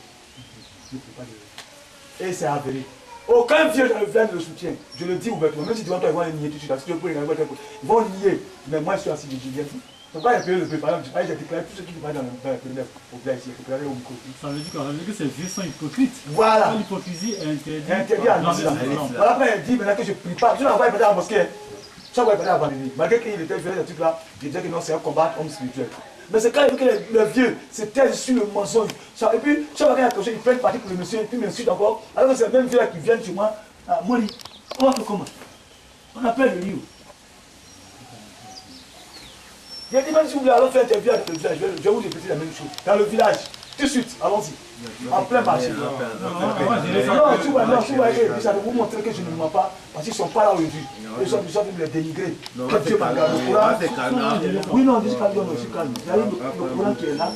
je ne peux pas dire. Et c'est avéré. Aucun vieux dans le village ne le soutient. Je le dis ouvertement. Même si devant toi, ils vont les nier tout de suite. Si tu peux, ils vont nier. Mais moi, je suis assis de Julien. Donc, quand il y a payé le prix, par exemple, j'ai déclaré tous ceux qui vont dans le prix au village ici, déclaré au micro. Ça veut dire que ces vieux sont hypocrites. Voilà. L'hypocrisie est interdite. Interdit à l'islam. Voilà, après, il dit maintenant que je ne prie pas. Je n'envoie pas à la mosquée. Je n'envoie pas à la vendredi. Malgré qu'il était vieux, ce truc-là, je disais que non, c'est un combat homme spirituel. Mais c'est quand il veut que le vieux se taise sur le mensonge. Et puis, chaque fois qu'il y a quelque chose, il prend une partie pour le monsieur, et puis il m'insulte encore. Alors que c'est le même vieux qui vient chez moi. Ah, moi, on va faire comment? On appelle le livre. Il a dit, même si vous voulez alors faire interview avec le village, je vais vous répéter la même chose. Dans le village, tout de suite, allons-y. En plein marché. Non, tout va être, ça va vous montrer que je ne mens pas, parce qu'ils ne sont pas là aujourd'hui. Ils sont venus me les dénigrer. Que Dieu m'a gardé. Oui, non, je suis calme, je suis calme. Il y a le Coran qui est là.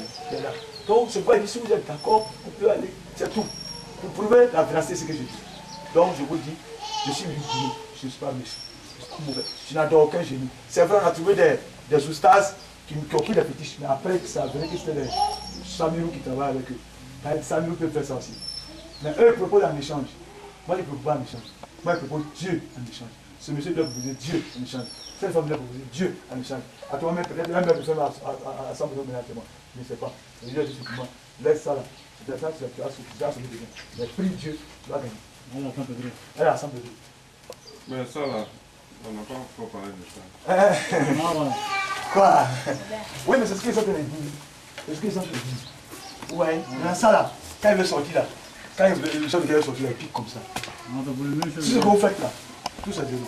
Donc, c'est quoi, si vous êtes d'accord, vous pouvez aller, c'est tout. Vous prouvez la véracité de ce que je dis. Donc, je vous dis, je suis rigoureux, je ne suis pas méchant. Je n'adore aucun génie. C'est vrai, on a trouvé des oustas qui ont pris des fétiches, mais après, ça a venu que c'était les Samirou qui travaillent avec eux. Samirou peut faire ça aussi. Mais eux, ils proposent un échange. Moi, je ne propose pas un échange. Moi, je propose Dieu en échange. Ce monsieur doit proposer Dieu en échange. Cette femme doit proposer Dieu en échange. À toi, même peut-être, même personne à 100 millions de témoins. Je ne sais pas. Je dis à Dieu, pour moi, laisse ça là. C'est ça, tu as sauvé des gens. Mais prie Dieu, tu vas gagner. Elle est à 100 degrés. Mais ça là, on n'a pas encore parlé de ça. Quoi? Oui, mais c'est ce qu'ils sont en train de dire. C'est ce qu'ils sont en train de dire. Ouais, mais ça là, quand il veut sortir là, quand il veut sortir, il pique comme ça. C'est ce que vous faites là. Tout ça zéro.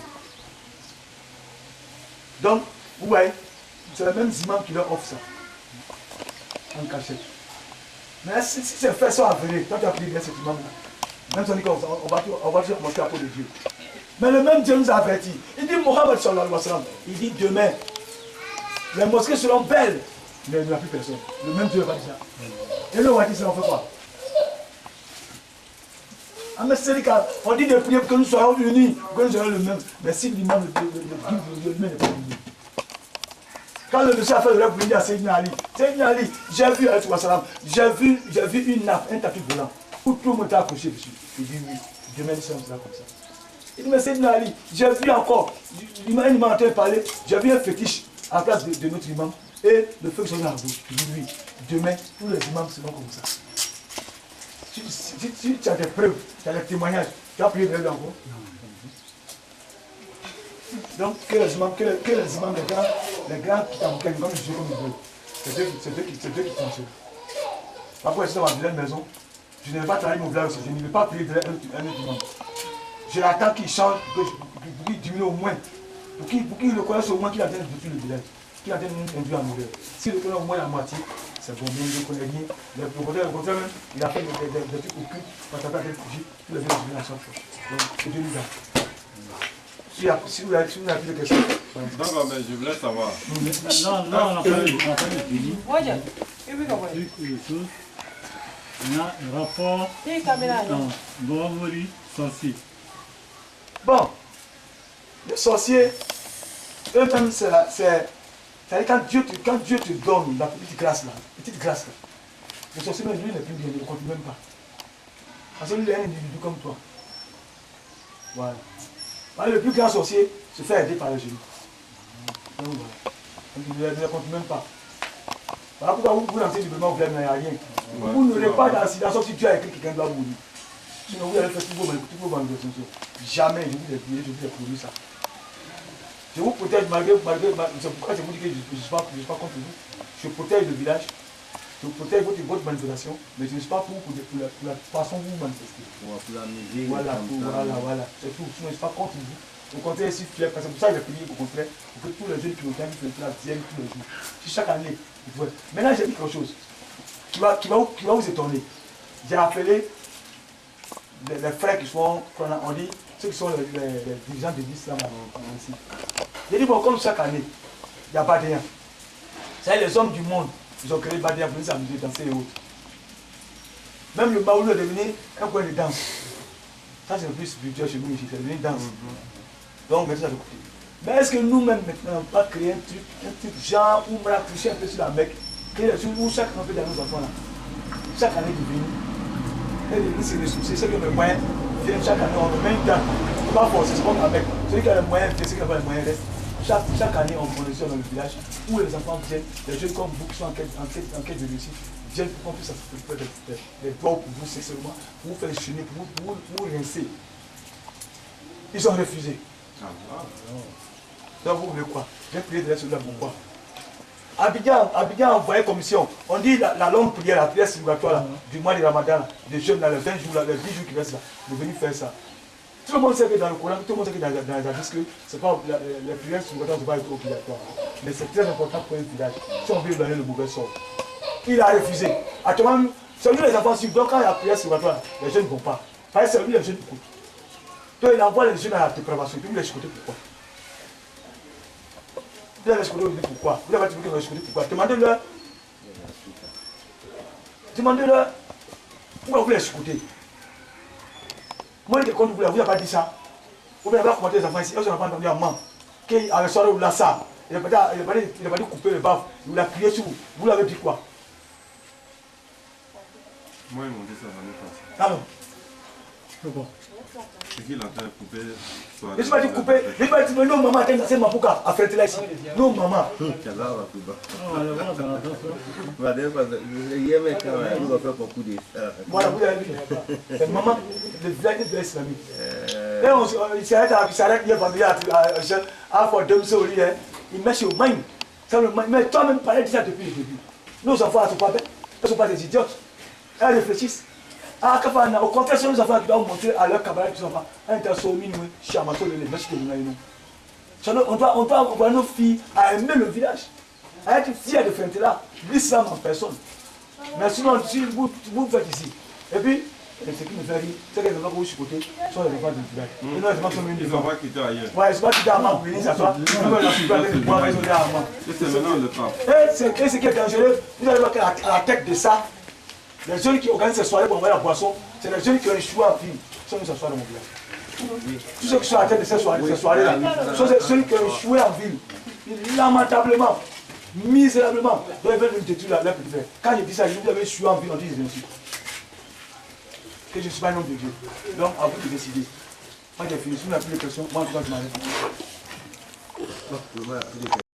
Donc, vous voyez, c'est le même imam qui leur offre ça. En cachette. Mais si ces faits sont avérés, quand tu as pris bien cet imam là, même si on dit qu'on va montrer la peau de Dieu. Mais le même Dieu nous a averti. Il dit Mohammed sallallahu alayhi wa sallam, il dit demain, les mosquées seront belles, mais il n'y aura plus personne. Le même Dieu va dire ça. Et le roi dit ça, on fait quoi? Ah mais c'est le cas, on dit de prier pour que nous soyons unis, que nous soyons le même. Mais si l'imam le guide, n'est pas uni. Quand le monsieur a fait le rêve pour dire à Seydina Ali, j'ai vu j'ai vu une nappe, un tapis volant, où tout le monde était accroché dessus. Il dit oui, demain nous sommes là comme ça. Il dit mais Seydina Ali, j'ai vu encore, l'imam m'a entendu parler, j'ai vu un fétiche à la place de notre imam, et le feu qui sont dans la bouche. Il dit oui, demain tous les imams seront comme ça. Si tu as des preuves, tu as des témoignages, tu as prié de lui encore. Donc, que les imams, les grands qui t'embouquent, comme je suis comme ils veulent. C'est eux qui fonctionnent. Après, je suis dans ma village maison, je ne vais pas travailler mon village aussi, je ne vais pas prier de un autre imam. Je l'attends qu'il change, pour qu'il diminue au moins, pour qu'il reconnaisse au moins qu'il a bien détruit le village, qu'il a bien induit en erreur. S'il reconnaît au moins la moitié, c'est bon, mais il ne connaît rien. Le contraire même, il a fait des trucs occultes, quand il a fait des fugis, tout le village à chaque fois. Donc, c'est Dieu nous a. Si vous avez plus de questions. D'accord, mais je voulais savoir. Là, on a parlé de Béni. Il y a un rapport dans Boamori sorcier. Bon, les sorciers, eux-mêmes, c'est quand Dieu te donne la petite grâce là, le sorcier même lui n'est plus bien, il ne compte même pas. Parce que lui il est un individu comme toi. Voilà. Alors, le plus grand sorcier se fait aider par les génies. Donc voilà. Il ne compte même pas. Voilà pourquoi vous lancez du paiement, vous n'avez rien. Vous n'aurez pas d'accident sauf si Dieu a écrit quelqu'un doit mourir. Sinon vous allez faire toutes vos manifestations. Jamais je vous ai prié, je vous ai promis ça. Je vous protège malgré c'est pourquoi je vous dis que je ne suis pas contre vous. Je protège le village, je protège votre manifestation, mais je ne suis pas pour la façon dont vous manifestez. Pour la musique. Voilà. C'est tout. Sinon je ne suis pas contre vous. Au contraire, si fier, c'est pour ça que j'ai prié au contraire, pour que tous les jeunes qui ont gagné la viennent tous les jours. Si chaque année, vous pouvez. Maintenant j'ai dit quelque chose qui va vous étonner. J'ai appelé les frères qui sont, on dit, ceux qui sont les dirigeants de l'islam ici. J'ai dit, bon, comme chaque année, il n'y a pas rien. C'est les hommes du monde, ils ont créé Badia pour nous amuser, danser et autres. Même le Maoulou est devenu un coin de danse. Ça, c'est le plus spirituel chez nous ici, c'est devenu danse. Donc, mettez ça de côté. Mais est-ce que nous-mêmes maintenant, on va créer un truc genre où on va toucher un peu sur la Mecque, où chaque année dans nos enfants là, chaque année de venir, et de c'est des soucis, ceux qui ont les moyens viennent chaque année, on met une date, on va forcer, c'est comme la Mecque, celui qui a les moyens vient, celui qui n'a pas les moyens reste. Chaque année, on est dans le village où les enfants viennent, les jeunes comme vous qui sont en quête de réussite, viennent pour qu'on puisse faire des doigts pour vous sexuellement, pour vous faire chenir, pour vous rincer. Ils ont refusé. Donc vous voulez quoi? J'ai prié de celui-là pourquoi? Abidjan a envoyé commission. On dit la longue prière, la prière célébratoire du mois de Ramadan, des jeunes dans les 20 jours, les 10 jours qui restent là, de venir faire ça. Tout le monde sait que dans le Coran, tout le monde sait que dans les hadiths, que c'est pas les prières célébratoires ne sont pas obligatoires. Mais c'est très important pour un village. Si on veut lui donner le mauvais sort. Il a refusé. Actuellement, c'est lui les enfants suivent. Donc quand il y a la prière célébratoire, les jeunes ne vont pas. Parce que c'est lui les jeunes écoutent. Donc il envoie les jeunes à la dépravation. Puis vous les écoutez pourquoi? Vous les écoutez pourquoi? Vous les écoutez pourquoi? Demandez-leur. Demandez-leur. Pourquoi vous les écoutez? Moi, je ne vous n'avez pas dit ça. Vous n'avez pas commenté les enfants ici. Ils n'ont pas entendu un maman. Qu'à la soirée, vous l'avez ça. Il n'a pas dit couper le baf. Il l'a crié sur vous. Vous l'avez dit quoi? Moi, ils m'ont dit ça l'année passée. Ah non. C'est qu'il entend couper. Je ne suis pas dit couper. Je ne suis pas dit, non, maman, c'est ma bouca. À faire là ici. Non, maman. Voilà, vous avez vu. Maman, le village de l'islamique. Et on s'arrête, il y a vendredi à fois deux au lit. Il met sur le main. Mais toi-même, parlais de ça depuis le début. Nos enfants ne sont pas bêtes. Ils ne sont pas des idiotes. Elles réfléchissent. Au contraire, c'est nos enfants qui doivent montrer à leurs camarades qui sont pas un tel minimum, chamato, les messieurs de nous. On doit envoyer nos filles à aimer le village, à être fiers de faire là, l'islam en personne. Mais sinon, si vous faites ici, et puis, ce qui me fait rire, c'est que les enfants que vous supportez sont les enfants du village. Et non, les enfants sont venus Ils ne vont pas quitter ailleurs. Ouais, ils ne sont pas quittés à Amman, venir s'asseoir. Ils sont venus à Amman. C'est maintenant le temps. Et ce qui est dangereux, vous allez voir qu'à la tête de ça, les jeunes qui organisent ces soirées pour envoyer la boisson, c'est les jeunes qui ont échoué en ville. Ils sont venus s'asseoir dans mon village. Tous ceux qui sont à la tête de ces soirées-là, sont ceux qui ont échoué en ville. Lamentablement, misérablement. Donc ils veulent nous détruire leur petit frère. Quand je dis ça, je vous avez échoué en ville, on dit je suis. Que je ne suis pas un homme de Dieu. Donc à vous de décider. Moi j'ai fini, si vous n'avez plus de questions, moi je dois m'arrêter.